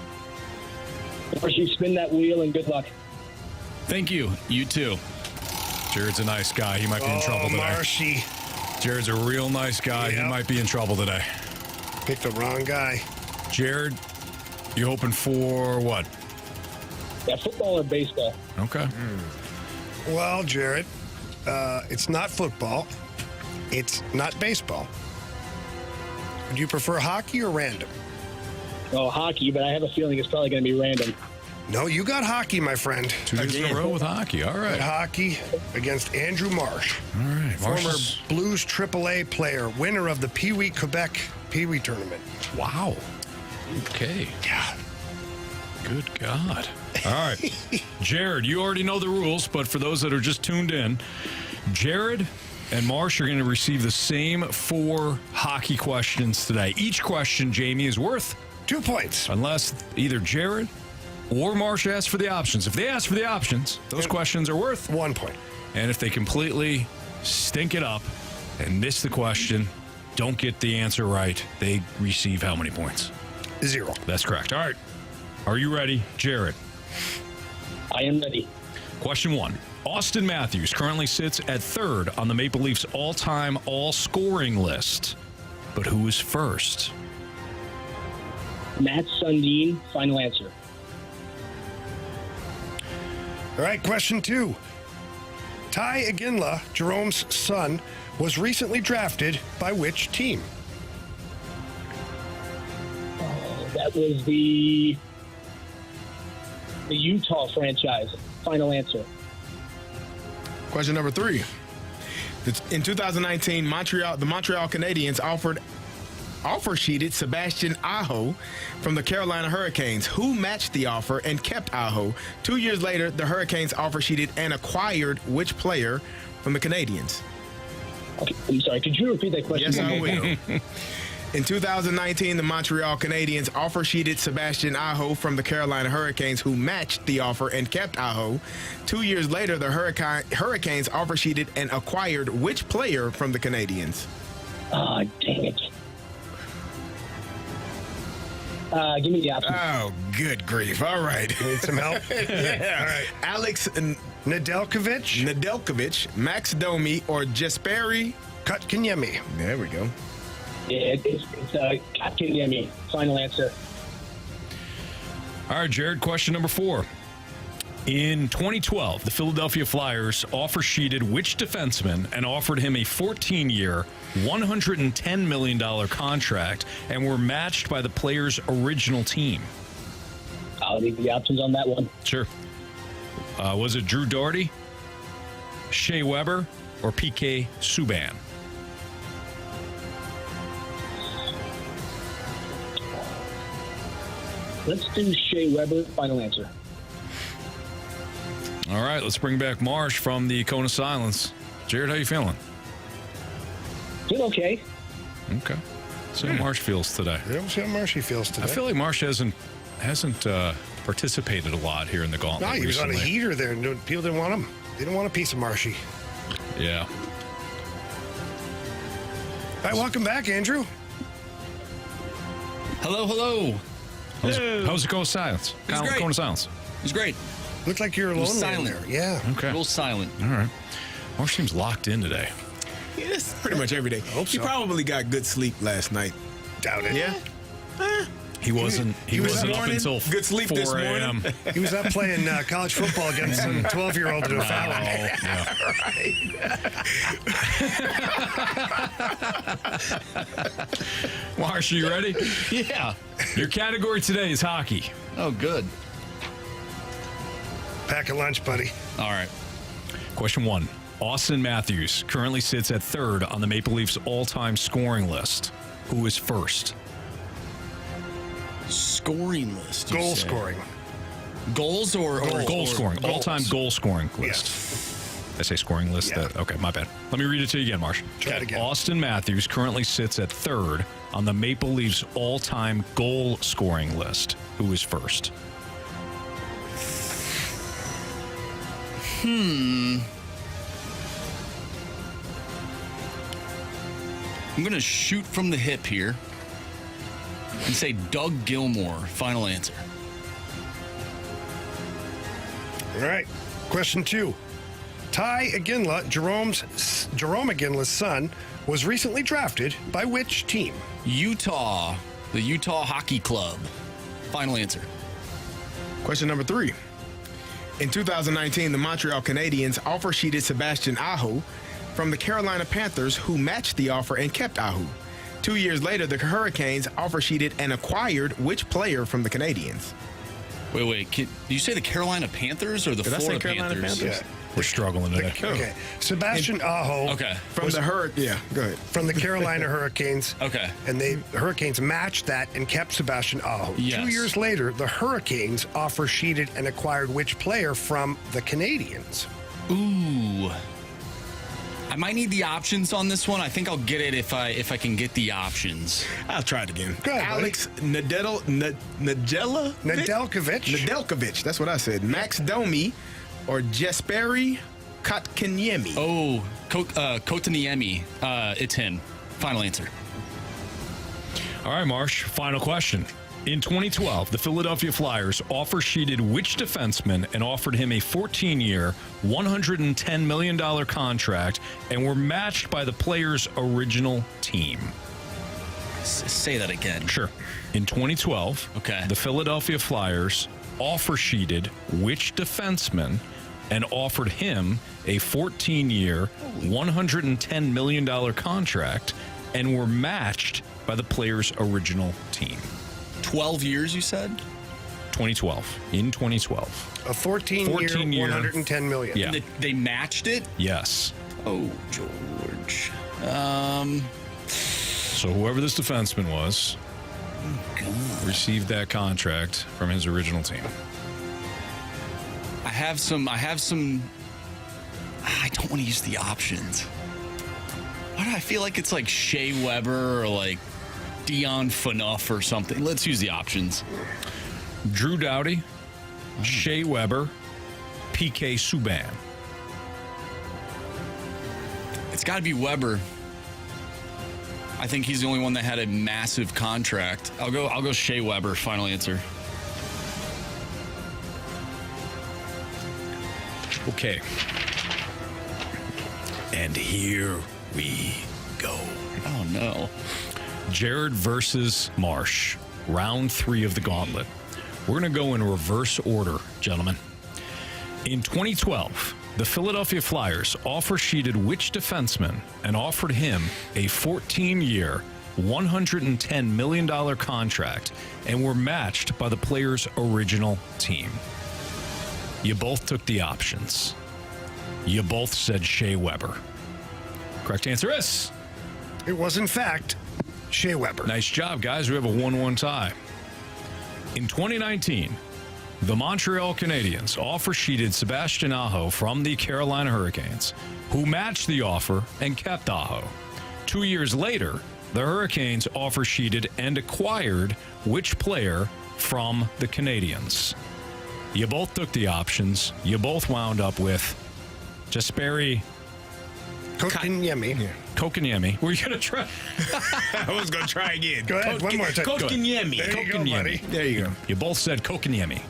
Marshy, spin that wheel, and good luck. Thank you. You too. Jared's a nice guy. He might be in trouble today. Marshy. Jared's a real nice guy. Yep. He might be in trouble today. Picked the wrong guy. Jared, you hoping for what? Yeah, football or baseball. Okay. Well, Jared, it's not football. It's not baseball. Would you prefer hockey or random? Oh, hockey, but I have a feeling it's probably going to be random. No, you got hockey, my friend. 2 days in a row with hockey. All right. Got hockey against Andrew Marsh. All right. Former Blues AAA player, winner of the Pee Wee Quebec Pee Wee tournament. Wow. Okay. Yeah. Good God. All right. Jared, you already know the rules, but for those that are just tuned in, Jared and Marsh are going to receive the same 4 hockey questions today. Each question, Jamie, is worth 2 points. Unless either Jared or Marsh asks for the options. If they ask for the options, those questions are worth 1 point. And if they completely stink it up and miss the question, don't get the answer right, they receive how many points? 0. That's correct. All right. Are you ready, Jared? I am ready. Question 1. Austin Matthews currently sits at 3rd on the Maple Leafs all-time all-scoring list. But who is first? Matt Sundin, final answer. All right, question 2. Ty Aginla, Jerome's son, was recently drafted by which team? That was the Utah franchise. Final answer. Question number 3. In 2019, the Montreal Canadiens offer sheeted Sebastian Aho from the Carolina Hurricanes, who matched the offer and kept Aho. 2 years later, the Hurricanes offer sheeted and acquired which player from the Canadiens? Okay, I'm sorry, could you repeat that question? Yes, I will. In 2019, the Montreal Canadiens offer sheeted Sebastian Aho from the Carolina Hurricanes, who matched the offer and kept Aho. 2 years later, the Hurricanes offer sheeted and acquired which player from the Canadiens? Ah, dang it. Give me the option. Oh, good grief. All right. Need some help? Yeah. All right. Alex Nedeljkovic, Max Domi, or Jesperi Kotkaniemi. There we go. Yeah, it's Kotkaniemi. Final answer. All right, Jared, question number 4. In 2012, the Philadelphia Flyers offer sheeted which defenseman and offered him a 14-year, $110 million contract and were matched by the player's original team? I'll leave the options on that one. Sure. Was it Drew Doughty, Shea Weber, or PK Subban? Let's do Shea Weber. Final answer. All right, let's bring back Marsh from the Cone of Silence. Jared, how you feeling? Feel okay. Okay. See how Marsh feels today. Yeah, we'll see how Marshy feels today. I feel like Marsh hasn't participated a lot here in the Gauntlet. No, he was on a recently. heater there, and people didn't want him. They didn't want a piece of Marshy. Yeah. All right, welcome back, Andrew. Hello, hello. How's the Cone of Silence? It was great. Cone of Silence. It was great. Looked like you're alone silent there. Yeah. Okay. A little silent. All right. Marsh seems locked in today. It's pretty much every day. He probably got good sleep last night. Doubt it. Yeah. He wasn't up until good sleep 4 this morning. a.m. He was up playing college football against some 12-year-old in a foul. Marsh, are you ready? Yeah. Your category today is hockey. Oh, good. Pack a lunch, buddy. All right. Question 1. Austin Matthews currently sits at 3rd on the Maple Leafs all-time scoring list. Who is first? Scoring list. Goal scoring. Goals or goal scoring. Goals. All-time goal scoring list. Yes. I say scoring list? Yeah. Okay, my bad. Let me read it to you again, Marsh. Try it again. Austin Matthews currently sits at 3rd on the Maple Leafs all-time goal scoring list. Who is first? I'm going to shoot from the hip here and say Doug Gilmour. Final answer. All right. Question 2. Ty Iginla, Jerome Iginla's son, was recently drafted by which team? Utah. The Utah Hockey Club. Final answer. Question number 3. In 2019, the Montreal Canadiens offer sheeted Sebastian Aho from the Carolina Panthers, who matched the offer and kept Aho. 2 years later, the Hurricanes offer sheeted and acquired which player from the Canadiens? Wait. Did you say the Carolina Panthers or the Did I say Florida Carolina Panthers? Panthers? We're struggling today. Okay. Sebastian Aho. Okay. From the Hurricane. Yeah, go ahead. From the Carolina Hurricanes. Okay. And the Hurricanes matched that and kept Sebastian Aho. Yes. 2 years later, the Hurricanes offer sheeted and acquired which player from the Canadiens? Ooh. I might need the options on this one. I think I'll get it if I can get the options. I'll try it again. Go ahead, Alex Nedeljkovic. Nedeljkovic. That's what I said. Max Domi or Jesperi Kotkaniemi. Oh, Kotkaniemi. It's him. Final answer. All right, Marsh, final question. In 2012, the Philadelphia Flyers offer sheeted which defenseman and offered him a 14-year, $110 million contract and were matched by the player's original team? Say that again. Sure. In 2012, the Philadelphia Flyers offer sheeted which defenseman and offered him a 14-year, $110 million contract and were matched by the player's original team. 12 years, you said? 2012. In 2012. A 14-year, $110 million. Yeah. And they matched it? Yes. Oh, George. So whoever this defenseman was received that contract from his original team. I have some. I don't want to use the options. Why do I feel like it's like Shea Weber or like Dion Phaneuf or something? Let's use the options. Drew Doughty, Shea Weber, PK Subban. It's got to be Weber. I think he's the only one that had a massive contract. I'll go Shea Weber. Final answer. Okay. And here we go. Oh, no. Jared versus Marsh. Round 3 of the Gauntlet. We're going to go in reverse order, gentlemen. In 2012, the Philadelphia Flyers offer sheeted which defenseman and offered him a 14-year, $110 million contract and were matched by the player's original team. You both took the options. You both said Shea Weber. Correct answer is? It was, in fact, Shea Weber. Nice job, guys. We have a 1-1 tie. In 2019, the Montreal Canadiens offer sheeted Sebastian Aho from the Carolina Hurricanes, who matched the offer and kept Aho. 2 years later, the Hurricanes offer sheeted and acquired which player from the Canadiens? You both took the options. You both wound up with Jesperi Kotkaniemi. Kotkaniemi. Were you going to try? I was going to try again. Go ahead, one more time. Kotkaniemi. There you go, buddy. There you go. You both said Kotkaniemi.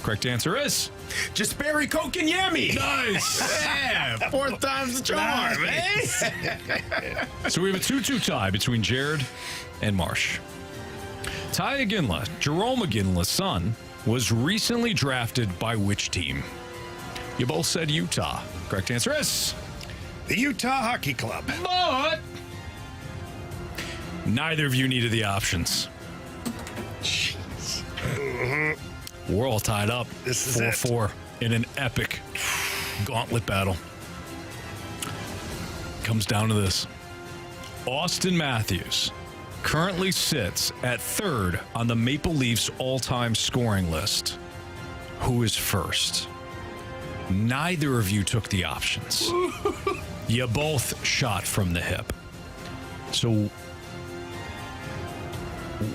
Correct answer is Jasperi Kotkaniemi. nice. Yeah, 4th time's the charm, man. So we have a 2-2 tie between Jared and Marsh. Ty Iginla, Jerome Iginla's son, was recently drafted by which team? You both said Utah. Correct answer is The Utah Hockey Club. But neither of you needed the options. Jeez. We're all tied up. This is 4-4 in an epic gauntlet battle. Comes down to this. Austin Matthews currently sits at 3rd on the Maple Leafs all-time scoring list. Who is first? Neither of you took the options. You both shot from the hip. So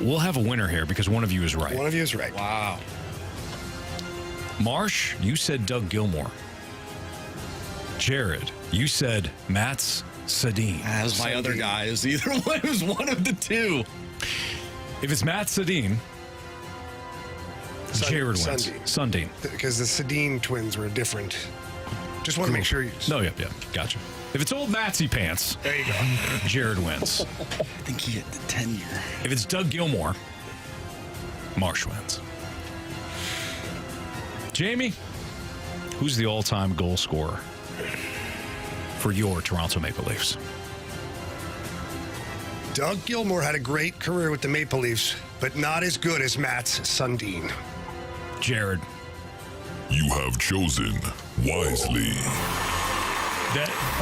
we'll have a winner here because one of you is right. One of you is right. Wow. Marsh, you said Doug Gilmour. Jared, you said Mats Sedin. That was my other guy. It was either one. It was one of the two. If it's Mats Sedin, Jared wins. Sundin. Because the Sedin twins were different. Just want to make sure you... No, yep, gotcha. If it's old Matsy Pants, there you go. Jared wins. I think he hit the tenure. If it's Doug Gilmour, Marsh wins. Jamie, who's the all-time goal scorer for your Toronto Maple Leafs? Doug Gilmour had a great career with the Maple Leafs, but not as good as Mats Sundin. Jared. You have chosen wisely.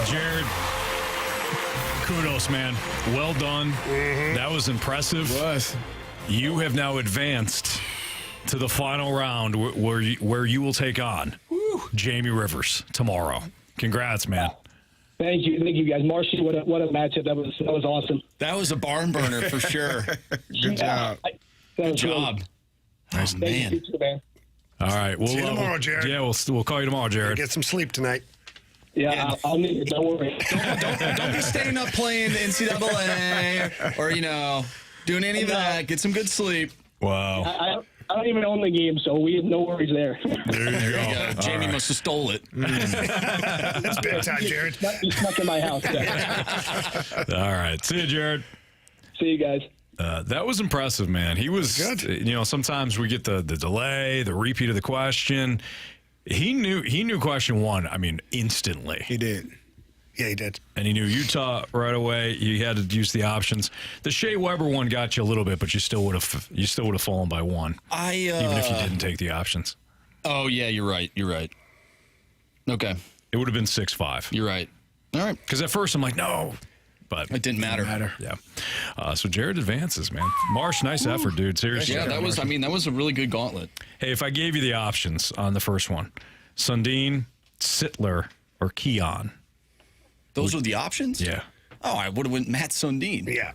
Jared, kudos, man. Well done. Mm-hmm. That was impressive. It was. You have now advanced to the final round where you will take on Jamie Rivers tomorrow. Congrats, man. Thank you, guys. Marcy, what a matchup. That was awesome. That was a barn burner for sure. Good job. Good job. Nice, man. You too, man. All right. See you tomorrow, Jared. Yeah, we'll call you tomorrow, Jared. Get some sleep tonight. Yeah, I'll need it. Don't worry. Don't be staying up playing NCAA or, doing any of that. Get some good sleep. Wow. I don't even own the game, so we have no worries there. There you go. Jamie must have stole it. It's bedtime, Jared. He's snuck in my house. All right. See you, Jared. See you guys. That was impressive, man. He was good. Sometimes we get the delay, the repeat of the question. He knew question one, instantly. He did. Yeah, he did. And he knew Utah right away. He had to use the options. The Shea Weber one got you a little bit, but you still would have fallen by one. Even if you didn't take the options. Oh yeah, you're right. Okay. It would have been 6-5. You're right. All right. Because at first I'm like, no. But it didn't matter. Yeah. So Jared advances, man. Marsh, nice effort, dude. Seriously. Yeah, that was a really good gauntlet. Hey, if I gave you the options on the first one, Sundin, Sittler, or Keon. Those were the options? Yeah. Oh, I would have went Matt Sundin. Yeah.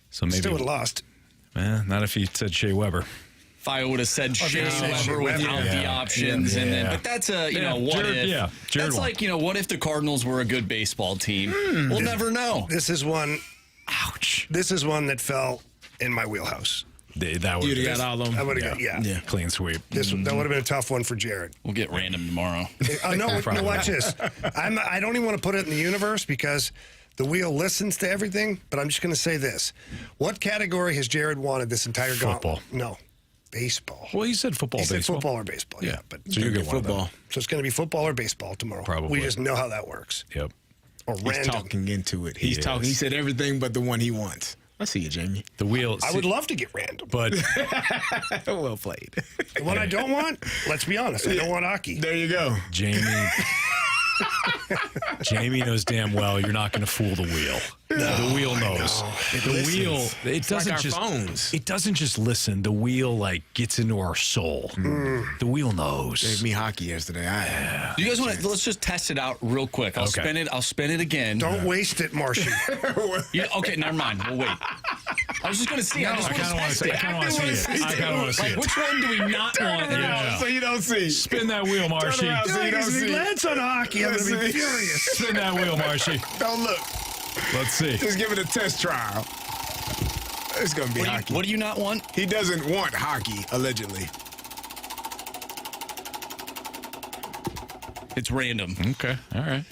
So maybe still would have lost. Not if he said Shea Weber. If I would have said Shea Weber without the options, and then, but that's what Jared, if? Yeah, Jared that's won. like what if the Cardinals were a good baseball team? We'll never know. This is one. Ouch. This is one that fell in my wheelhouse. That would have got all of them. I would have got, yeah. Clean sweep. That would have been a tough one for Jared. We'll get random tomorrow. No, watch this. I don't even want to put it in the universe because the wheel listens to everything, but I'm just going to say this. What category has Jared wanted this entire Football. gauntlet? No. Baseball. Well, he said football, He said baseball. football or baseball, yeah. But So you get football. So it's going to be football or baseball tomorrow. Probably. We just know how that works. Yep. Or He's random. talking into it. He's talking. He said everything but the one he wants. I see you, Jamie. The wheel. I would love to get random. But well played. The one I don't want, let's be honest, I don't want hockey. There you go. Jamie knows damn well you're not going to fool the wheel. The wheel knows. The wheel. It doesn't like our just. phones. It doesn't just listen. The wheel gets into our soul. The wheel knows. Gave me hockey yesterday. Do you guys want to? Let's just test it out real quick. I'll spin it. I'll spin it again. Don't waste it, Marcy. Okay, never mind. We'll wait. I was just going to see. I just want to test it. I kind of want to see it. I kind of want to see it. Which one do we not want? Yeah. So you don't see. Spin that wheel, Marshy. So you don't see. Let's on hockey. I'm going to be furious. Spin that wheel, Marshy. Don't look. Let's see. Just give it a test trial. It's going to be hockey. What do you not want? He doesn't want hockey, allegedly. It's random. Okay. All right.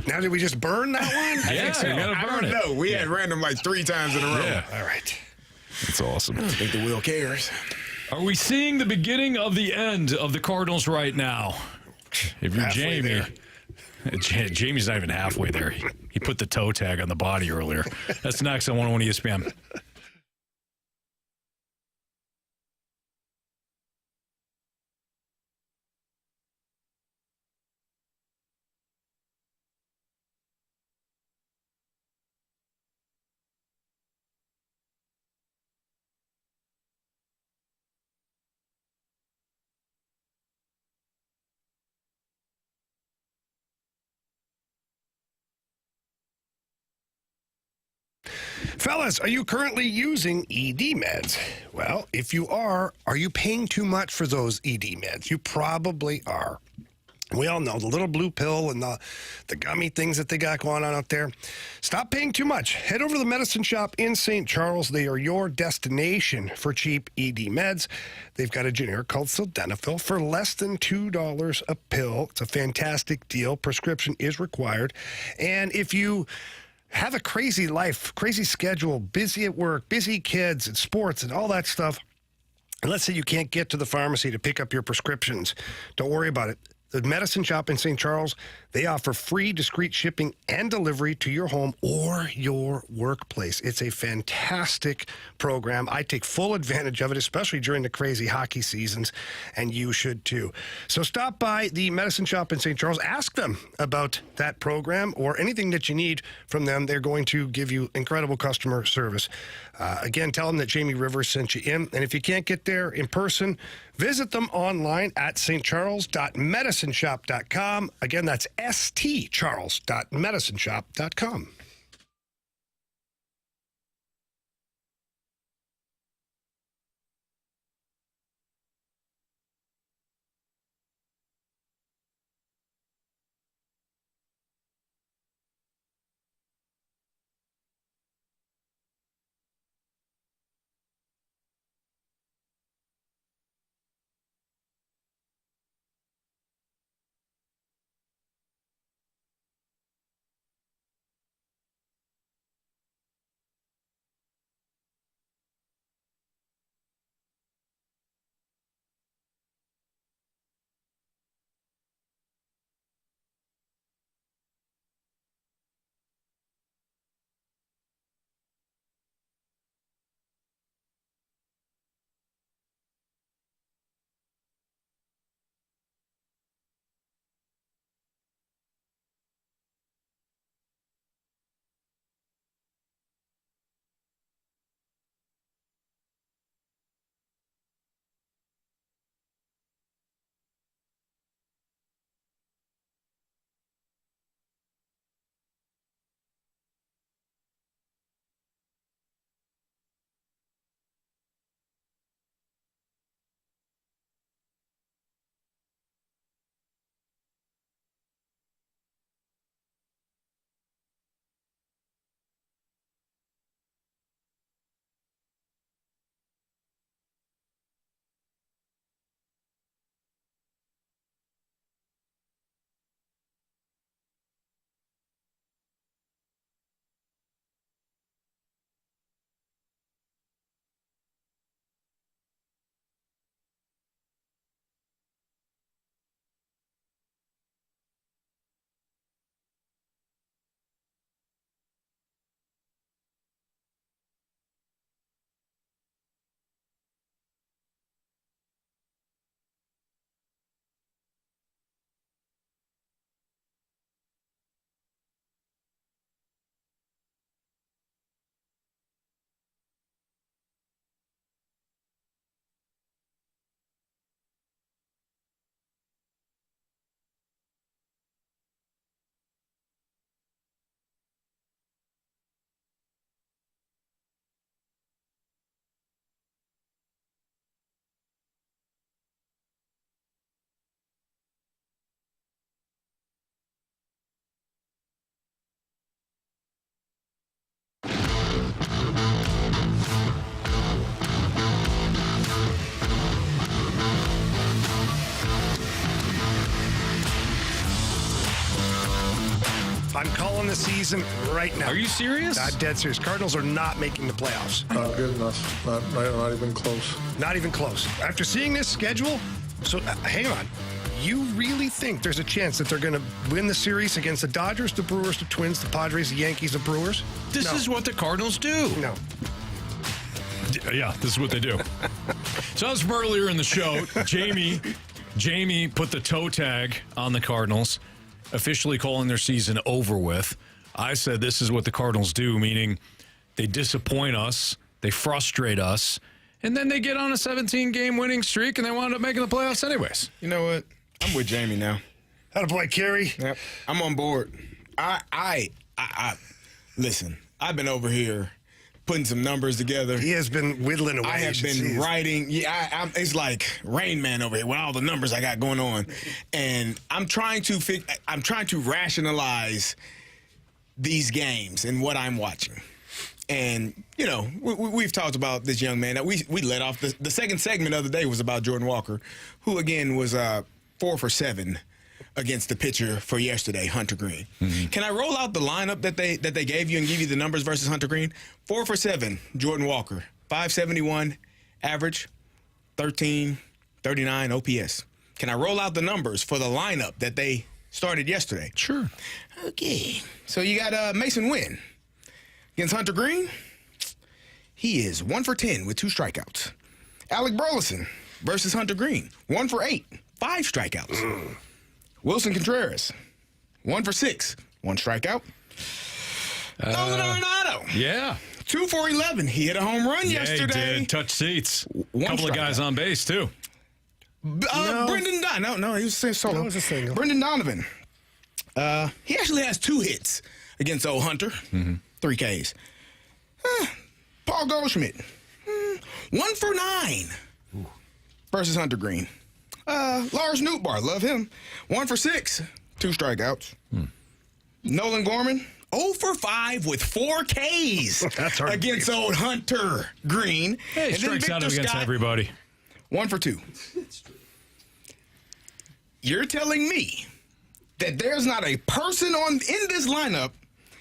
Now, did we just burn that one? Yeah, so. you gotta I burn don't it. know. We had random like 3 times in a row. Yeah. All right. That's awesome. I don't think the wheel cares. Are we seeing the beginning of the end of the Cardinals right now? If you're Halfway Jamie, Jamie's not even halfway there. He put the toe tag on the body earlier. That's next on 101 ESPN. Fellas, are you currently using ED meds? Well, if you are you paying too much for those ED meds? You probably are. We all know the little blue pill and the gummy things that they got going on out there. Stop paying too much. Head over to the medicine shop in St. Charles. They are your destination for cheap ED meds. They've got a generic called Sildenafil for less than $2 a pill. It's a fantastic deal. Prescription is required. And if you have a crazy life, crazy schedule, busy at work, busy kids and sports and all that stuff, and let's say you can't get to the pharmacy to pick up your prescriptions, don't worry about it. The medicine shop in St. Charles, they offer free discreet shipping and delivery to your home or your workplace. It's a fantastic program. I take full advantage of it, especially during the crazy hockey seasons, and you should too. So stop by the medicine shop in St. Charles. Ask them about that program or anything that you need from them. They're going to give you incredible customer service. Again, tell them that Jamie Rivers sent you in. And if you can't get there in person, visit them online at stcharles.medicineshop.com. Again, that's stcharles.medicineshop.com. calling the season right now. Are you serious? I'm dead serious. Cardinals are not making the playoffs. Not good enough. Not even close. Not even close. After seeing this schedule, so hang on. You really think there's a chance that they're going to win the series against the Dodgers, the Brewers, the Twins, the Padres, the Yankees, the Brewers? This is what the Cardinals do. No. Yeah, this is what they do. So as from earlier in the show, Jamie put the toe tag on the Cardinals, officially calling their season over with. I said this is what the Cardinals do, meaning they disappoint us, they frustrate us, and then they get on a 17-game winning streak, and they wound up making the playoffs anyways. You know what? I'm with Jamie now. Attaboy, Carey. Yep, I'm on board. I listen. I've been over here putting some numbers together. He has been whittling away. I have been writing. Yeah, it's like Rain Man over here with all the numbers I got going on, and I'm trying to rationalize these games and what I'm watching. And, you know, we've talked about this young man. We let off the second segment of the day was about Jordan Walker, who, again, was 4 for 7 against the pitcher for yesterday, Hunter Green. Mm-hmm. Can I roll out the lineup that they gave you and give you the numbers versus Hunter Green? 4 for 7, Jordan Walker. 571 average, 1339 OPS. Can I roll out the numbers for the lineup that they started yesterday? Sure. Okay. So you got Mason Wynn. Against Hunter Green, he is 1 for 10 with 2 strikeouts. Alec Burleson versus Hunter Green, 1 for 8, 5 strikeouts. Wilson Contreras, 1 for 6, 1 strikeout. Nolan Arenado. Yeah. 2 for 11. He hit a home run yesterday. He did. Touch seats. A couple of guys on base, too. Brendan Donovan. No, he was solo. That was a single. Brendan Donovan. He actually has 2 hits against old Hunter. Mm-hmm. 3 Ks. Paul Goldschmidt, 1 for 9 versus Hunter Green. Lars Nootbaar, love him, 1 for 6, 2 strikeouts. Nolan Gorman, 0 for 5 with 4 Ks That's hard against old Hunter Green. Hey, he strikes out against Scott, everybody. 1 for 2. You're telling me that there's not a person in this lineup.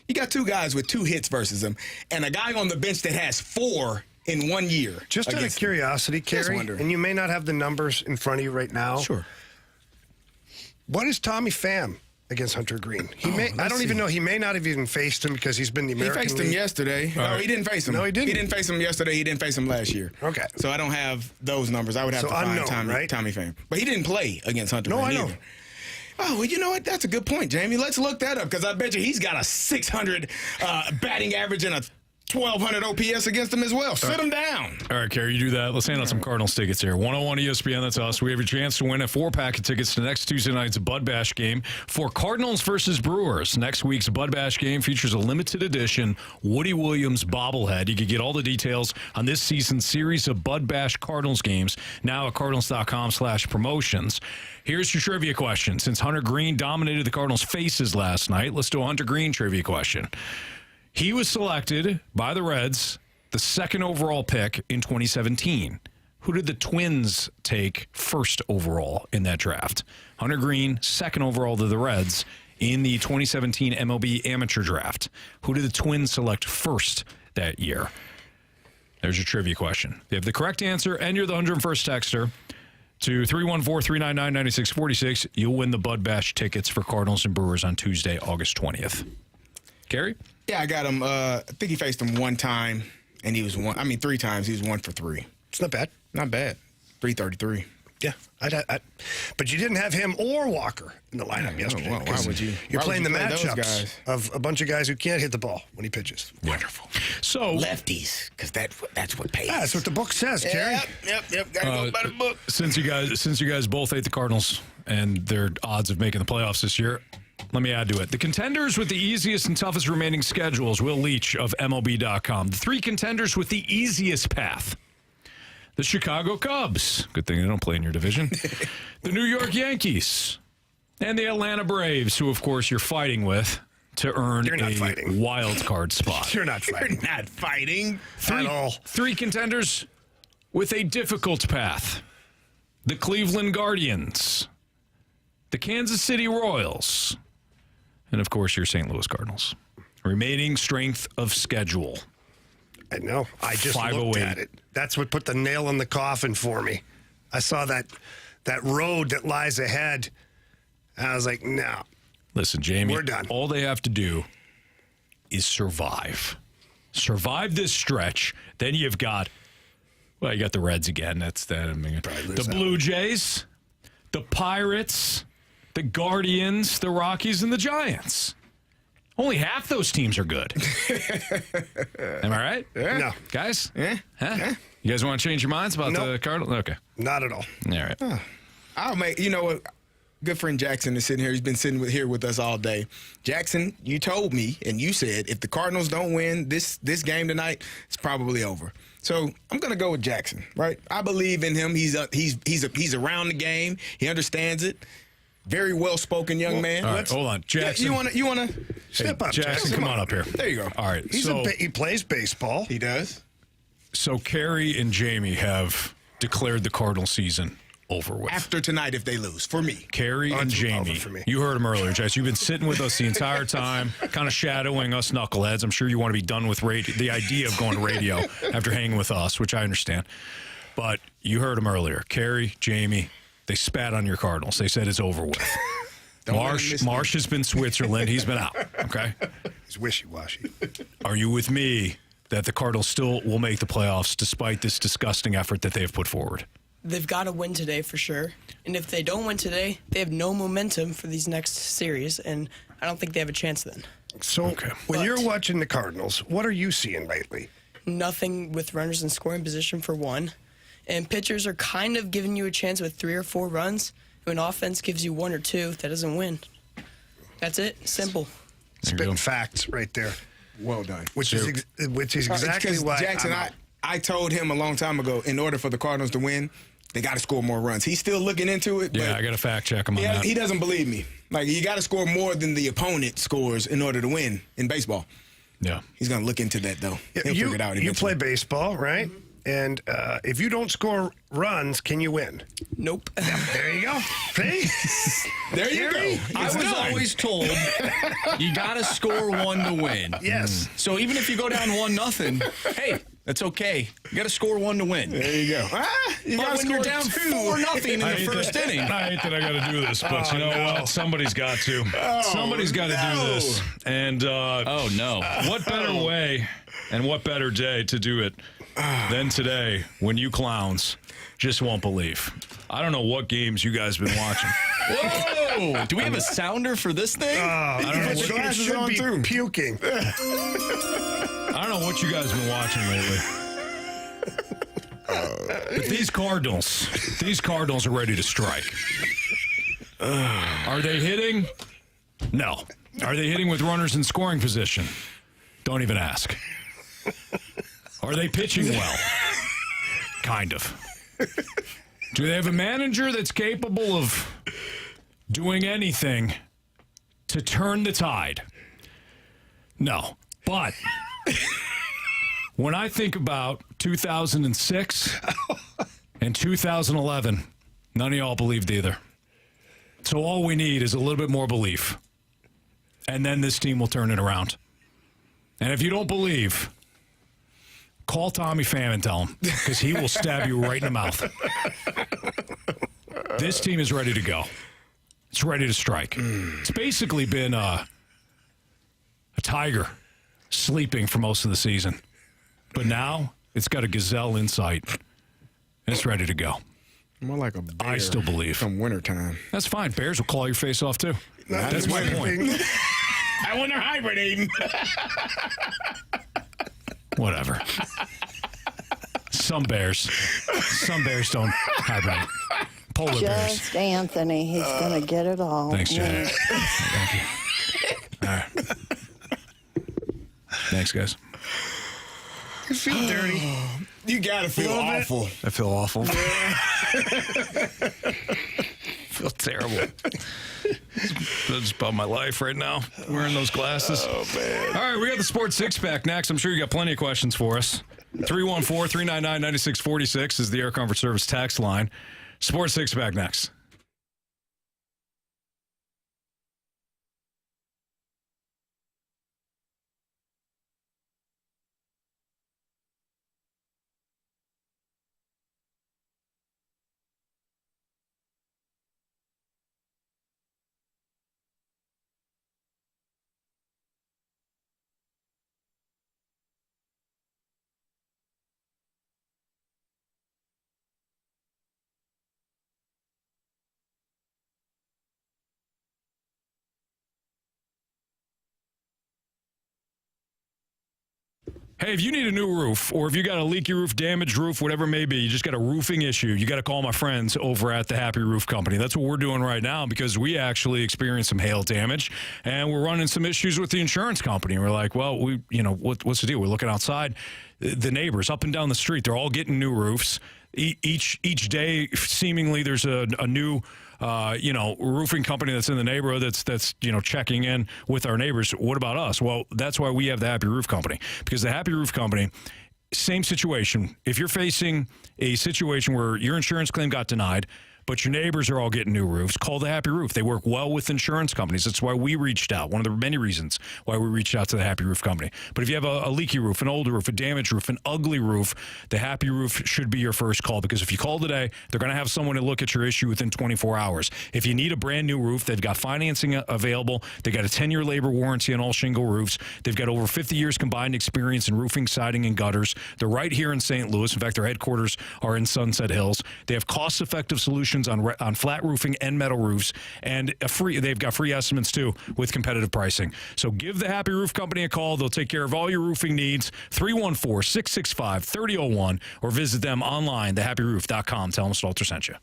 You got 2 guys with 2 hits versus him, and a guy on the bench that has 4 in 1 year. Just out of curiosity, Carey, and you may not have the numbers in front of you right now. Sure. What is Tommy Pham against Hunter Green? I don't even know. He may not have even faced him because he's been the American He faced League. him yesterday. No, he didn't face him. No, he didn't. He didn't face him yesterday. He didn't face him last year. Okay. So I don't have those numbers. I would have to find Tommy Pham. But he didn't play against Hunter Green either. Oh, well, you know what? That's a good point, Jamie. Let's look that up because I bet you he's got a 600 batting average and a 1,200 OPS against him as well. Sit him down. All right, Carey, you do that. Let's hand out some Cardinals tickets here. 101 ESPN, that's us. We have a chance to win a 4-pack of tickets to next Tuesday night's Bud Bash game for Cardinals versus Brewers. Next week's Bud Bash game features a limited edition Woody Williams bobblehead. You can get all the details on this season's series of Bud Bash Cardinals games now at cardinals.com/promotions. Here's your trivia question. Since Hunter Green dominated the Cardinals' faces last night, let's do a Hunter Green trivia question. He was selected by the Reds, the 2nd overall pick in 2017. Who did the Twins take 1st overall in that draft? Hunter Green, 2nd overall to the Reds in the 2017 MLB amateur draft. Who did the Twins select 1st that year? There's your trivia question. If you have the correct answer and you're the 101st texter to 314-399-9646, you'll win the Bud Bash tickets for Cardinals and Brewers on Tuesday, August 20th. Carey? Yeah, I got him. I think he faced him 1 time, and he was 3 times. He was 1 for 3. It's not bad. Not bad. 333. Yeah, but you didn't have him or Walker in the lineup yesterday. Well, why would you? You're playing the matchups matchups of a bunch of guys who can't hit the ball when he pitches. Wonderful. So lefties, because that's what pays. Yeah, that's what the book says, Carey. Yep. Gotta go by the book. Since you guys both hate the Cardinals and their odds of making the playoffs this year, let me add to it. The contenders with the easiest and toughest remaining schedules, Will Leach of MLB.com. The 3 contenders with the easiest path. The Chicago Cubs. Good thing they don't play in your division. The New York Yankees. And the Atlanta Braves, who, of course, you're fighting with to earn a wild card spot. You're not fighting. You're not fighting at all. 3 contenders with a difficult path. The Cleveland Guardians. The Kansas City Royals. And, of course, your St. Louis Cardinals. Remaining strength of schedule. I know. I just looked at it. That's what put the nail in the coffin for me. I saw that road that lies ahead. I was like, no. Listen, Jamie, we're done. All they have to do is survive. Survive this stretch. Then you've got, you got the Reds again. That's the Blue Jays, the Pirates, the Guardians, the Rockies, and the Giants. Only half those teams are good. Am I right? Yeah. No. Guys? Yeah. Huh? Yeah. You guys want to change your minds about the Cardinals? Okay. Not at all. All right. I'll make, you know what? Good friend Jackson is sitting here. He's been sitting here with us all day. Jackson, you told me and you said if the Cardinals don't win this game tonight, it's probably over. So I'm going to go with Jackson, right? I believe in him. He's around the game. He understands it. Very well-spoken young man. All right, hold on. Jackson. You want to step up. Jackson, come on up here. There you go. All right. He plays baseball. He does. So Carey and Jamie have declared the Cardinal season over with. After tonight, if they lose, for me. Carey and Jamie. You heard him earlier, Jess. You've been sitting with us the entire time, kind of shadowing us knuckleheads. I'm sure you want to be done with radio, the idea of going to radio after hanging with us, which I understand. But you heard him earlier. Carey, Jamie, they spat on your Cardinals. They said it's over with. Marsh has been Switzerland. He's been out. Okay? He's wishy-washy. Are you with me that the Cardinals still will make the playoffs despite this disgusting effort that they have put forward? They've got to win today for sure. And if they don't win today, they have no momentum for these next series, and I don't think they have a chance then. So when you're watching the Cardinals, what are you seeing lately? Nothing with runners in scoring position for one. And pitchers are kind of giving you a chance with 3 or 4 runs. When offense gives you 1 or 2, that doesn't win. That's it. Simple. Spitting facts right there. Well done. Which is exactly why Jackson, I told him a long time ago, in order for the Cardinals to win, they got to score more runs. He's still looking into it. Yeah, I got to fact check him on that. He doesn't believe me. Like, you got to score more than the opponent scores in order to win in baseball. Yeah. He's going to look into that, though. He'll figure it out eventually. You play baseball, right? Mm-hmm. And if you don't score runs, can you win? Nope. There you go. See? There you go. I was always told you got to score 1 to win. Yes. So even if you go down 1-0, hey, that's okay. You got to score 1 to win. There you go. But when you're down 4-0 in the first inning. I hate that I got to do this, but you know what? Somebody's got to. Somebody's got to do this. And what better way and what better day to do it than today when you clowns just won't believe. I don't know what games you guys have been watching. Whoa! Do we have a sounder for this thing? I don't know. It should be puking. I don't know what you guys have been watching lately. But these Cardinals are ready to strike. Are they hitting? No. Are they hitting with runners in scoring position? Don't even ask. Are they pitching well? Kind of. Do they have a manager that's capable of doing anything to turn the tide? No. But when I think about 2006 and 2011, none of y'all believed either. So all we need is a little bit more belief. And then this team will turn it around. And if you don't believe, call Tommy Pham and tell him, because he will stab you right in the mouth. This team is ready to go. It's ready to strike. It's basically been a tiger sleeping for most of the season. But now it's got a gazelle insight, and it's ready to go. More like a bear. I still believe. From wintertime. That's fine. Bears will claw your face off, too. That's my point. I when they're hibernating. Whatever. Some bears don't hibernate. Polar bears. Just Anthony. He's going to get it all. Thanks, Jay. Thank you. All right. Thanks, guys. You feel dirty. You got to feel awful. I feel awful. Feel terrible. It's about my life right now, wearing those glasses. Oh, man. All right, we got the Sports Six-Pack next. I'm sure you got plenty of questions for us. 314-399-9646 is the Air Comfort Service tax line. Sports Six-Pack next. Hey, if you need a new roof, or if you got a leaky roof, damaged roof, whatever it may be, you just got a roofing issue, you got to call my friends over at the Happy Roof Company. That's what we're doing right now because we actually experienced some hail damage, and we're running some issues with the insurance company. We're like, well, what's the deal? We're looking outside. The neighbors up and down the street, they're all getting new roofs. Each day, seemingly, there's a new roofing company that's in the neighborhood that's checking in with our neighbors. What about us? Well, that's why we have the Happy Roof Company, because the Happy Roof Company, same situation. If you're facing a situation where your insurance claim got denied, but your neighbors are all getting new roofs, call the Happy Roof. They work well with insurance companies. That's why we reached out. One of the many reasons why we reached out to the Happy Roof Company. But if you have a leaky roof, an older roof, a damaged roof, an ugly roof, the Happy Roof should be your first call, because if you call today, they're going to have someone to look at your issue within 24 hours. If you need a brand new roof, they've got financing available. They've got a 10-year labor warranty on all shingle roofs. They've got over 50 years combined experience in roofing, siding, and gutters. They're right here in St. Louis. In fact, their headquarters are in Sunset Hills. They have cost-effective solutions on flat roofing and metal roofs, and they've got free estimates too with competitive pricing. So give the Happy Roof Company a call. They'll take care of all your roofing needs. 314-665-3001, or visit them online, thehappyroof.com. Tell them Stalter sent you.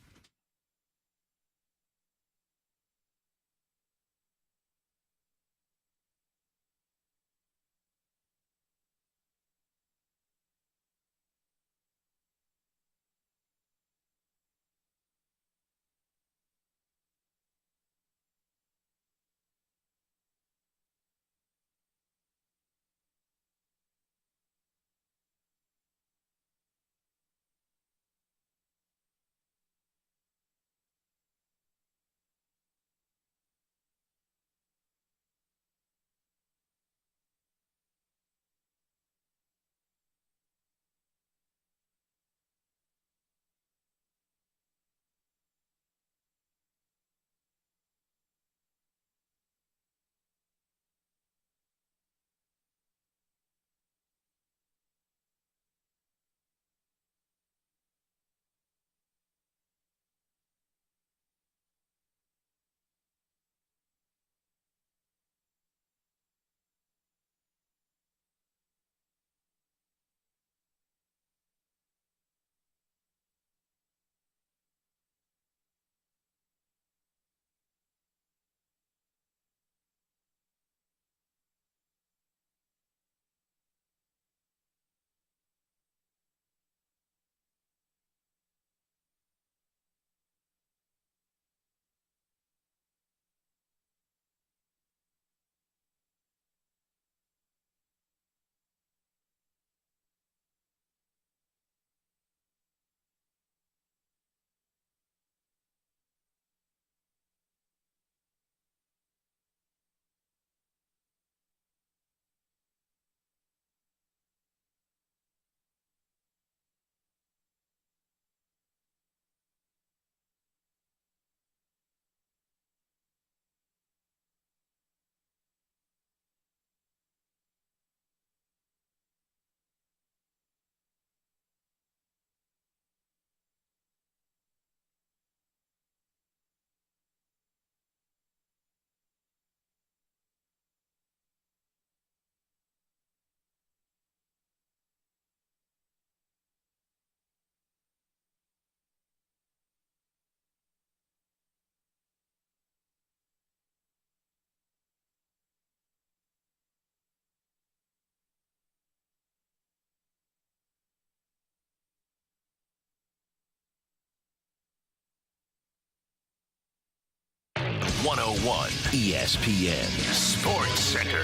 ESPN Sports Center.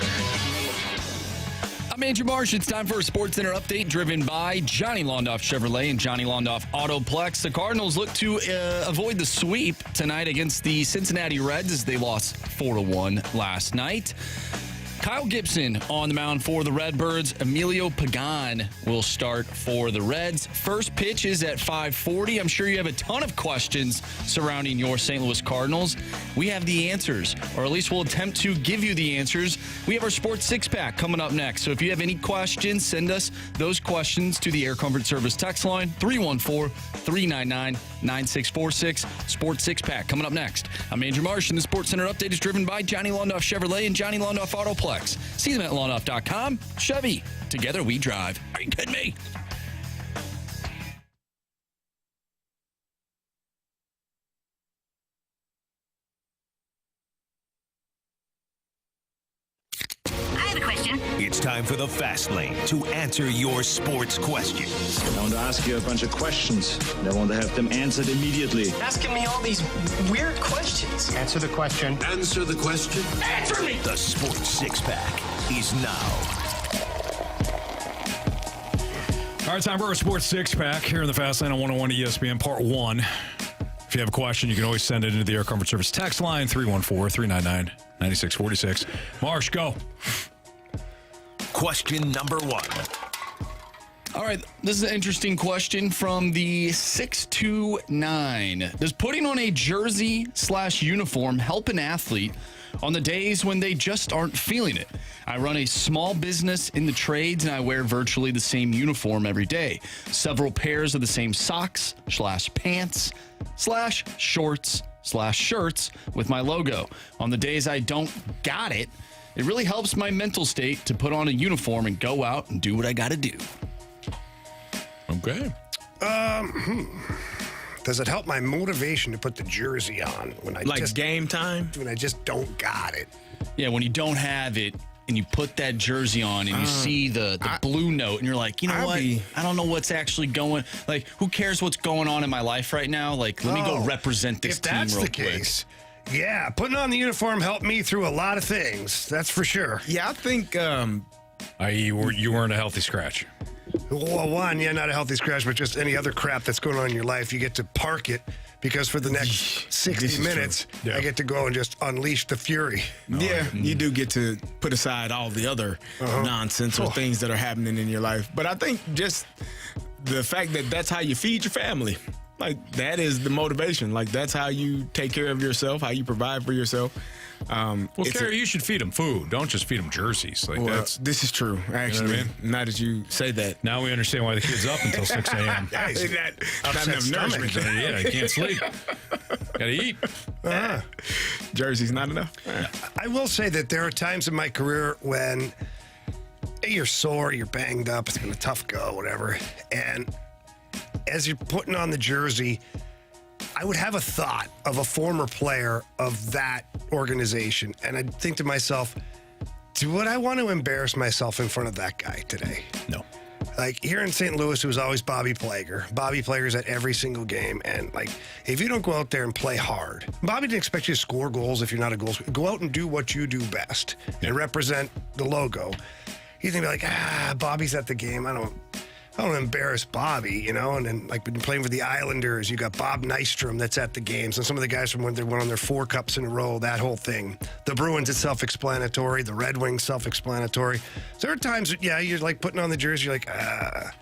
I'm Andrew Marsh. It's time for a Sports Center update driven by Johnny Londoff Chevrolet and Johnny Londoff Autoplex. The Cardinals look to avoid the sweep tonight against the Cincinnati Reds as they lost 4-1 last night. Kyle Gibson on the mound for the Redbirds. Emilio Pagan will start for the Reds. First pitch is at 5:40. I'm sure you have a ton of questions surrounding your St. Louis Cardinals. We have the answers, or at least we'll attempt to give you the answers. We have our Sports Six-Pack coming up next. So if you have any questions, send us those questions to the Air Comfort Service text line, 314-399-9999. 9646. Sports Six Pack coming up next. I'm Andrew Marsh, and the Sports Center update is driven by Johnny Londoff Chevrolet and Johnny Londoff Autoplex. See them at londoff.com. Chevy, together we drive. Are you kidding me? It's time for the Fast Lane to answer your sports questions. I want to ask you a bunch of questions. I want to have them answered immediately. Asking me all these weird questions. Answer the question. Answer the question. Answer me! The Sports Six Pack is now. All right, time for our Sports Six Pack here in the Fast Lane on 101 ESPN, Part 1. If you have a question, you can always send it into the Air Comfort Service text line, 314-399-9646. Marsh, go. Question number 1. All right, this is an interesting question from the 629. Does putting on a jersey/uniform help an athlete on the days when they just aren't feeling it? I run a small business in the trades, and I wear virtually the same uniform every day. Several pairs of the same socks/pants/shorts/shirts with my logo. On the days I don't got it, it really helps my mental state to put on a uniform and go out and do what I got to do. Okay. Does it help my motivation to put the jersey on when I game time? When I just don't got it. Yeah, when you don't have it and you put that jersey on and you see the blue note and you're like, you know what? I don't know what's actually going. Like, who cares what's going on in my life right now? Like, let me go represent this team real quick. If that's the case, yeah, putting on the uniform helped me through a lot of things. That's for sure. Yeah, I think. I.e., you weren't a healthy scratch. Well, one, not a healthy scratch, but just any other crap that's going on in your life. You get to park it because for the next 60 minutes, I get to go and just unleash the fury. You do get to put aside all the other nonsense or things that are happening in your life. But I think just the fact that that's how you feed your family. Like, that is the motivation. Like, that's how you take care of yourself, how you provide for yourself. Carey, you should feed them food. Don't just feed them jerseys. Like, this is true, actually. You know what I mean? Now that you say that. Now we understand why the kid's up until 6 a.m. Not enough nourishment. Yeah, you can't sleep. Gotta eat. Jersey's not enough. I will say that there are times in my career when you're sore, you're banged up, it's been a tough go, whatever. And as you're putting on the jersey, I would have a thought of a former player of that organization. And I'd think to myself, would I want to embarrass myself in front of that guy today? No. Like, here in St. Louis, it was always Bobby Plager. Bobby Plager's at every single game. And, like, if you don't go out there and play hard, Bobby didn't expect you to score goals if you're not a goal scorer. Go out and do what you do best and represent the logo. He's going to be like, Bobby's at the game. I don't want to embarrass Bobby, and then, like, when you're playing for the Islanders, you got Bob Nystrom that's at the games, and some of the guys from when they won on their 4 cups in a row, that whole thing. The Bruins, it's self-explanatory. The Red Wings, self-explanatory. So there are times, you're, like, putting on the jersey, you're like, I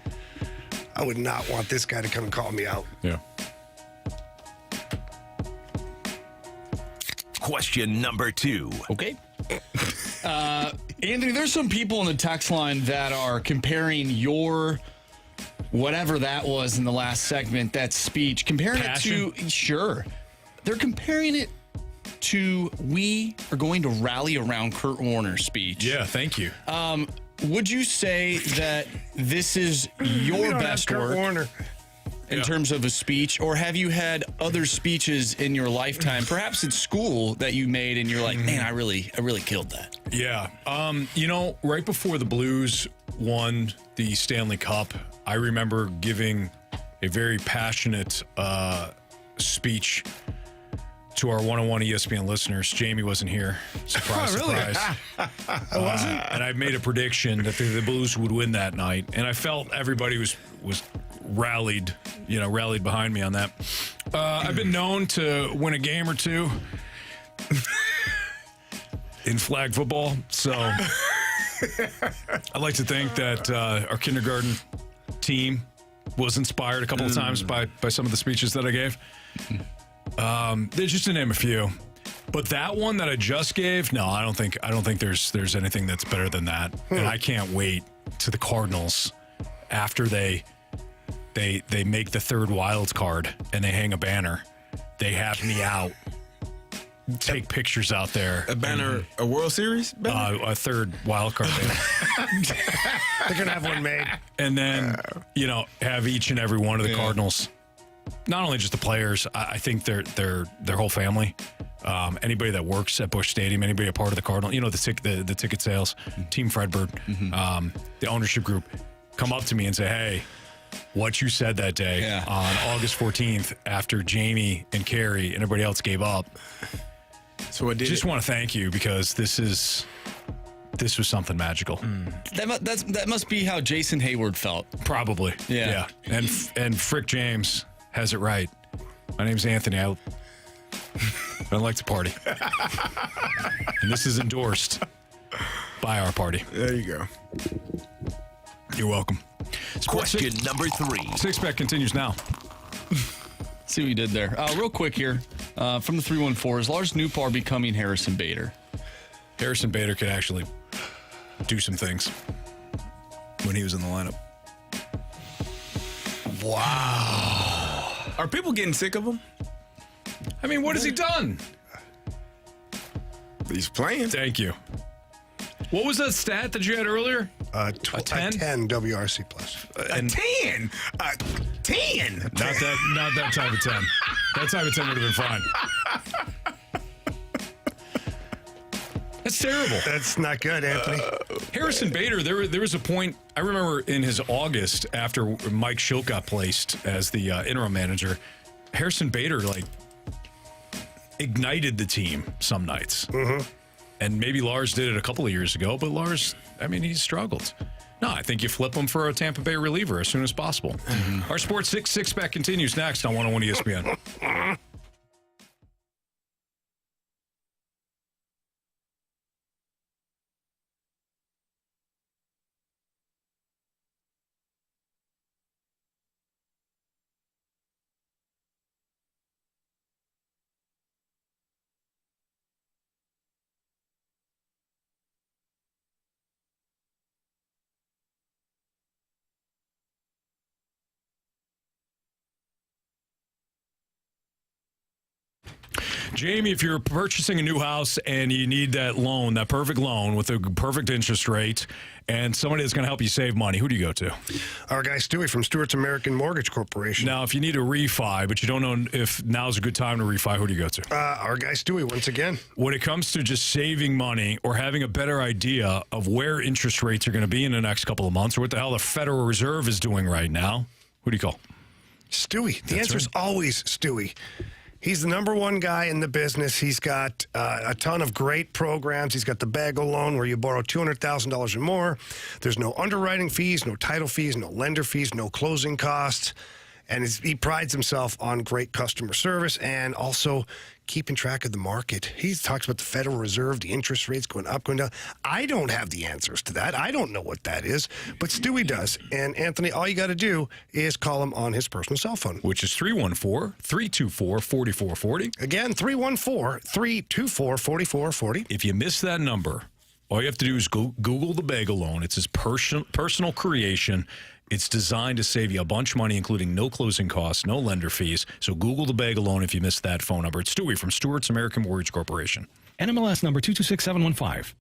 would not want this guy to come and call me out. Yeah. Question number 2. Okay. Anthony, there's some people in the text line that are comparing your whatever that was in the last segment, that speech, comparing Passion? it to, sure. They're comparing it to, we are going to rally around Kurt Warner's speech. Yeah, thank you. Would you say that this is your best work Warner in terms of a speech, or have you had other speeches in your lifetime, perhaps at school, that you made and you're like, man, I really killed that? Yeah. Right before the Blues won the Stanley Cup, I remember giving a very passionate speech to our 101 ESPN listeners. Jamie wasn't here. Surprise, surprise. I wasn't? And I made a prediction that the Blues would win that night. And I felt everybody was rallied behind me on that. I've been known to win a game or two in flag football. So I'd like to think that our kindergarten team was inspired a couple of times by some of the speeches that I gave. There's just to name a few. But that one that I just gave, no, I don't think there's anything that's better than that. And I can't wait to the Cardinals after they they make the third wild card and they hang a banner. They have me out. Take pictures out there. A banner, a World Series banner? A third wild card banner. They're going to have one made. And then, have each and every one of the Cardinals, not only just the players, I think their whole family, anybody that works at Busch Stadium, anybody a part of the Cardinal, the ticket sales, Team Fredbird, the ownership group, come up to me and say, hey, what you said that day on August 14th after Jamie and Carey and everybody else gave up. So I just want to thank you because this was something magical. That must be how Jason Hayward felt. Probably. Yeah. And Frick James has it right. My name's Anthony. I like to party. And this is endorsed by our party. There you go. You're welcome. Question number 3. Six-pack continues now. See what you did there. Real quick here, from the 314, is Lars Nootbaar becoming Harrison Bader? Harrison Bader could actually do some things when he was in the lineup. Wow. Are people getting sick of him? I mean, what has he done? He's playing. Thank you. What was that stat that you had earlier? A 10 WRC plus. A 10? A 10? Not that type of 10. That type of 10 would have been fine. That's terrible. That's not good, Anthony. Harrison Bader, there was a point, I remember in his August after Mike Schilt got placed as the interim manager, Harrison Bader, ignited the team some nights. Mm-hmm. And maybe Lars did it a couple of years ago, but Lars, he's struggled. No, I think you flip him for a Tampa Bay reliever as soon as possible. Mm-hmm. Our Sports Six-Pack continues next on 101 ESPN. Jamie, if you're purchasing a new house and you need that loan, that perfect loan with a perfect interest rate and somebody that's going to help you save money, who do you go to? Our guy Stewie from Stewart's American Mortgage Corporation. Now, if you need a refi, but you don't know if now's a good time to refi, who do you go to? Our guy Stewie, once again. When it comes to just saving money or having a better idea of where interest rates are going to be in the next couple of months or what the hell the Federal Reserve is doing right now, who do you call? Stewie. The answer is always Stewie. He's the number one guy in the business. He's got a ton of great programs. He's got the bagel loan where you borrow $200,000 or more. There's no underwriting fees, no title fees, no lender fees, no closing costs. And he prides himself on great customer service and also keeping track of the market. He talks about the Federal Reserve, the interest rates going up, going down. I don't have the answers to that. I don't know what that is, but Stewie does. And Anthony, all you got to do is call him on his personal cell phone, which is 314-324-4440. Again, 314-324-4440. If you miss that number, all you have to do is Google the bagel loan. It's his personal creation. It's designed to save you a bunch of money, including no closing costs, no lender fees. So Google the bagel loan if you missed that phone number. It's Stewie from Stewart's American Mortgage Corporation. NMLS number 226715.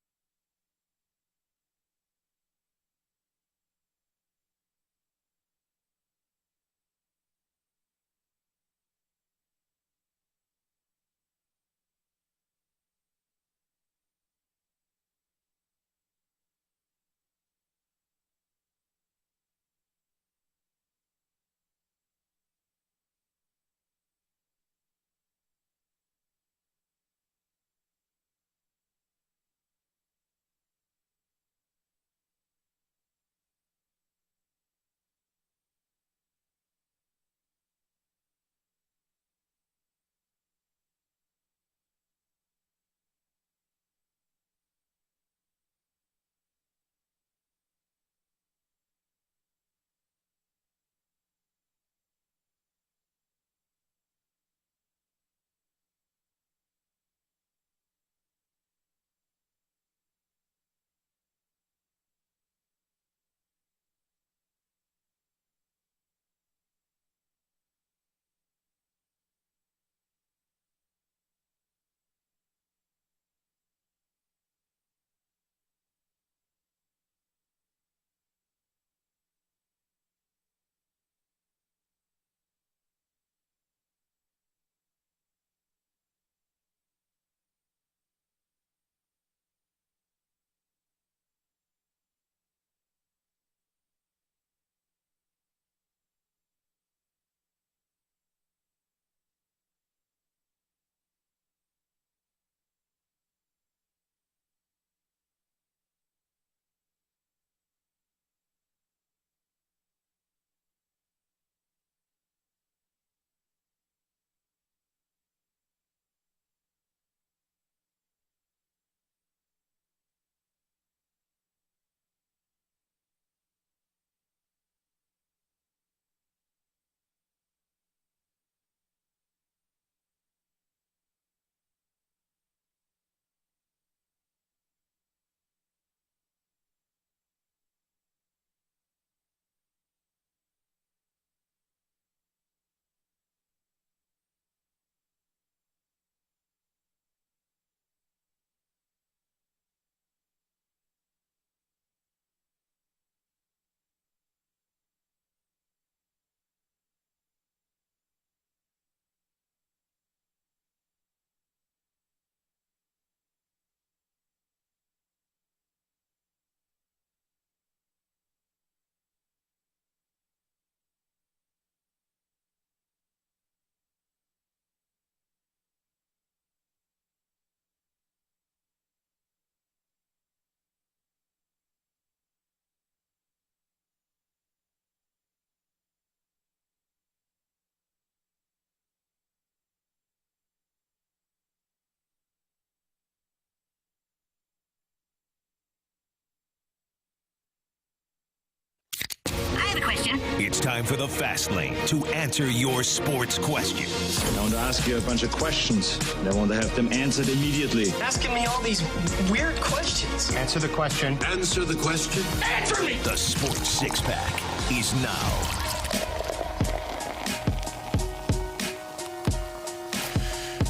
question. It's time for the Fast Lane to answer your sports questions. I want to ask you a bunch of questions. And I want to have them answered immediately. Asking me all these weird questions. Answer the question. Answer the question. Answer me! The Sports Six-Pack is now.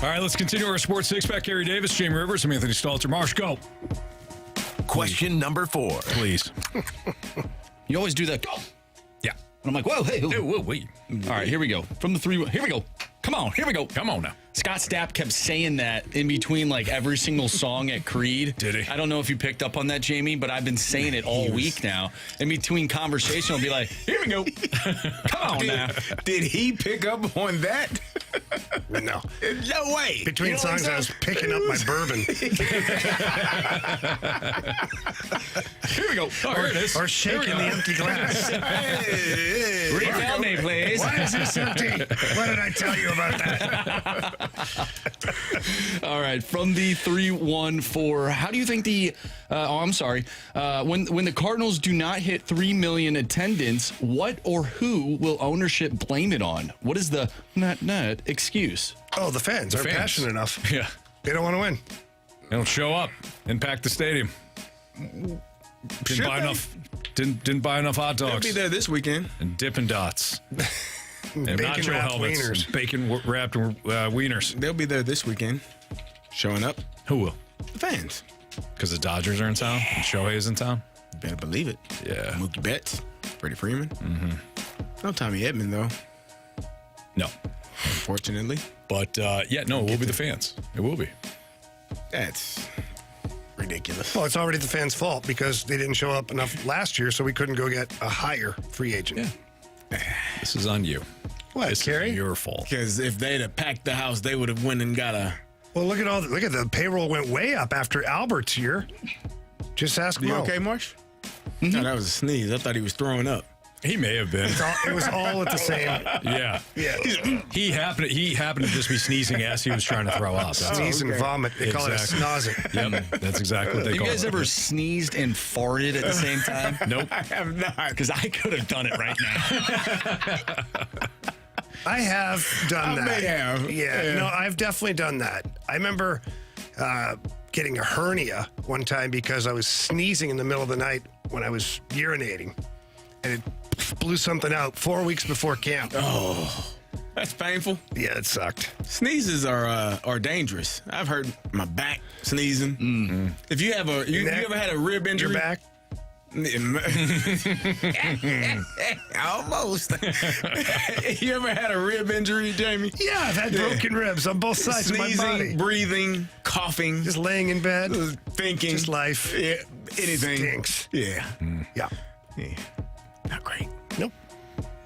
All right, let's continue our Sports Six-Pack. Carey Davis, Jamie Rivers, I'm Anthony Stalter. Marsh, go. Question number 4. Please. You always do that. Yeah. And I'm like, whoa, hey. Whoa, wait. All right, here we go. From the 3, here we go. Come on, here we go. Come on now. Scott Stapp kept saying that in between like every single song at Creed. Did he? I don't know if you picked up on that, Jamie, but I've been saying it all week now. In between conversation, I'll be like, here we go. Come on now. Did he pick up on that? No. No way. Between songs, I was picking up my bourbon. Here we go. Oh, here it is. Or shaking the empty glass. Refill me, please. Why is this empty? What did I tell you about that? All right, from the 314, how do you think the when the Cardinals do not hit 3 million attendance, what or who will ownership blame it on? What is the not excuse? Oh, the fans aren't passionate enough. Yeah. They don't want to win. They don't show up and pack the stadium. Didn't buy enough hot dogs. They'll be there this weekend. And Dippin' Dots. And nacho Bacon-wrapped helmets. wieners. And bacon-wrapped wieners. They'll be there this weekend. Showing up. Who will? The fans. Because the Dodgers are in town? And Shohei is in town? You better believe it. Yeah. Mookie Betts. Freddie Freeman. Mm-hmm. No Tommy Edman, though. No. Unfortunately. But, it will be the fans. It will be. That's ridiculous. Well, it's already the fans' fault because they didn't show up enough last year, so we couldn't go get a higher free agent. Yeah. This is on you. What, this Carey? is your fault. Because if they'd have packed the house, they would have went and got a... Well, look at the payroll went way up after Albert's year. Just ask You Mo. okay, Marsh? No, that was a sneeze. I thought he was throwing up. He may have been. It was all at the same. Yeah. Yeah. He happened to just be sneezing as he was trying to throw up. Sneeze and vomit. They call it a snozzing. Yep, that's exactly what they call it. You guys ever sneezed and farted at the same time? Nope. I have not. Because I could have done it right now. I have done that. may have. Yeah. No, I've definitely done that. I remember getting a hernia one time because I was sneezing in the middle of the night when I was urinating. And it blew something out 4 weeks before camp. Oh, that's painful. Yeah, it sucked. Sneezes are dangerous. I've hurt my back sneezing. Mm-hmm. If you have you ever had a rib injury? Your back? Almost. You ever had a rib injury, Jamie? Yeah, I've had broken ribs on both sides of my body. Sneezing, breathing, coughing. Just laying in bed. Thinking. Just life. Yeah, anything. Stinks. Yeah. Yeah. Yeah. Not great. Nope.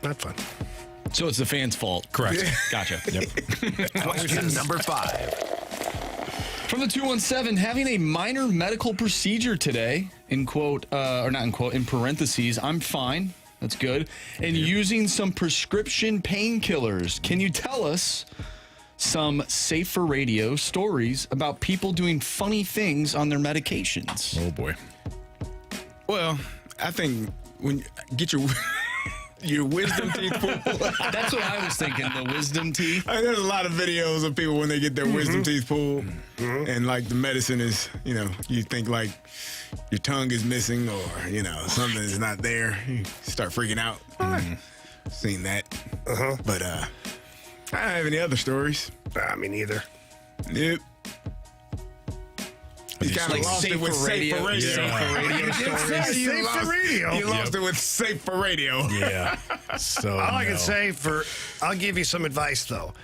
Not fun. So it's the fans' fault. Correct. Gotcha. Yep. Question number 5. From the 217, having a minor medical procedure today, in quote, or not in quote, in parentheses, I'm fine. That's good. And using some prescription painkillers. Can you tell us some safe for radio stories about people doing funny things on their medications? Oh, boy. Well, I think when you get your wisdom teeth pulled. That's what I was thinking, the wisdom teeth. There's a lot of videos of people when they get their wisdom teeth pulled, and like the medicine is, you think like your tongue is missing or, something is not there. You start freaking out. Seen that. But I don't have any other stories. Me neither. Nope. You kind of lost it with safe for radio. Safe for radio. You lost it with safe for radio. Yeah. So all I can say I'll give you some advice though.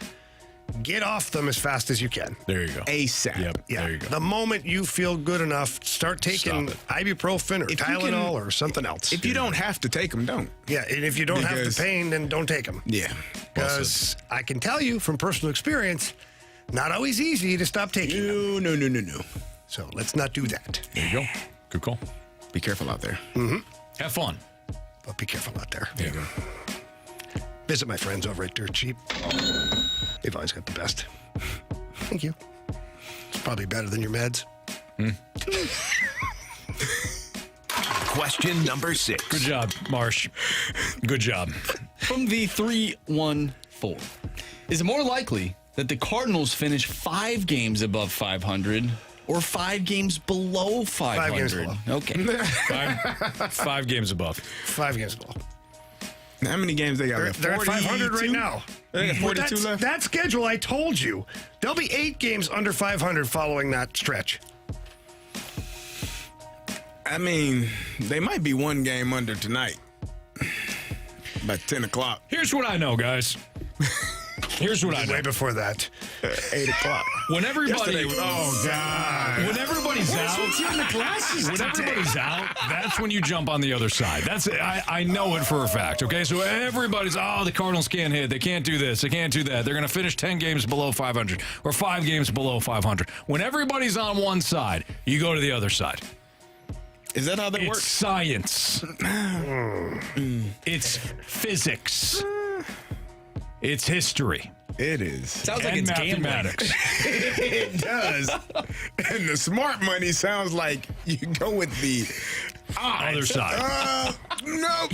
Get off them as fast as you can. There you go. ASAP. Yep. Yeah. There you go. The moment you feel good enough, start taking ibuprofen or Tylenol or something else. If you don't have to take them, don't. Yeah, and if you don't have the pain, then don't take them. Yeah. Because I can tell you from personal experience, not always easy to stop taking them. No. So let's not do that. There you go. Good call. Be careful out there. Have fun. But be careful out there. There you go. Visit my friends over at Dirt Cheap. They've always got the best. Thank you. It's probably better than your meds. Question number 6. Good job, Marsh. Good job. From the 314. Is it more likely that the Cardinals finish 5 games above 500 or 5 games below 500? 5 games below. Okay. 5 games above. 5 games below. How many games they got left? They're at 500 right now. They got 42 left. That schedule, I told you. There'll be 8 games under 500 following that stretch. I mean, they might be 1 game under tonight. By 10 o'clock. Here's what I know, guys. Here's what I know. Way before that. 8 o'clock. When everybody, Oh, God. when everybody's out, when everybody's out, that's when you jump on the other side. That's I know it for a fact. Okay, so everybody's the Cardinals can't hit, they can't do this, they can't do that. They're going to finish 10 games below 500 or 5 games below 500. When everybody's on one side, you go to the other side. Is that how that works? It's science. It's physics. It's history. It is. Sounds like And it's mathematics. It does. And the smart money sounds like you go with the Other side. No.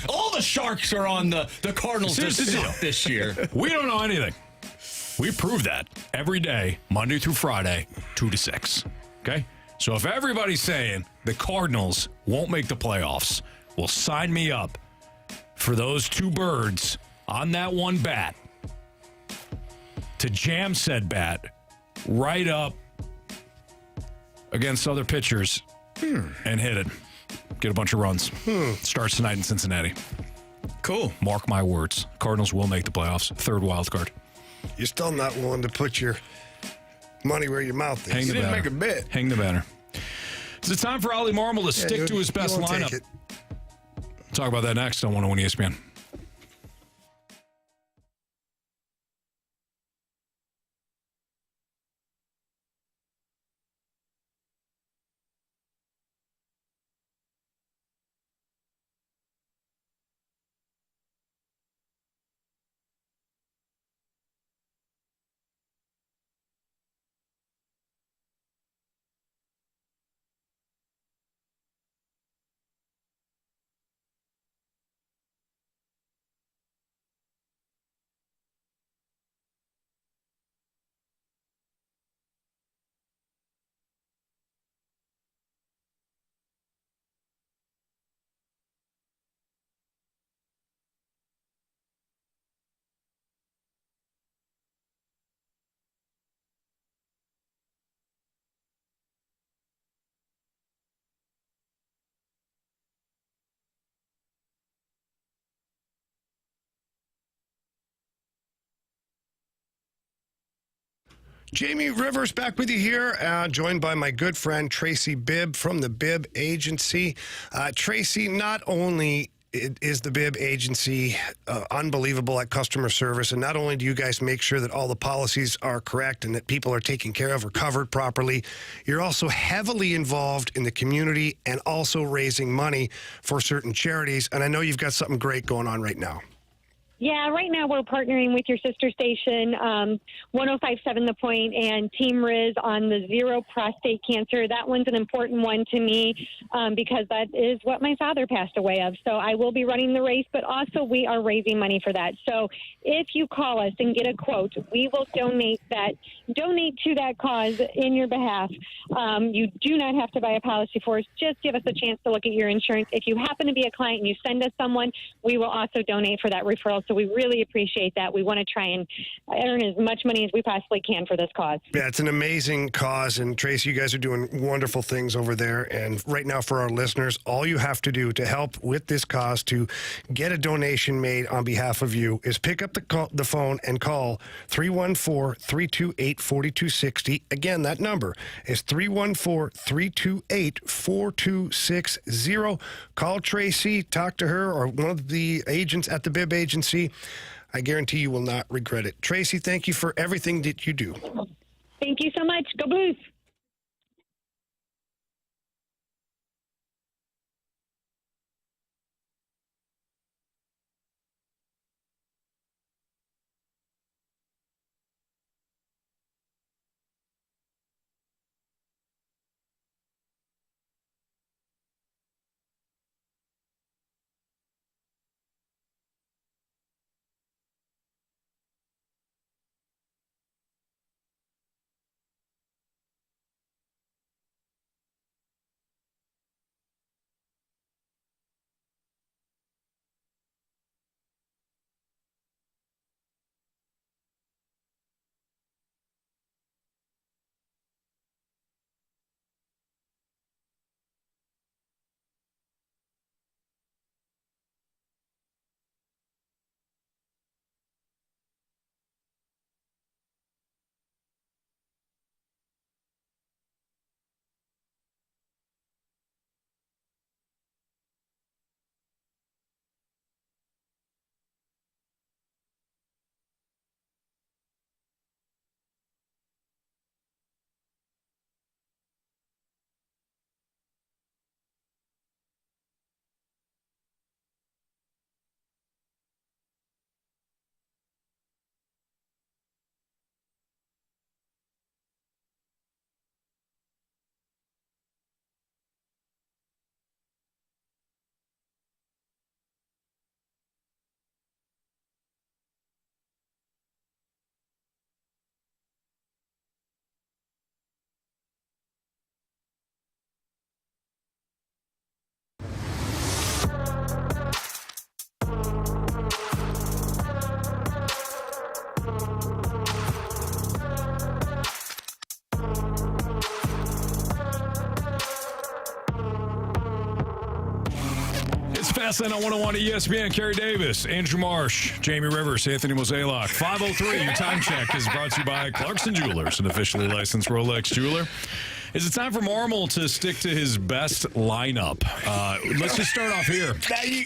All the sharks are on the Cardinals Here's the deal. this year. We don't know anything. We prove that every day, Monday through Friday, 2 to 6. Okay? So if everybody's saying the Cardinals won't make the playoffs, well, sign me up for those 2 birds on that one bat to jam said bat right up against other pitchers and hit it. Get a bunch of runs. Starts tonight in Cincinnati. Cool. Mark my words. Cardinals will make the playoffs. 3rd wild card. You're still not willing to put your money where your mouth is. Hang the didn't banner. make a bet. Hang the banner. Is it time for Oli Marmol to stick to his best lineup? Talk about that next on 101 ESPN. Jamie Rivers back with you here, joined by my good friend Tracy Bibb from the Bibb Agency. Tracy, not only is the Bibb Agency unbelievable at customer service, and not only do you guys make sure that all the policies are correct and that people are taken care of or covered properly, you're also heavily involved in the community and also raising money for certain charities. And I know you've got something great going on right now. Yeah, right now we're partnering with your sister station, 105.7 The Point, and Team Riz on the Zero Prostate Cancer. That one's an important one to me because that is what my father passed away of. So I will be running the race, but also we are raising money for that. So if you call us and get a quote, we will donate to that cause in your behalf. You do not have to buy a policy for us. Just give us a chance to look at your insurance. If you happen to be a client and you send us someone, we will also donate for that referral. So we really appreciate that. We want to try and earn as much money as we possibly can for this cause. Yeah, it's an amazing cause. And Tracy, you guys are doing wonderful things over there. And right now for our listeners, all you have to do to help with this cause to get a donation made on behalf of you is pick up the phone and call 314-328-4260. Again, that number is 314-328-4260. Call Tracy, talk to her or one of the agents at the Bibb Agency. I guarantee you will not regret it. Tracy, thank you for everything that you do. Thank you so much. Go Blues. Fastlane on 101 ESPN. Carey Davis, Andrew Marsh, Jamie Rivers, Anthony Mozeliak. 5:03. Your time check is brought to you by Clarkson Jewelers, an officially licensed Rolex jeweler. Is it time for Marmol to stick to his best lineup? Let's just start off here.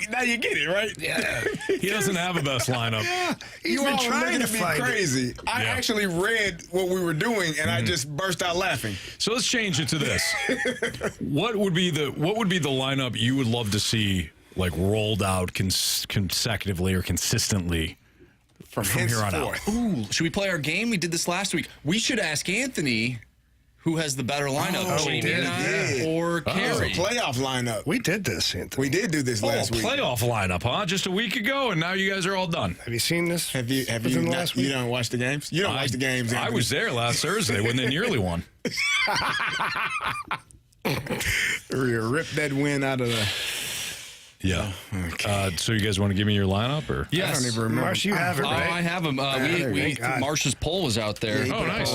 Now you get it, right? Yeah. He doesn't have a best lineup. Yeah, You all trying to be crazy. I Yeah. actually read what we were doing, and I just burst out laughing. So let's change it to this. What would be the lineup you would love to see like rolled out consecutively or consistently from here on out? Ooh, should we play our game? We did this last week. We should ask Anthony who has the better lineup, Jamie and I or Carey. Playoff lineup. We did this, Anthony. We did do this last week. Playoff lineup, huh? Just a week ago, and now you guys are all done. Have you seen this? Have you not, you don't watch the games? You don't watch the games, I Anthony. was there last Thursday when they nearly won. Rip that win out of the... Yeah. So you guys want to give me your lineup, or? Yes. I don't even remember. Marsh, you have it, right? I have him. Marsh's poll was out there. Oh, nice.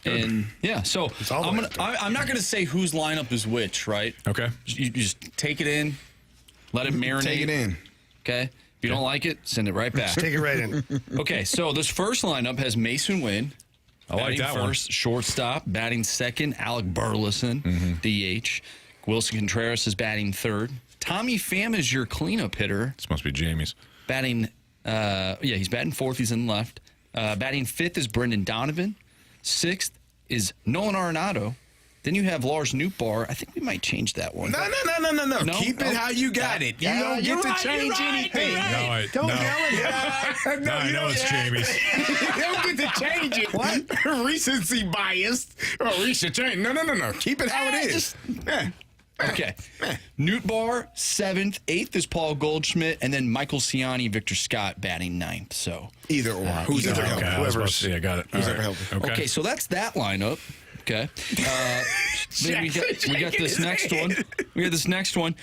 And yeah, so I'm not going to say whose lineup is which, right? Okay. You just take it in, let it marinate. Take it in. Okay. If you don't like it, send it right back. Just take it right in. Okay, so this first lineup has Mason Wynn. I like that one. First, shortstop. Batting second, Alec Burleson, DH. Wilson Contreras is batting third. Tommy Pham is your cleanup hitter. This must be Jamie's. Batting, he's batting fourth. He's in left. Batting fifth is Brendan Donovan. Sixth is Nolan Arenado. Then you have Lars Nootbaar. I think we might change that one. No. Keep it how you got it. You don't get to change anything. Right. Don't no. yell it. No, I know it's Jamie's. You don't get to change it. What? Recency bias. Recent change. No. Keep it how it is. Okay. Nootbaar, seventh. Eighth is Paul Goldschmidt. And then Michael Ciani, Victor Scott batting ninth. So either or. Who's ever helping? Whoever's. I got it. Who's ever helping? Okay, so that's that lineup. Okay. Then we got this next one. We got this next one.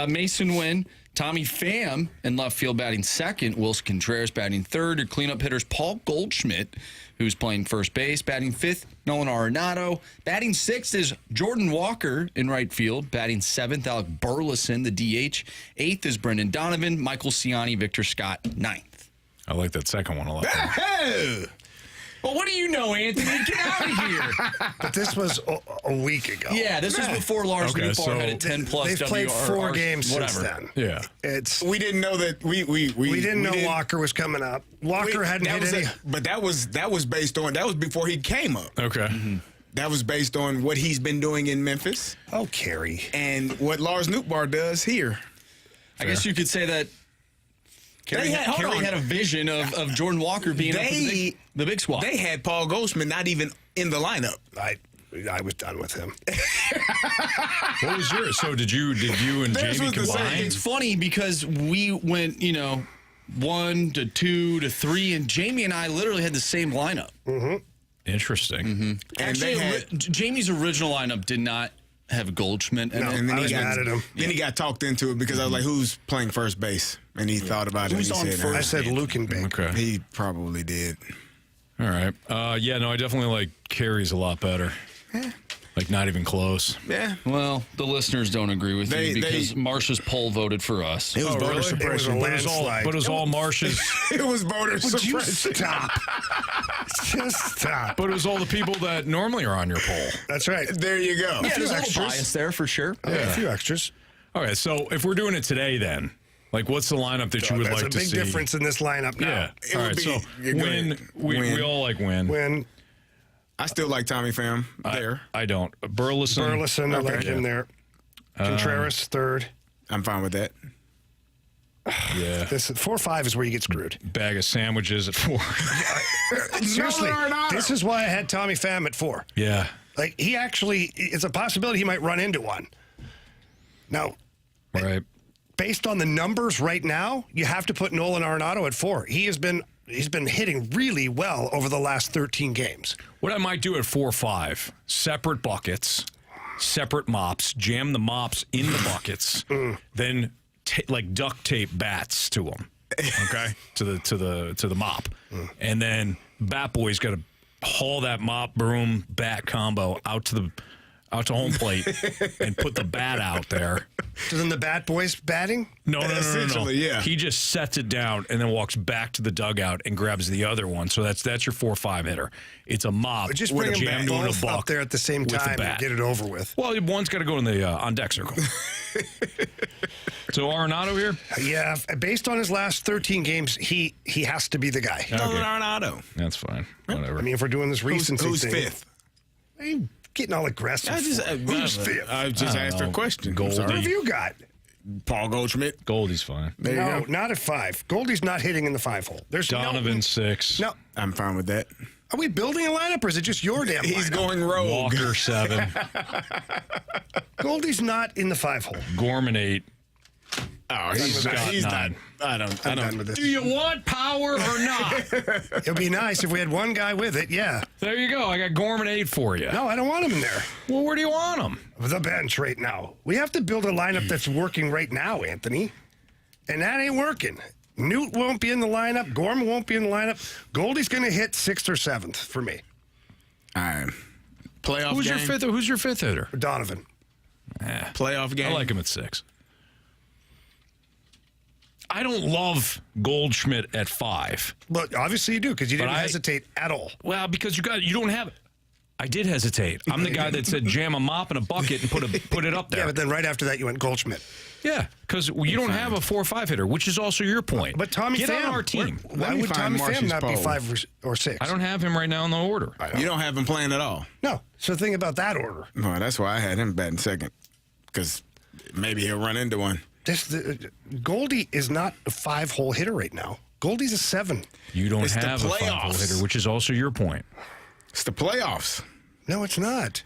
Mason Wynn, Tommy Pham in left field batting second. Wilson Contreras batting third. Your cleanup hitters, Paul Goldschmidt, who's playing first base. Batting fifth, Nolan Arenado. Batting sixth is Jordan Walker in right field. Batting seventh, Alec Burleson, the DH. Eighth is Brendan Donovan. Michael Ciani, Victor Scott, ninth. I like that second one a lot. Well, what do you know, Anthony? Get out of here. But this was a week ago. Yeah, this was before Lars Nootbaar had a 10-plus They've played 4 games since then. Yeah. We didn't know that we didn't know Walker was coming up. Walker hadn't hit any. But that was based on, that was before he came up. Okay. That was based on what he's been doing in Memphis. Oh, Carey. And what Lars Nootbaar does here. I guess you could say that Carey had a vision of Jordan Walker being up with the big squad. They had Paul Goldschmidt not even in the lineup. I was done with him. What was yours? So did you and Jamie combine? It's funny because we went, 1 to 2 to 3, and Jamie and I literally had the same lineup. Interesting. Actually, Jamie's original lineup did not have Goldschmidt. And then I was mad at him. Then he got talked into it because I was like, who's playing first base? And he thought about it. Who's and he on said, first? I said Lukenbeek. Okay. He probably did. All right. I definitely like Carey's a lot better. Like, not even close. Yeah. Well, the listeners don't agree with you because Marsh's poll voted for us. It was voter suppression. It was a landslide. But it was all Marsh's. It was voter suppression. You stop. Just stop. But it was all the people that normally are on your poll. That's right. There you go. Yeah, there's a extras. little bias there for sure. Yeah. A few extras. Okay, so if we're doing it today, then, like, what's the lineup that you would like to see? There's a big difference in this lineup now. Yeah. All right, so Win. We all like Win. Win. I still like Tommy Pham there. I don't. Burleson. I like him there. Contreras, third. I'm fine with that. Yeah. This 4-5 is where you get screwed. Bag of sandwiches at 4. Seriously, this is why I had Tommy Pham at 4. Yeah. Like, he actually, it's a possibility he might run into one. Now, right. Based on the numbers right now, you have to put Nolan Arenado at 4. He's been hitting really well over the last 13 games. What I might do at 4-5, separate buckets, separate mops, jam the mops in the buckets, then like duct tape bats to them, okay, to the mop, and then Bat Boy's got to haul that mop broom bat combo out to out to home plate and put the bat out there. So then the bat boy's batting? No. Essentially, yeah. He just sets it down and then walks back to the dugout and grabs the other one. So that's your 4-5 hitter. It's a mop. But just with bring a them jam doing a both buck up there at the same with the time and bat. get it over with. Well, one's got to go in the on-deck circle. So Arenado here? Yeah, based on his last 13 games, he has to be the guy. Nolan Arenado. That's fine. Whatever. I mean, if we're doing this recency Who's thing. fifth? Why are you getting all aggressive? Who's fifth? I just asked her a question. Goldie. What have you got? Paul Goldschmidt. Goldie's fine. No, not at 5. Goldie's not hitting in the 5 hole. There's Donovan 6. No. I'm fine with that. Are we building a lineup or is it just your damn He's lineup? going rogue. Walker 7. Goldie's not in the 5 hole. Gorman 8. Oh, He's not. I don't. done with this. Do you want power or not? It'd be nice if we had one guy with it, yeah. There you go. I got Gorman 8 for you. No, I don't want him in there. Well, where do you want him? The bench right now. We have to build a lineup that's working right now, Anthony. And that ain't working. Newt won't be in the lineup. Gorman won't be in the lineup. Goldie's going to hit 6th or 7th for me. All right. Playoff Who's game. your fifth hitter? Donovan. Playoff game. I like him at 6. I don't love Goldschmidt at 5. But obviously you do because you didn't But hesitate at all. Well, because you don't have it. I did hesitate. I'm the guy that said jam a mop in a bucket and put it up there. Yeah, but then right after that you went Goldschmidt. Yeah, because you don't have a 4-5 hitter, which is also your point. But Tommy Get Pham. on our team. Why would Tommy Pham not be poll. 5 or 6? I don't have him right now in the order. You don't have him playing at all. No. So think about that order. No, that's why I had him batting second. Because maybe he'll run into one. Goldie is not a 5-hole hitter right now. Goldie's a 7. You don't It's the have a 5-hole playoffs. hitter, which is also your point. It's the playoffs. No, it's not.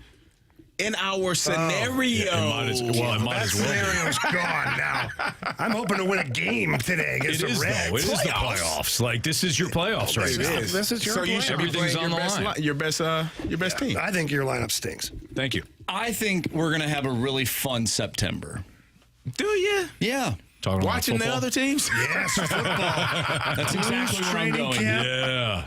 In our scenario. It might as well. That scenario's gone now. I'm hoping to win a game today against It the is, Reds. though. It is the playoffs. Like, this is your playoffs right now. This is your So you should be Everything's playing on your the best line. your best team. I think your lineup stinks. Thank you. I think we're going to have a really fun September. Do you? Yeah. Talking about Watching the football? other teams? Yes, football. That's exactly where I'm going. Yeah.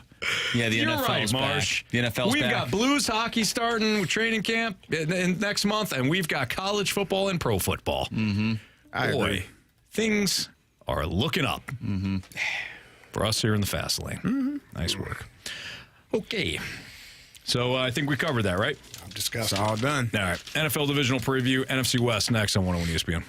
Yeah, the You're NFL's right, Marsh. back. The NFL's We've back. got Blues hockey starting with training camp in next month, and we've got college football and pro football. Mm-hmm. I agree. Things are looking up for us here in the fast lane. Mm-hmm. Nice work. Okay. So I think we covered that, right? I'm disgusted. It's all done. All right. NFL divisional preview, NFC West next on 101 ESPN.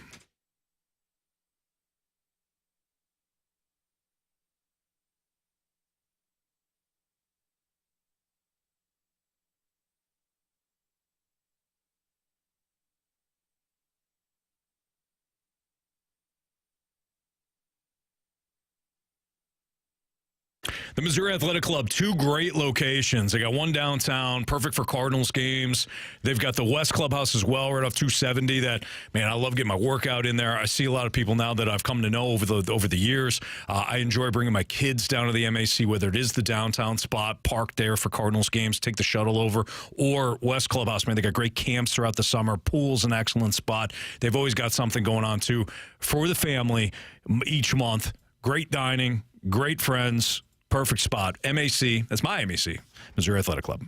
The Missouri Athletic Club, 2 great locations. They got one downtown, perfect for Cardinals games. They've got the West Clubhouse as well, right off 270. That, man, I love getting my workout in there. I see a lot of people now that I've come to know over the years. I enjoy bringing my kids down to the MAC, whether it is the downtown spot, park there for Cardinals games, take the shuttle over, or West Clubhouse. Man, they got great camps throughout the summer. Pool's an excellent spot. They've always got something going on, too, for the family each month. Great dining, great friends. Perfect spot. MAC. That's my MAC. Missouri Athletic Club.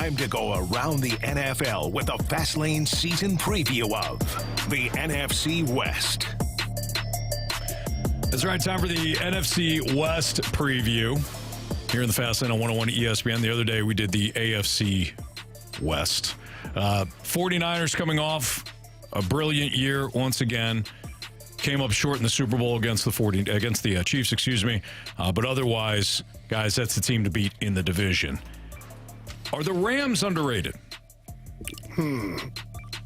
Time to go around the NFL with a Fastlane season preview of the NFC West. That's right. Time for the NFC West preview here in the Fastlane on 101 ESPN. The other day we did the AFC West. 49ers coming off a brilliant year once again. Came up short in the Super Bowl against the Chiefs, but otherwise, guys, that's the team to beat in the division. Are the Rams underrated?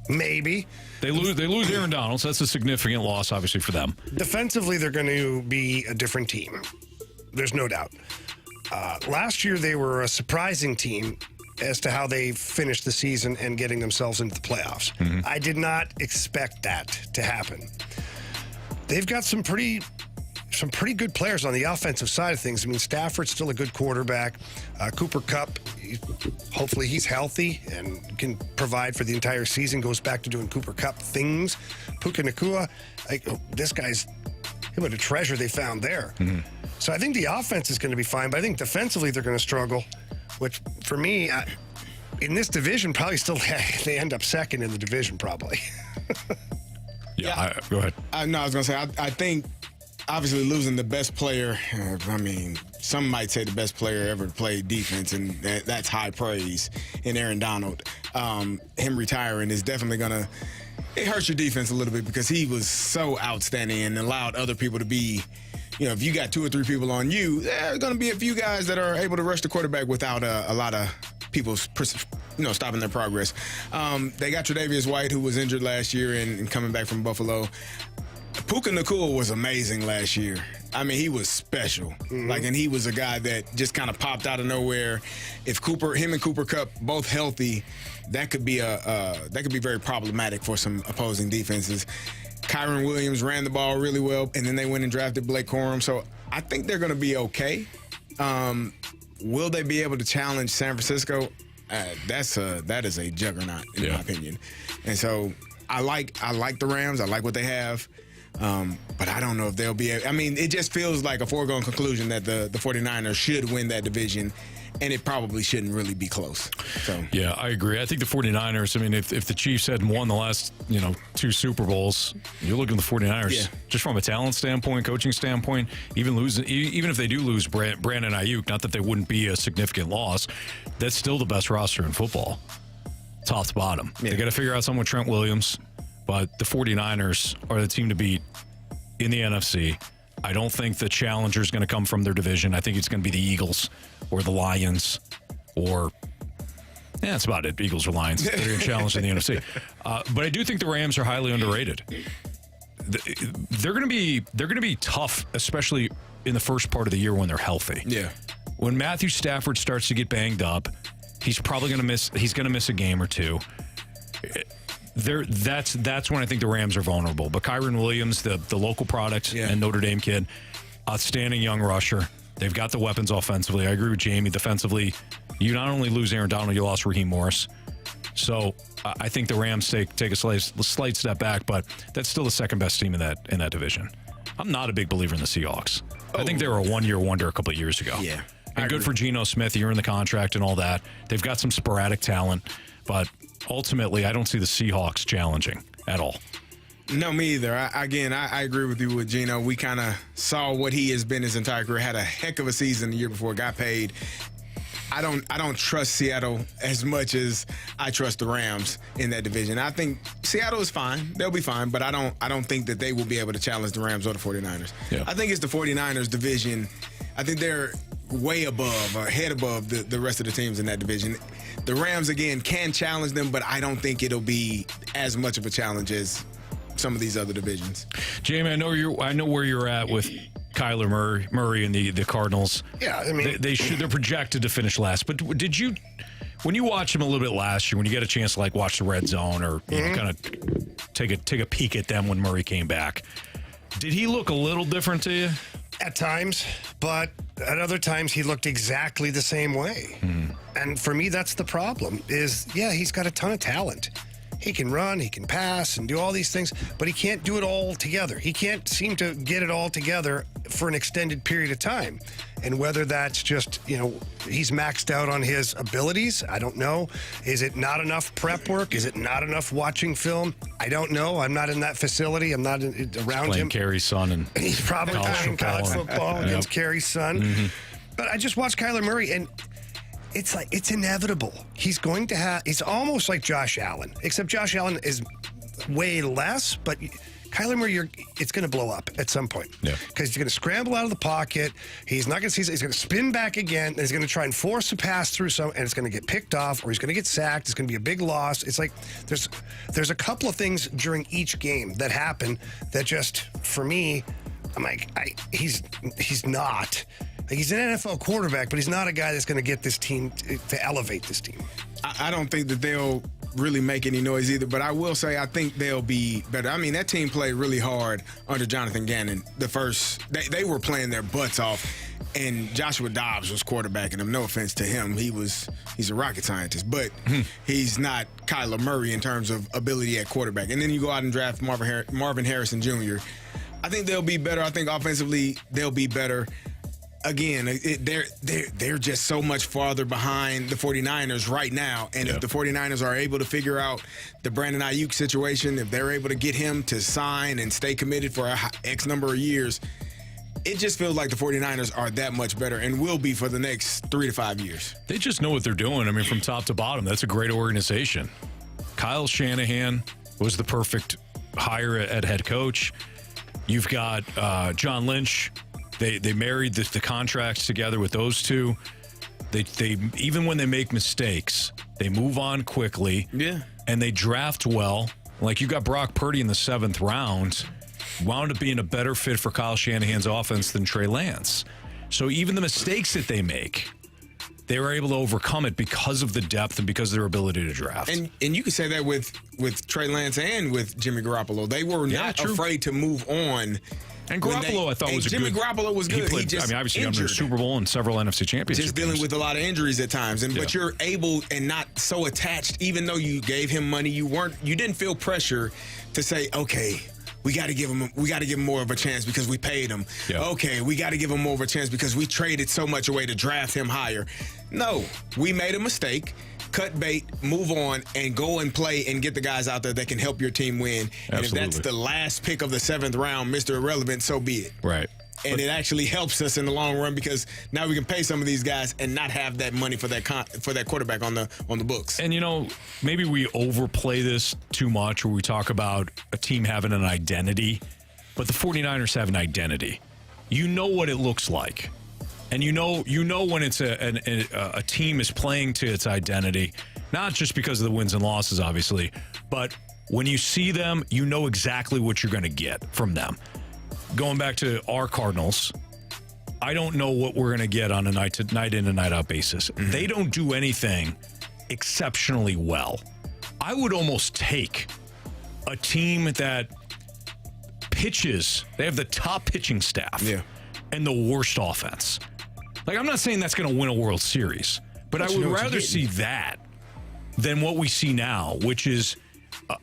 Maybe. They lose Aaron Donald, so that's a significant loss, obviously, for them. Defensively, they're going to be a different team. There's no doubt. Last year, they were a surprising team as to how they finished the season and getting themselves into the playoffs. I did not expect that to happen. They've got some pretty good players on the offensive side of things. I mean, Stafford's still a good quarterback. Cooper Kupp, hopefully he's healthy and can provide for the entire season, goes back to doing Cooper Kupp things. Puka Nacua, this guy's what a treasure they found there. So I think the offense is going to be fine, but I think defensively they're going to struggle, which for me, in this division, probably still they end up second in the division probably. Go ahead. I was going to say, I think obviously losing the best player, some might say the best player ever played defense, and that's high praise in Aaron Donald. Him retiring is definitely going to, it hurts your defense a little bit because he was so outstanding and allowed other people to be, if you got 2 or 3 people on you, there's going to be a few guys that are able to rush the quarterback without a lot of people stopping their progress. They got Tre'Davious White, who was injured last year and coming back from Buffalo. Puka Nacua was amazing last year. I mean, he was special. And he was a guy that just kind of popped out of nowhere. If him and Cooper Kupp both healthy, that could be very problematic for some opposing defenses. Kyron Williams ran the ball really well, and then they went and drafted Blake Corum. So I think they're going to be okay. Will they be able to challenge San Francisco? That is a juggernaut in my opinion. And so I like the Rams. I like what they have. But I don't know if they'll be able, it just feels like a foregone conclusion that the 49ers should win that division, and it probably shouldn't really be close. So yeah, I agree. I think the 49ers, if the Chiefs had won the last, 2 Super Bowls, you're looking at the 49ers just from a talent standpoint, coaching standpoint, even if they do lose Brandon Ayuk, not that they wouldn't be a significant loss, that's still the best roster in football, top to bottom. They got to figure out something with Trent Williams, but the 49ers are the team to beat in the NFC. I don't think the challenger is going to come from their division. I think it's going to be the Eagles or the Lions or, that's about it. Eagles or Lions. They're going to challenge in the NFC. But I do think the Rams are highly underrated. They're going to be tough, especially in the first part of the year when they're healthy. Yeah. When Matthew Stafford starts to get banged up, he's probably going to miss. He's going to miss a game or two. That's when I think the Rams are vulnerable. But Kyron Williams, the local product and Notre Dame kid, outstanding young rusher. They've got the weapons offensively. I agree with Jamie. Defensively, you not only lose Aaron Donald, you lost Raheem Morris. So I think the Rams take a slight step back, but that's still the second best team in that division. I'm not a big believer in the Seahawks. I think they were a one-year wonder a couple of years ago. Yeah. And good for Geno Smith. You're in the contract and all that. They've got some sporadic talent, but ultimately, I don't see the Seahawks challenging at all. No, me either. I agree with you with Geno. We kind of saw what he has been his entire career. Had a heck of a season the year before, got paid. I don't trust Seattle as much as I trust the Rams in that division. I think Seattle is fine. They'll be fine, but I don't think that they will be able to challenge the Rams or the 49ers. Yeah. I think it's the 49ers division. I think they're way above or head above the rest of the teams in that division. The Rams, again, can challenge them, but I don't think it'll be as much of a challenge as some of these other divisions. Jamie, I know where you're at with Kyler Murray and the Cardinals. Yeah, they're projected to finish last. But did you, when you watched them a little bit last year, when you get a chance to watch the red zone or kind of take a peek at them when Murray came back, did he look a little different to you? At times, but at other times he looked exactly the same way. And for me, that's the problem is, he's got a ton of talent. He can run, he can pass and do all these things, but he can't do it all together. He can't seem to get it all together for an extended period of time. And whether that's just, he's maxed out on his abilities, I don't know. Is it not enough prep work? Is it not enough watching film? I don't know. I'm not in that facility. I'm not around him. Carey's son. And he's probably playing college football against Carey's son. Mm-hmm. But I just watched Kyler Murray, and it's inevitable. He's going to have, it's almost like Josh Allen, except Josh Allen is way less, but Kyler Murray, it's going to blow up at some point. Yeah. Because he's going to scramble out of the pocket. He's not going to see, he's going to spin back again, and he's going to try and force a pass through and it's going to get picked off, or he's going to get sacked. It's going to be a big loss. It's like there's a couple of things during each game that happen that just, for me, I'm like, he's not. Like, he's an NFL quarterback, but he's not a guy that's going to get this team to elevate this team. I don't think that they'll really make any noise either, but I will say I think they'll be better. I mean, that team played really hard under Jonathan Gannon. They were playing their butts off, and Joshua Dobbs was quarterbacking them. No offense to him. He's a rocket scientist, but he's not Kyler Murray in terms of ability at quarterback. And then you go out and draft Marvin Harrison Jr. I think they'll be better. I think offensively they'll be better. Again, they're just so much farther behind the 49ers right now. And if the 49ers are able to figure out the Brandon Ayuk situation, if they're able to get him to sign and stay committed for X number of years, it just feels like the 49ers are that much better and will be for the next 3 to 5 years. They just know what they're doing. I mean, from top to bottom, that's a great organization. Kyle Shanahan was the perfect hire at head coach. You've got John Lynch. They married the contracts together with those two. They even when they make mistakes, they move on quickly. Yeah. And they draft well. Like, you got Brock Purdy in the 7th round. Wound up being a better fit for Kyle Shanahan's offense than Trey Lance. So even the mistakes that they make, they were able to overcome it because of the depth and because of their ability to draft. And you can say that with Trey Lance and with Jimmy Garoppolo. They were not afraid to move on. And Garoppolo, I thought, was Jimmy Garoppolo was good. He just obviously got him to the Super Bowl and several NFC championships. Just dealing with a lot of injuries at times, but you're able and not so attached. Even though you gave him money, you didn't feel pressure to say, okay, we got to give him more of a chance because we paid him. Yeah. Okay, we got to give him more of a chance because we traded so much away to draft him higher. No, we made a mistake. Cut bait, move on, and go and play and get the guys out there that can help your team win. Absolutely. And if that's the last pick of the 7th round, Mr. Irrelevant, so be it. Right. And it actually helps us in the long run because now we can pay some of these guys and not have that money for that quarterback on the books. And, maybe we overplay this too much, where we talk about a team having an identity, but the 49ers have an identity. You know what it looks like. And you know when it's a team is playing to its identity, not just because of the wins and losses, obviously, but when you see them, you know exactly what you're going to get from them. Going back to our Cardinals, I don't know what we're going to get on a night in and night out basis. Mm-hmm. They don't do anything exceptionally well. I would almost take a team that pitches. They have the top pitching staff and the worst offense. Like, I'm not saying that's going to win a World Series, but I would rather see that than what we see now, which is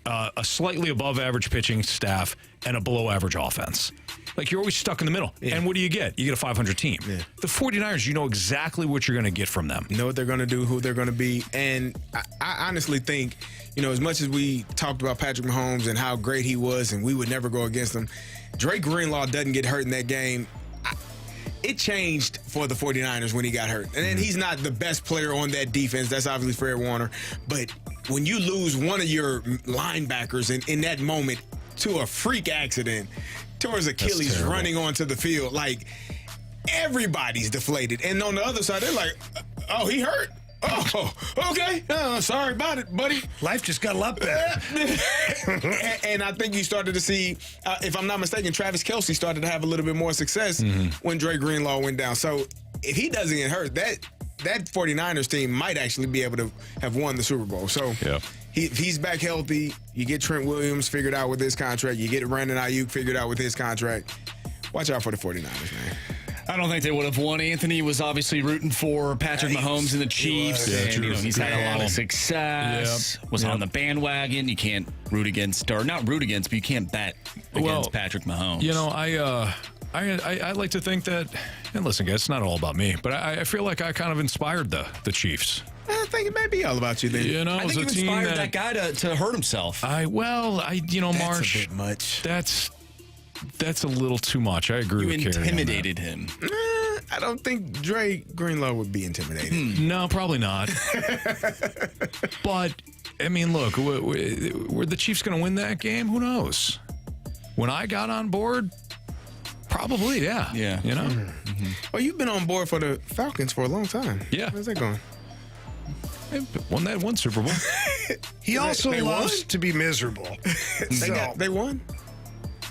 a slightly above average pitching staff and a below average offense. Like, you're always stuck in the middle. Yeah. And what do you get? You get a 500 team. Yeah. The 49ers, you know exactly what you're going to get from them. You know what they're going to do, who they're going to be. And I honestly think, as much as we talked about Patrick Mahomes and how great he was and we would never go against him, Drake Greenlaw doesn't get hurt in that game. It changed for the 49ers when he got hurt. And then he's not the best player on that defense. That's obviously Fred Warner. But when you lose one of your linebackers in that moment to a freak accident, towards Achilles running onto the field, like, everybody's deflated. And on the other side, they're like, oh, he hurt? Oh, okay. Sorry about it, buddy. Life just got a lot better. And I think you started to see, if I'm not mistaken, Travis Kelce started to have a little bit more success when Drake Greenlaw went down. So if he doesn't get hurt, that 49ers team might actually be able to have won the Super Bowl. So if he's back healthy, you get Trent Williams figured out with his contract, you get Brandon Ayuk figured out with his contract. Watch out for the 49ers, man. I don't think they would have won. Anthony was obviously rooting for Patrick Mahomes and the Chiefs. He's had a lot of success. Was on the bandwagon. You can't root against, or not root against, but you can't bet against Patrick Mahomes. I like to think that, and listen, guys, it's not all about me, but I feel like I kind of inspired the Chiefs. I think it may be all about you then. You know, I think you inspired that guy to hurt himself. Marsh. That's a bit much. That's a little too much. I agree with Carey. You intimidated him. I don't think Dre Greenlaw would be intimidated. No, probably not. But, I mean, look, were the Chiefs going to win that game? Who knows? When I got on board, probably, yeah. Yeah. You know? Mm-hmm. Well, you've been on board for the Falcons for a long time. Yeah. How's that going? They won that one Super Bowl. He also They loves won? to be miserable. They won?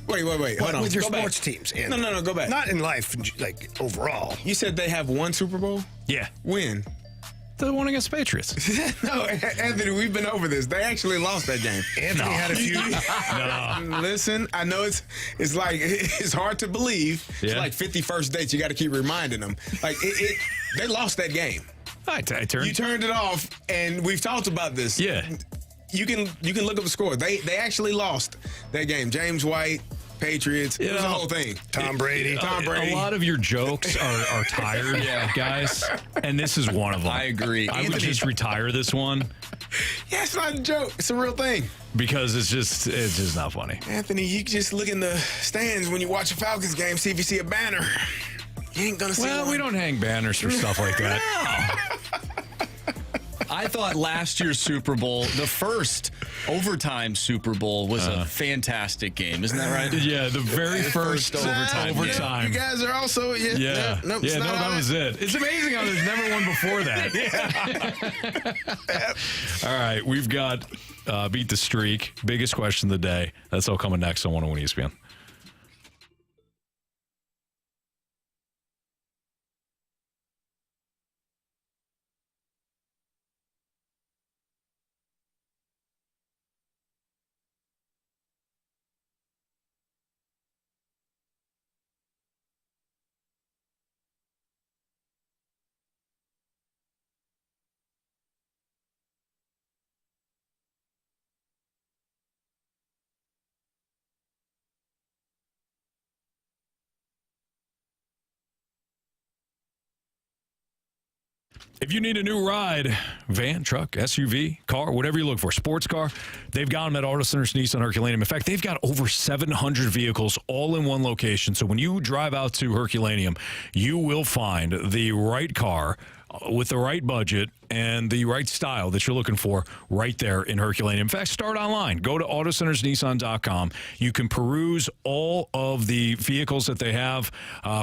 Wait. Hold on. With your Go sports back. teams. And No, go back. Not in life, like overall. You said they have one Super Bowl? Yeah. When? The one against the Patriots. No, Anthony, we've been over this. They actually lost that game. Anthony had a few. No. Listen, I know it's like it's hard to believe. It's Yeah. like 51st dates. You got to keep reminding them. Like they lost that game. I turned. You turned it off, and we've talked about this. Yeah. You can look up the score. They actually lost that game. James White, Patriots. It was the whole thing. Tom Brady. A lot of your jokes are tired, guys, and this is one of them. I agree. I would just retire this one Yeah, it's not a joke. It's a real thing. because it's just not funny. Anthony, you just look in the stands when you watch a Falcons game, see if you see a banner. You ain't gonna see Well, one. we don't hang banners for stuff like that. I thought last year's Super Bowl, the first overtime Super Bowl, was a fantastic game. Isn't that right? Yeah, the very first overtime. overtime. You guys are also That was it. It's amazing how there's never one before that. All right, we've got Beat the Streak, biggest question of the day. That's all coming next on 101 ESPN. If you need a new ride, van, truck, SUV, car, whatever you look for, sports car, they've got them at Auto Centers Nissan Herculaneum. In fact, they've got over 700 vehicles all in one location. So when you drive out to Herculaneum, you will find the right car with the right budget and the right style that you're looking for right there in Herculaneum. In fact, start online. Go to AutoCentersNissan.com. You can peruse all of the vehicles that they have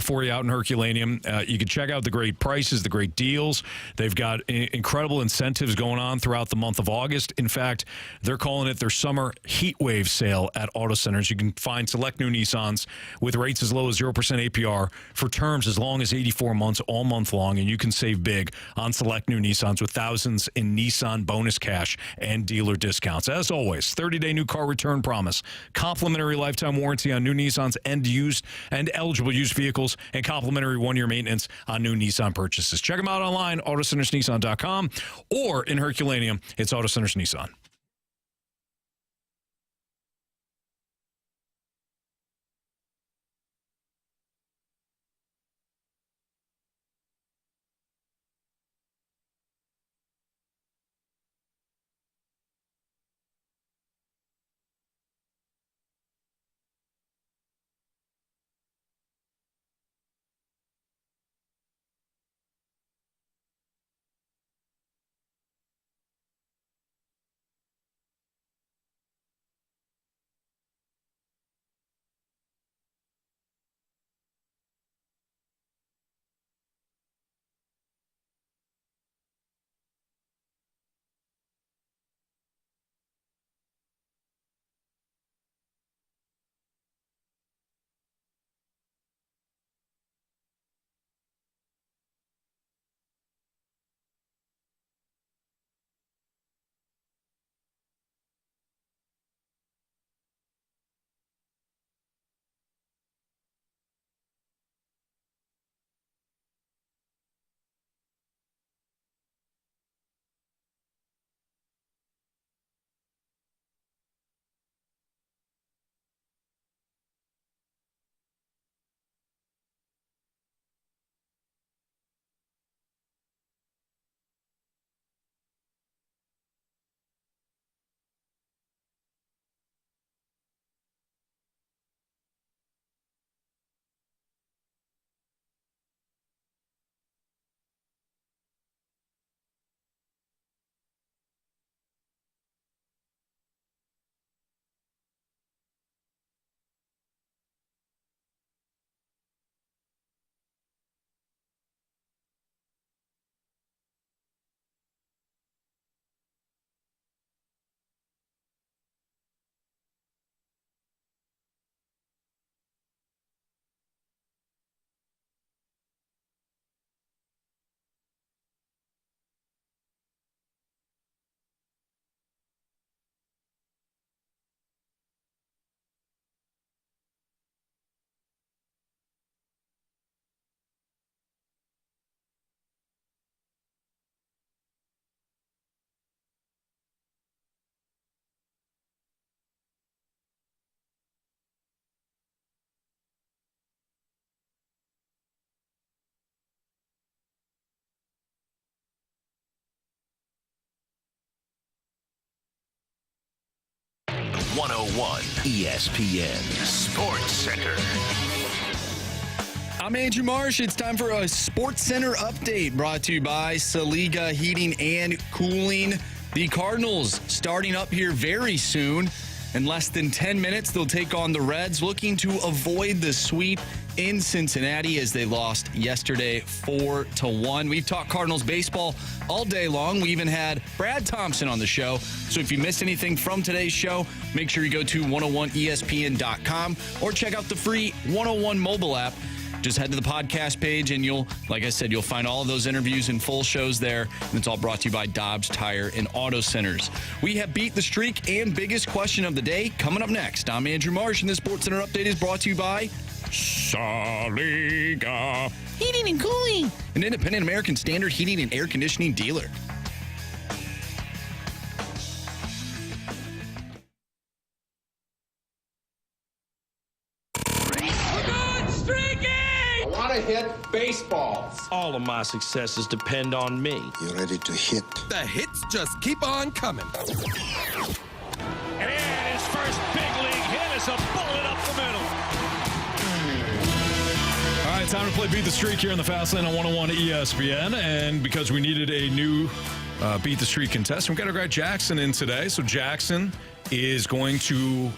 for you out in Herculaneum. You can check out the great prices, the great deals. They've got incredible incentives going on throughout the month of August. In fact, they're calling it their summer heat wave sale at Auto Centers. You can find select new Nissans with rates as low as 0% APR for terms as long as 84 months all month long, and you can save big on select new Nissans with thousands in Nissan bonus cash and dealer discounts. As always, 30-day new car return promise, complimentary lifetime warranty on new Nissans and eligible used vehicles, and complimentary one-year maintenance on new Nissan purchases. Check them out online, AutoCentersNissan.com, or in Herculaneum, it's Auto Centers Nissan. 101 ESPN Sports Center. I'm Andrew Marsh. It's time for a Sports Center update brought to you by Saliga Heating and Cooling. The Cardinals starting up here very soon. In less than 10 minutes, they'll take on the Reds, looking to avoid the sweep in Cincinnati as they lost yesterday 4-1. We've talked Cardinals baseball all day long. We even had Brad Thompson on the show. So if you missed anything from today's show, make sure you go to 101ESPN.com or check out the free 101 mobile app. Just head to the podcast page and you'll find all of those interviews and full shows there. And it's all brought to you by Dobbs Tire and Auto Centers. We have Beat the Streak and Biggest Question of the Day coming up next. I'm Andrew Marsh, and this Sports Center update is brought to you by Saliga Heating and Cooling, an independent American Standard heating and air conditioning dealer. Hit baseballs. All of my successes depend on me. You ready to hit? The hits just keep on coming. And his first big league hit is a bullet up the middle. All right, time to play Beat the Streak here in the Fast Lane on 101 ESPN. And because we needed a new Beat the Streak contestant, we got our guy Jackson in today. So Jackson is going to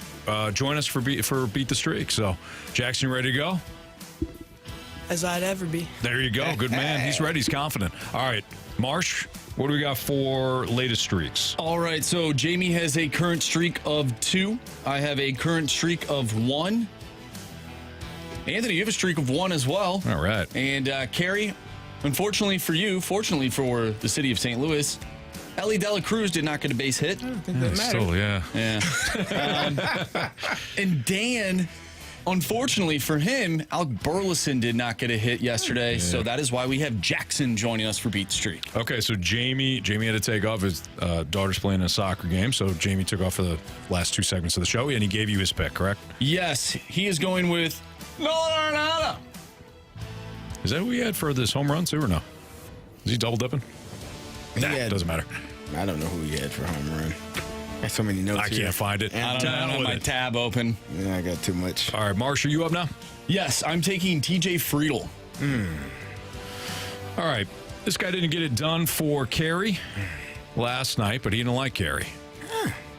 join us for Beat the Streak. So Jackson, you ready to go? As I'd ever be. There you go. Good man. He's ready. He's confident. All right. Marsh, what do we got for latest streaks? All right. So Jamie has a current streak of 2. I have a current streak of 1. Anthony, you have a streak of 1 as well. All right. And Carey, unfortunately for you, fortunately for the city of St. Louis, Ellie Dela Cruz did not get a base hit. I don't think that matters. Still, yeah. And Dan, unfortunately for him, Alec Burleson did not get a hit yesterday, so that is why we have Jackson joining us for Beat the Streak. Okay, so Jamie had to take off. His daughter's playing a soccer game, so Jamie took off for the last 2 segments of the show, and he gave you his pick, correct? Yes, he is going with Nolan Arenado. Is that who he had for this home run, too, or no? Is he double dipping? Doesn't matter. I don't know who he had for home run. I have so many notes. I can't find it. I don't have my tab open. Yeah, I got too much. All right, Marsh, are you up now? Yes, I'm taking TJ Friedl. All right. This guy didn't get it done for Carey last night, but he didn't like Carey.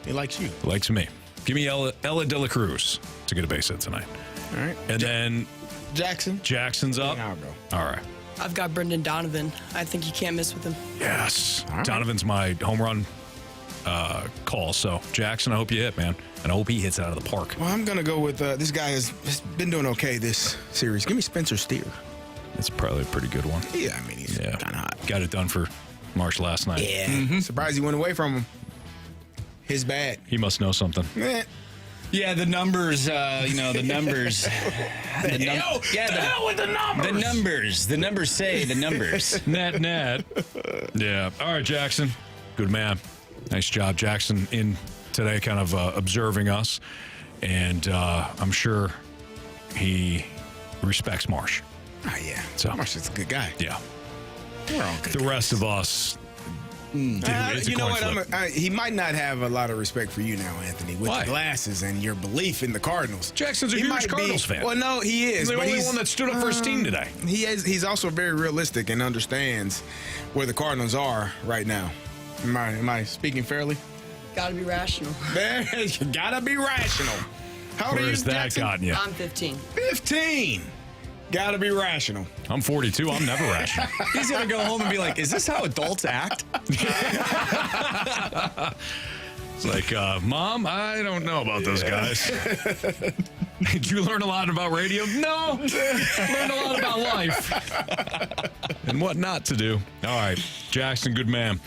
He likes you. He likes me. Give me Ella De La Cruz to get a base hit tonight. All right. And then Jackson's up. I'll go. All right. I've got Brendan Donovan. I think you can't miss with him. Yes. All right. Donovan's my home run call. So, Jackson, I hope you hit, man. And I hope he hits it out of the park. Well, I'm going to go with this guy has been doing okay this series. Give me Spencer Steer. It's probably a pretty good one. Yeah, I mean, he's kind of hot. Got it done for Marsh last night. Yeah. Surprised he went away from him. His bad. He must know something. Yeah, the numbers, the numbers. The hell with the numbers. The numbers say the numbers. Net. Yeah. All right, Jackson. Good man. Nice job, Jackson, in today kind of observing us. And I'm sure he respects Marsh. Oh, yeah. So, Marsh is a good guy. Yeah. We're all good The guys. rest of us... you know what? He might not have a lot of respect for you now, Anthony, with the glasses and your belief in the Cardinals. Jackson's a huge Cardinals fan. Well, no, he is. He's the only one that stood up for his team today. He's also very realistic and understands where the Cardinals are right now. Am I speaking fairly? Gotta be rational. You gotta be rational. How old are you, Where's that Jackson? gotten you? I'm 15. 15. Gotta be rational. I'm 42. I'm never rational. He's going to go home and be like, is this how adults act? It's like, Mom, I don't know about those guys. Did you learn a lot about radio? No. Learned a lot about life. And what not to do. All right. Jackson, good man.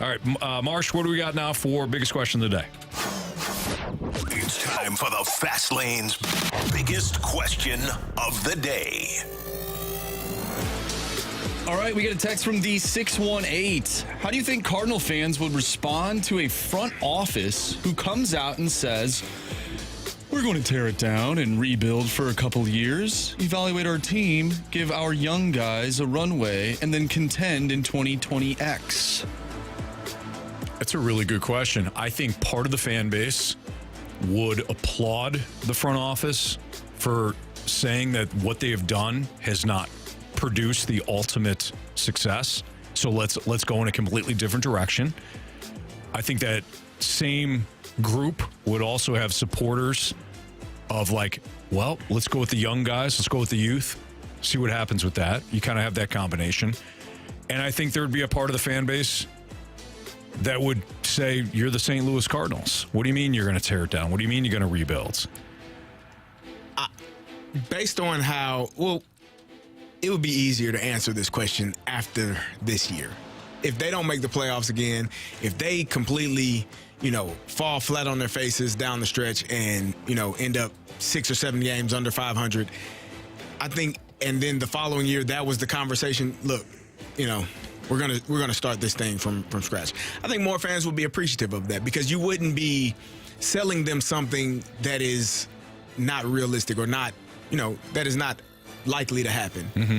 All right. Marsh, what do we got now for biggest question of the day? It's time for the Fast Lane's biggest question of the day. All right, we get a text from the 618. How do you think Cardinal fans would respond to a front office who comes out and says, we're going to tear it down and rebuild for a couple years, evaluate our team, give our young guys a runway, and then contend in 2020X? That's a really good question. I think part of the fan base would applaud the front office for saying that what they have done has not produced the ultimate success. So let's go in a completely different direction. I think that same group would also have supporters of like, well, let's go with the young guys. Let's go with the youth. See what happens with that. You kind of have that combination. And I think there would be a part of the fan base that would say, you're the St. Louis Cardinals. What do you mean you're going to tear it down? What do you mean you're going to rebuild? Based on how, well, it would be easier to answer this question after this year. If they don't make the playoffs again, if they completely, fall flat on their faces down the stretch and, end up 6 or 7 games under 500, I think, and then the following year, that was the conversation. Look, we're gonna start this thing from scratch. I think more fans would be appreciative of that because you wouldn't be selling them something that is not realistic or not, that is not likely to happen. Mm-hmm.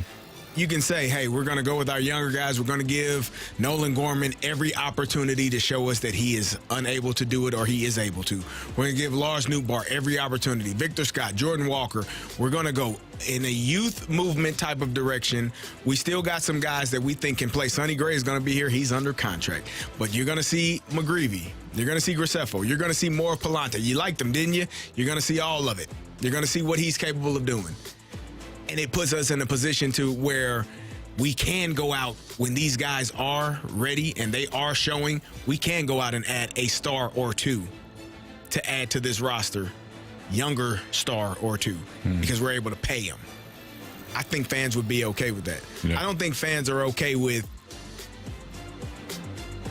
You can say, hey, we're going to go with our younger guys. We're going to give Nolan Gorman every opportunity to show us that he is unable to do it or he is able to. We're going to give Lars Nootbaar every opportunity. Victor Scott, Jordan Walker. We're going to go in a youth movement type of direction. We still got some guys that we think can play. Sonny Gray is going to be here. He's under contract. But you're going to see McGreevy. You're going to see Graceffo. You're going to see more of Palante. You liked him, didn't you? You're going to see all of it. You're going to see what he's capable of doing. And it puts us in a position to where we can go out when these guys are ready and they are showing. We can go out and add a star or two to add to this roster, younger star or two, because we're able to pay them. I think fans would be okay with that. Yeah. I don't think fans are okay with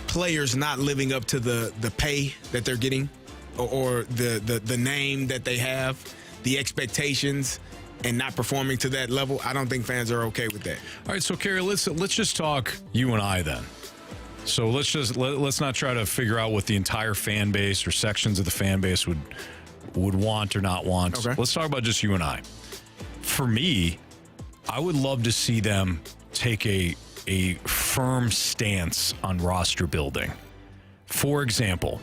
players not living up to the pay that they're getting or the name that they have, the expectations, and not performing to that level. I don't think fans are okay with that. All right, so Carey, let's just talk you and I then. So let's not try to figure out what the entire fan base or sections of the fan base would want or not want. Okay. Let's talk about just you and I. For me, I would love to see them take a firm stance on roster building. For example,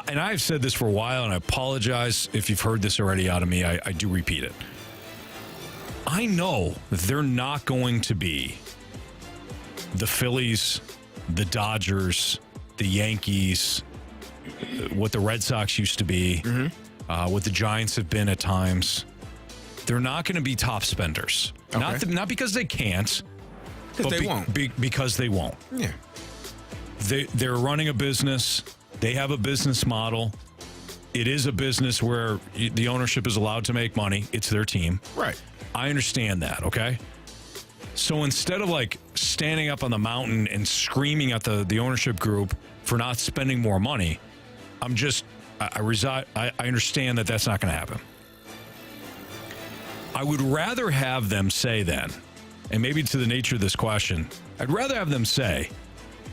and I've said this for a while, and I apologize if you've heard this already out of me. I do repeat it. I know they're not going to be the Phillies, the Dodgers, the Yankees, what the Red Sox used to be, what the Giants have been at times. They're not going to be top spenders. Okay. Not because they can't, but because they won't. Yeah. They're running a business. They have a business model. It is a business where the ownership is allowed to make money. It's their team. Right. I understand that, okay? So instead of like standing up on the mountain and screaming at the ownership group for not spending more money, I understand that that's not going to happen. I would rather have them say then, and maybe to the nature of this question, I'd rather have them say,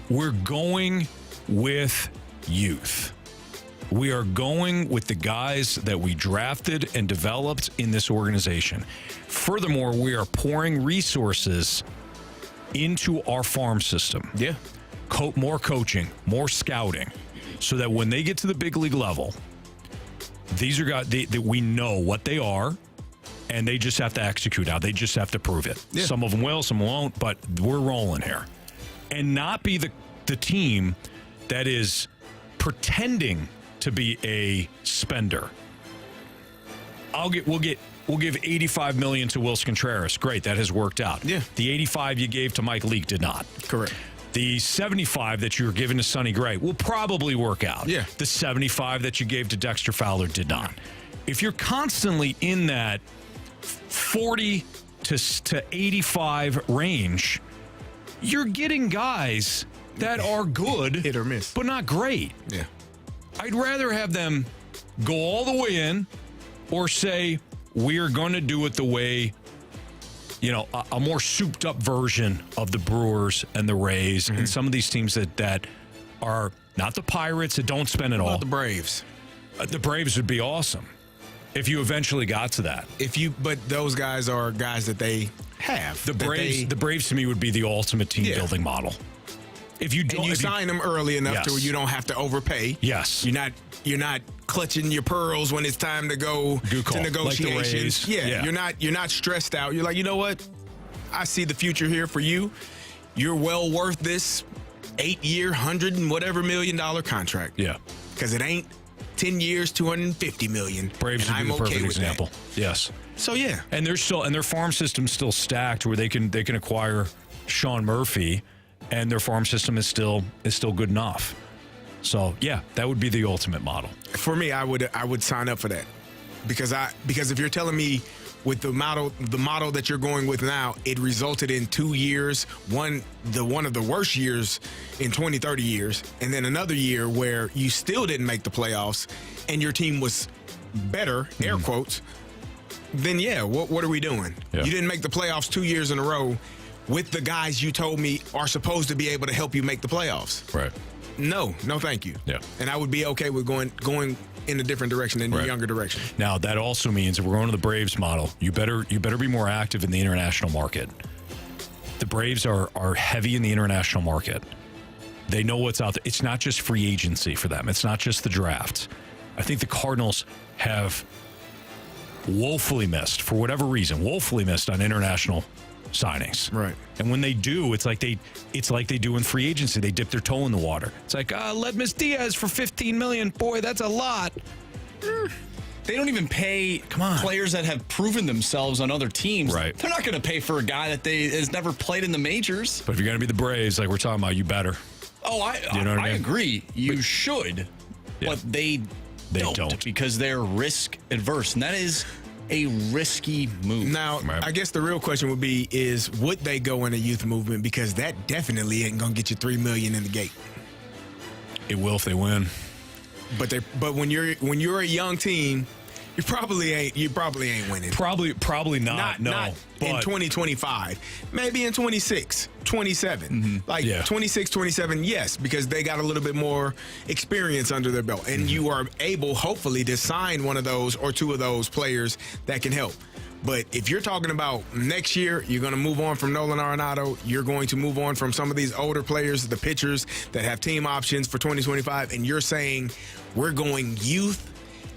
we're going with youth. We are going with the guys that we drafted and developed in this organization. Furthermore, we are pouring resources into our farm system. Yeah. More coaching, more scouting, so that when they get to the big league level, these are guys that we know what they are, and they just have to execute now. They just have to prove it. Yeah. Some of them will, some won't, but we're rolling here. And not be the team that is pretending to be a spender. We'll give $85 million to Wilson Contreras. Great, that has worked out. Yeah. The $85 you gave to Mike Leake did not. Correct. The $75 that you were giving to Sonny Gray will probably work out. Yeah. The $75 that you gave to Dexter Fowler did not. If you're constantly in that 40 to 85 range, you're getting guys that are good, hit or miss, but not great. Yeah. I'd rather have them go all the way in or say, we're going to do it the way, a more souped up version of the Brewers and the Rays and some of these teams that are not the Pirates that don't spend it all. The Braves. The Braves would be awesome if you eventually got to that. But those guys are guys that they have. The Braves to me would be the ultimate team building model. If you don't, and you if sign them early enough Yes. to where you don't have to overpay. Yes. You're not clutching your pearls when it's time to go Good call. to negotiations. Like the Rays. Yeah. You're not stressed out. You're like, you know what? I see the future here for you. You're well worth this 8-year, $100 and whatever million contract. Yeah. Because it ain't 10 years, $250 million. Braves and would be the I'm perfect okay with example. that. Yes. So yeah. And their farm system's still stacked where they can acquire Sean Murphy, and their farm system is still good enough. So yeah, that would be the ultimate model. For me, I would sign up for that. Because if you're telling me with the model that you're going with now, it resulted in 2 years, one of the worst years in 20, 30 years, and then another year where you still didn't make the playoffs and your team was better, air quotes, then yeah, what are we doing? Yeah. You didn't make the playoffs 2 years in a row with the guys you told me are supposed to be able to help you make the playoffs. Right. No, thank you. Yeah. And I would be okay with going in a different direction than your younger direction. Now that also means if we're going to the Braves model, you better be more active in the international market. The Braves are heavy in the international market. They know what's out there. It's not just free agency for them. It's not just the draft. I think the Cardinals have woefully missed, for whatever reason, on international signings. Right. And when they do, it's like they do in free agency. They dip their toe in the water. It's like, let Miss Diaz for $15 million. Boy, that's a lot. They don't even pay players that have proven themselves on other teams. Right. They're not going to pay for a guy that has never played in the majors. But if you're going to be the Braves, like we're talking about, you better. Oh, I agree. You should. Yeah. But they don't because they're risk adverse. And that is a risky move. Now, I guess the real question would be would they go in a youth movement? Because that definitely ain't going to get you $3 million in the gate. It will if they win. But when you're a young team, you probably ain't winning. Probably not. No. Not in 2025. Maybe in 26, 27. 26, 27, yes, because they got a little bit more experience under their belt. And you are able, hopefully, to sign one of those or two of those players that can help. But if you're talking about next year, you're going to move on from Nolan Arenado. You're going to move on from some of these older players, the pitchers that have team options for 2025. And you're saying we're going youth.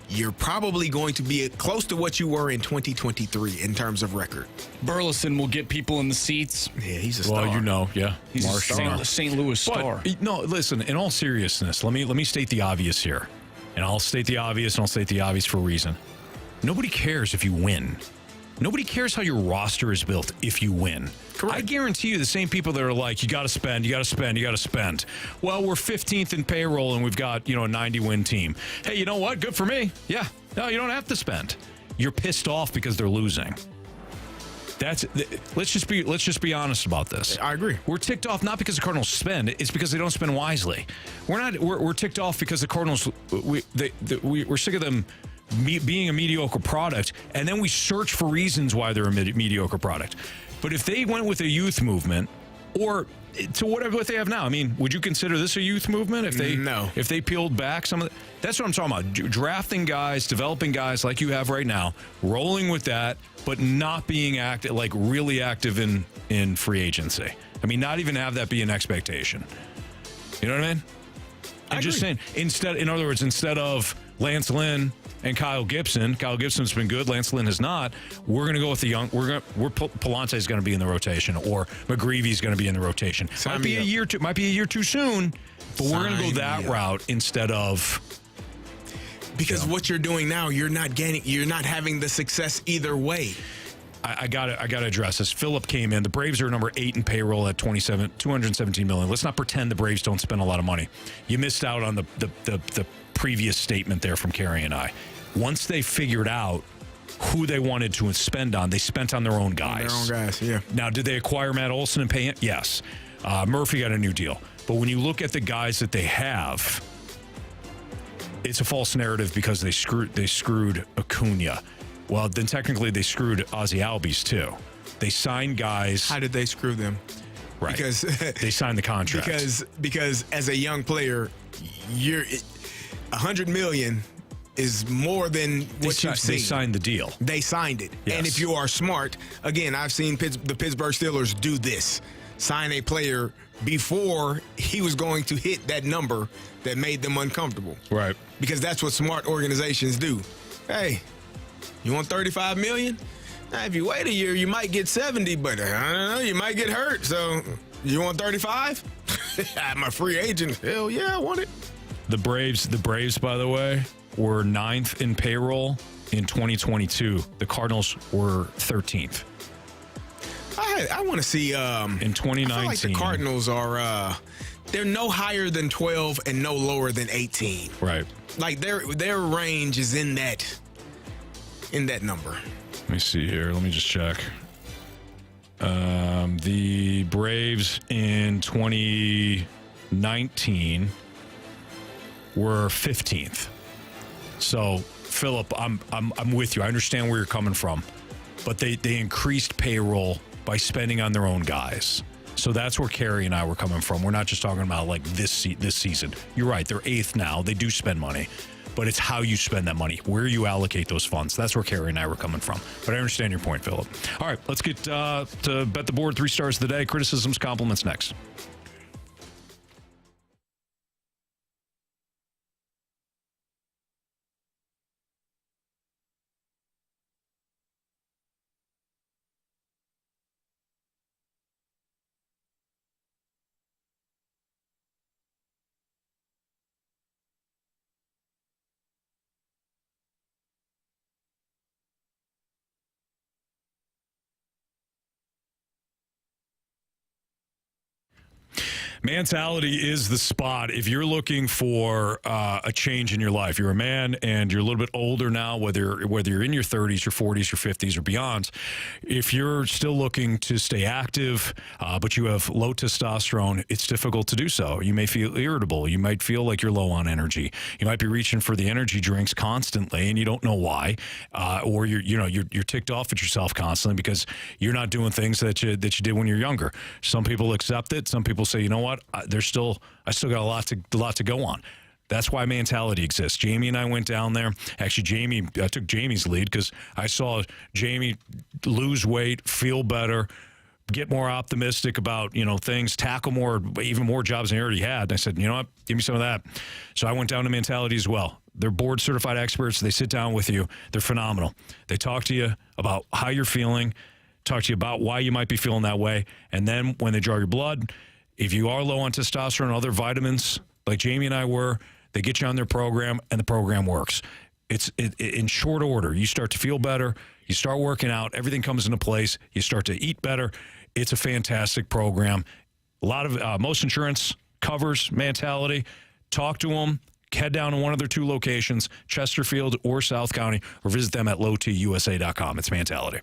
You're probably going to be close to what you were in 2023 in terms of record. Burleson will get people in the seats. Yeah, he's a star. Well, He's a St. Louis star. But, no, listen, in all seriousness, let me state the obvious here. And I'll state the obvious, and I'll state the obvious for a reason. Nobody cares if you win. Nobody cares how your roster is built if you win. Correct. I guarantee you the same people that are like, you got to spend. Well, we're 15th in payroll and we've got, a 90-win team. Hey, you know what? Good for me. Yeah. No, you don't have to spend. You're pissed off because they're losing. Let's just be honest about this. I agree. We're ticked off not because the Cardinals spend, it's because they don't spend wisely. We're ticked off because the Cardinals we're sick of them being a mediocre product, and then we search for reasons why they're a mediocre product. But if they went with a youth movement, or to what they have now, I mean, would you consider this a youth movement? If they peeled back some of that's what I'm talking about. Drafting guys, developing guys like you have right now, rolling with that, but not being really active in free agency. I mean, not even have that be an expectation. You know what I mean? I'm just saying, in other words, instead of Lance Lynn and Kyle Gibson's been good, Lance Lynn has not. We're going to go with the young. Palante's going to be in the rotation, or McGreevy's going to be in the rotation. Might be a year too soon, but we're going to go that route instead of. Because what you're doing now, you're not having the success either way. I got to address this. Phillip came in. The Braves are number 8 in payroll at $217 million. Let's not pretend the Braves don't spend a lot of money. You missed out on the previous statement there from Carey and I. Once they figured out who they wanted to spend on, they spent on their own guys. Yeah. Now, did they acquire Matt Olson and pay him? Yes. Murphy got a new deal. But when you look at the guys that they have, it's a false narrative because they screwed Acuna. Well, then technically they screwed Ozzie Albies too. They signed guys. How did they screw them? Right. Because they signed the contract. Because as a young player, $100 million is more than what you've seen. They signed the deal. They signed it. Yes. And if you are smart, again, I've seen the Pittsburgh Steelers do this. sign a player before he was going to hit that number that made them uncomfortable. Right. Because that's what smart organizations do. Hey, you want $35 million? Now, if you wait a year, you might get 70, but I don't know, you might get hurt. So you want 35? I'm a free agent. Hell yeah, I want it. The Braves, by the way, were 9th in payroll in 2022. The Cardinals were 13th. I want to see in 2019. I feel like the Cardinals are they're no higher than 12 and no lower than 18. Right. Like their range is in that number. Let me see here. Let me just check. The Braves in 2019 were 15th. So, Philip, I'm with you. I understand where you're coming from, but they increased payroll by spending on their own guys. So that's where Carey and I were coming from. We're not just talking about like this season. You're right. They're 8th now. They do spend money, but it's how you spend that money, where you allocate those funds. That's where Carey and I were coming from. But I understand your point, Philip. All right, let's get to Bet the Board 3 stars of the day. Criticisms, compliments next. Mentality is the spot. If you're looking for a change in your life, you're a man and you're a little bit older now, whether you're in your 30s, your 40s, your 50s, or beyond. If you're still looking to stay active, but you have low testosterone, it's difficult to do so. You may feel irritable. You might feel like you're low on energy. You might be reaching for the energy drinks constantly, and you don't know why, or you're ticked off at yourself constantly because you're not doing things that you did when you're younger. Some people accept it. Some people say, you know what? I still got a lot to go on. That's why Mentality exists. Jamie and I went down there. Actually, I took Jamie's lead because I saw Jamie lose weight, feel better, get more optimistic about things, tackle even more jobs than he already had. And I said, you know what, give me some of that. So I went down to Mentality as well. They're board certified experts. They sit down with you. They're phenomenal. They talk to you about how you're feeling, talk to you about why you might be feeling that way, and then when they draw your blood, if you are low on testosterone and other vitamins, like Jamie and I were, they get you on their program, and the program works. It's in short order. You start to feel better. You start working out. Everything comes into place. You start to eat better. It's a fantastic program. A lot of most insurance covers Mentality. Talk to them. Head down to one of their 2 locations, Chesterfield or South County, or visit them at lowtusa.com. It's Mentality.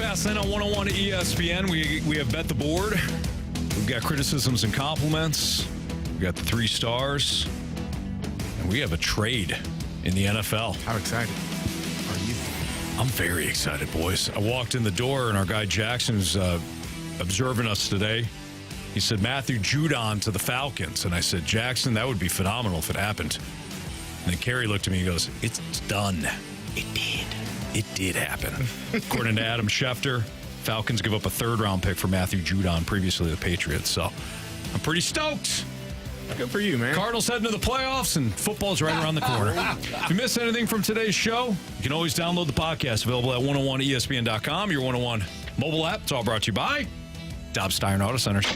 Fastlane on 101 ESPN. We have bet the board. We've got criticisms and compliments. We've got the 3 stars. And we have a trade in the NFL. How excited are you? I'm very excited, boys. I walked in the door, and our guy Jackson's observing us today. He said, Matthew Judon to the Falcons. And I said, Jackson, that would be phenomenal if it happened. And then Carey looked at me and goes, it's done. It did. It did happen. According to Adam Schefter, Falcons give up a 3rd-round pick for Matthew Judon, previously the Patriots. So I'm pretty stoked. Good for you, man. Cardinals heading to the playoffs, and football's right around the corner. If you missed anything from today's show, you can always download the podcast, available at 101ESPN.com, your 101 mobile app. It's all brought to you by Dobbs Tire and Auto Centers.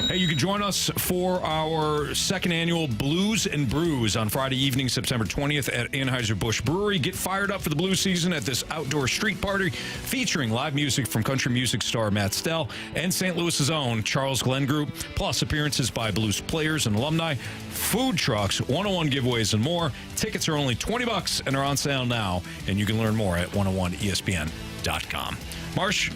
Hey, you can join us for our 2nd annual Blues and Brews on Friday evening, September 20th at Anheuser-Busch Brewery. Get fired up for the blues season at this outdoor street party featuring live music from country music star Matt Stell and St. Louis's own Charles Glenn Group, plus appearances by blues players and alumni, food trucks, 101 giveaways, and more. Tickets are only $20 and are on sale now, and you can learn more at 101ESPN.com. Marsh,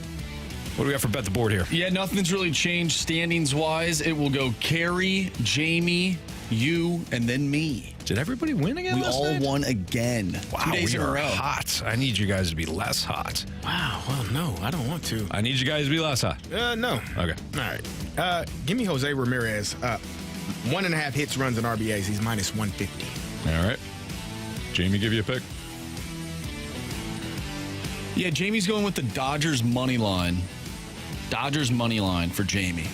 what do we got for bet the board here? Yeah, nothing's really changed standings-wise. It will go Carey, Jamie, you, and then me. Did everybody win again? We all won again. Wow, 2 days we in a are row. hot. I need you guys to be less hot. Wow. Well, no, I don't want to. I need you guys to be less hot. No. Okay. All right. Give me Jose Ramirez. 1.5 hits, runs, and RBAs. He's minus 150. All right. Jamie, give you a pick. Yeah, Jamie's going with the Dodgers money line. Dodgers money line for Jamie.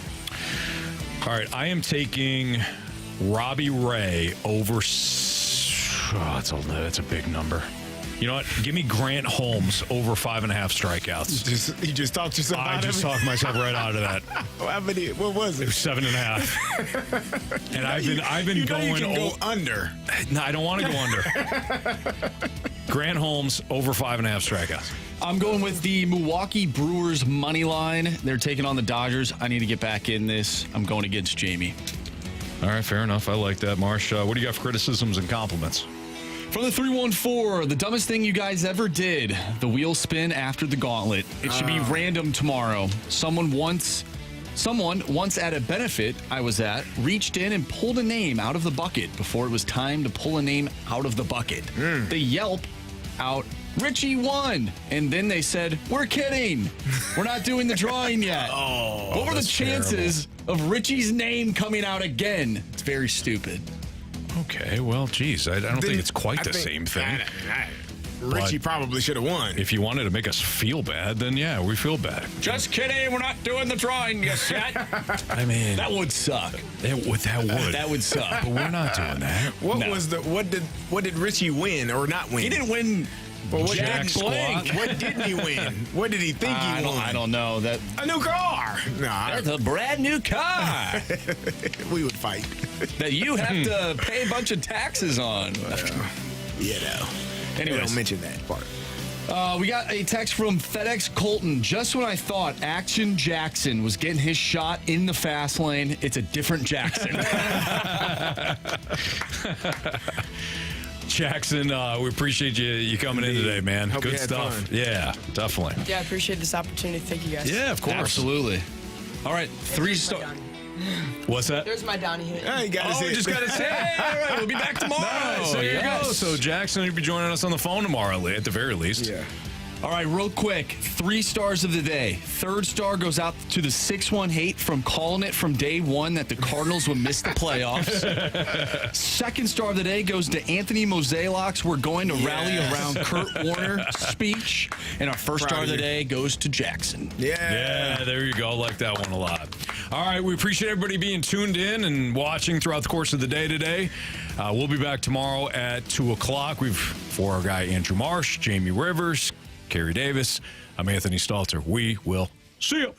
All right, I am taking Robbie Ray over. That's a big number. You know what? Give me Grant Holmes over 5.5 strikeouts. You just talked yourself out of it? I just talked myself right out of that. What was it? 7.5. And I've been going. You can go under. No, I don't want to go under. Grant Holmes over 5.5 strikeouts. I'm going with the Milwaukee Brewers money line. They're taking on the Dodgers. I need to get back in this. I'm going against Jamie. All right, fair enough. I like that, Marsh. What do you got for criticisms and compliments? From the 314, the dumbest thing you guys ever did, the wheel spin after the gauntlet. It should be random tomorrow. Someone once at a benefit I was at reached in and pulled a name out of the bucket before it was time to pull a name out of the bucket. They yelp out, Richie won. And then they said, we're kidding. We're not doing the drawing yet. What were the chances of Richie's name coming out again? It's very stupid. Okay, well, geez, I don't think it's quite the same thing. Richie probably should have won. If you wanted to make us feel bad, then yeah, we feel bad. Just kidding, we're not doing the drawing yet. I mean, that would suck. That would suck. But we're not doing that. What did Richie win or not win? He didn't win. Well, Jack Blank. What didn't he win? What did he think he won? I don't know. That a new car. That's a brand new car. We would fight. That you have to pay a bunch of taxes on. Anyways, don't mention that part. We got a text from FedEx Colton. Just when I thought Action Jackson was getting his shot in the fast lane, it's a different Jackson. Jackson, we appreciate you coming in today, man. Hope Good stuff. Fun. Yeah, definitely. Yeah, I appreciate this opportunity. Thank you, guys. Yeah, of course. Absolutely. All right, 3-star. What's that? There's my Donnie hit. Hey, we just got to say, all right, we'll be back tomorrow. Nice, there you go. So Jackson will be joining us on the phone tomorrow, at the very least. Yeah. All right, real quick, 3 stars of the day. 3rd star goes out to the 618 from calling it from day one that the Cardinals would miss the playoffs. 2nd star of the day goes to Anthony Mozeliak's "We're going to rally around Kurt Warner" speech. And our 1st star of the day goes to Jackson. Yeah, there you go. I like that one a lot. All right, we appreciate everybody being tuned in and watching throughout the course of the day today. We'll be back tomorrow at 2 o'clock. For our guy Andrew Marsh, Jamie Rivers, Carey Davis, I'm Anthony Stalter. We will see you.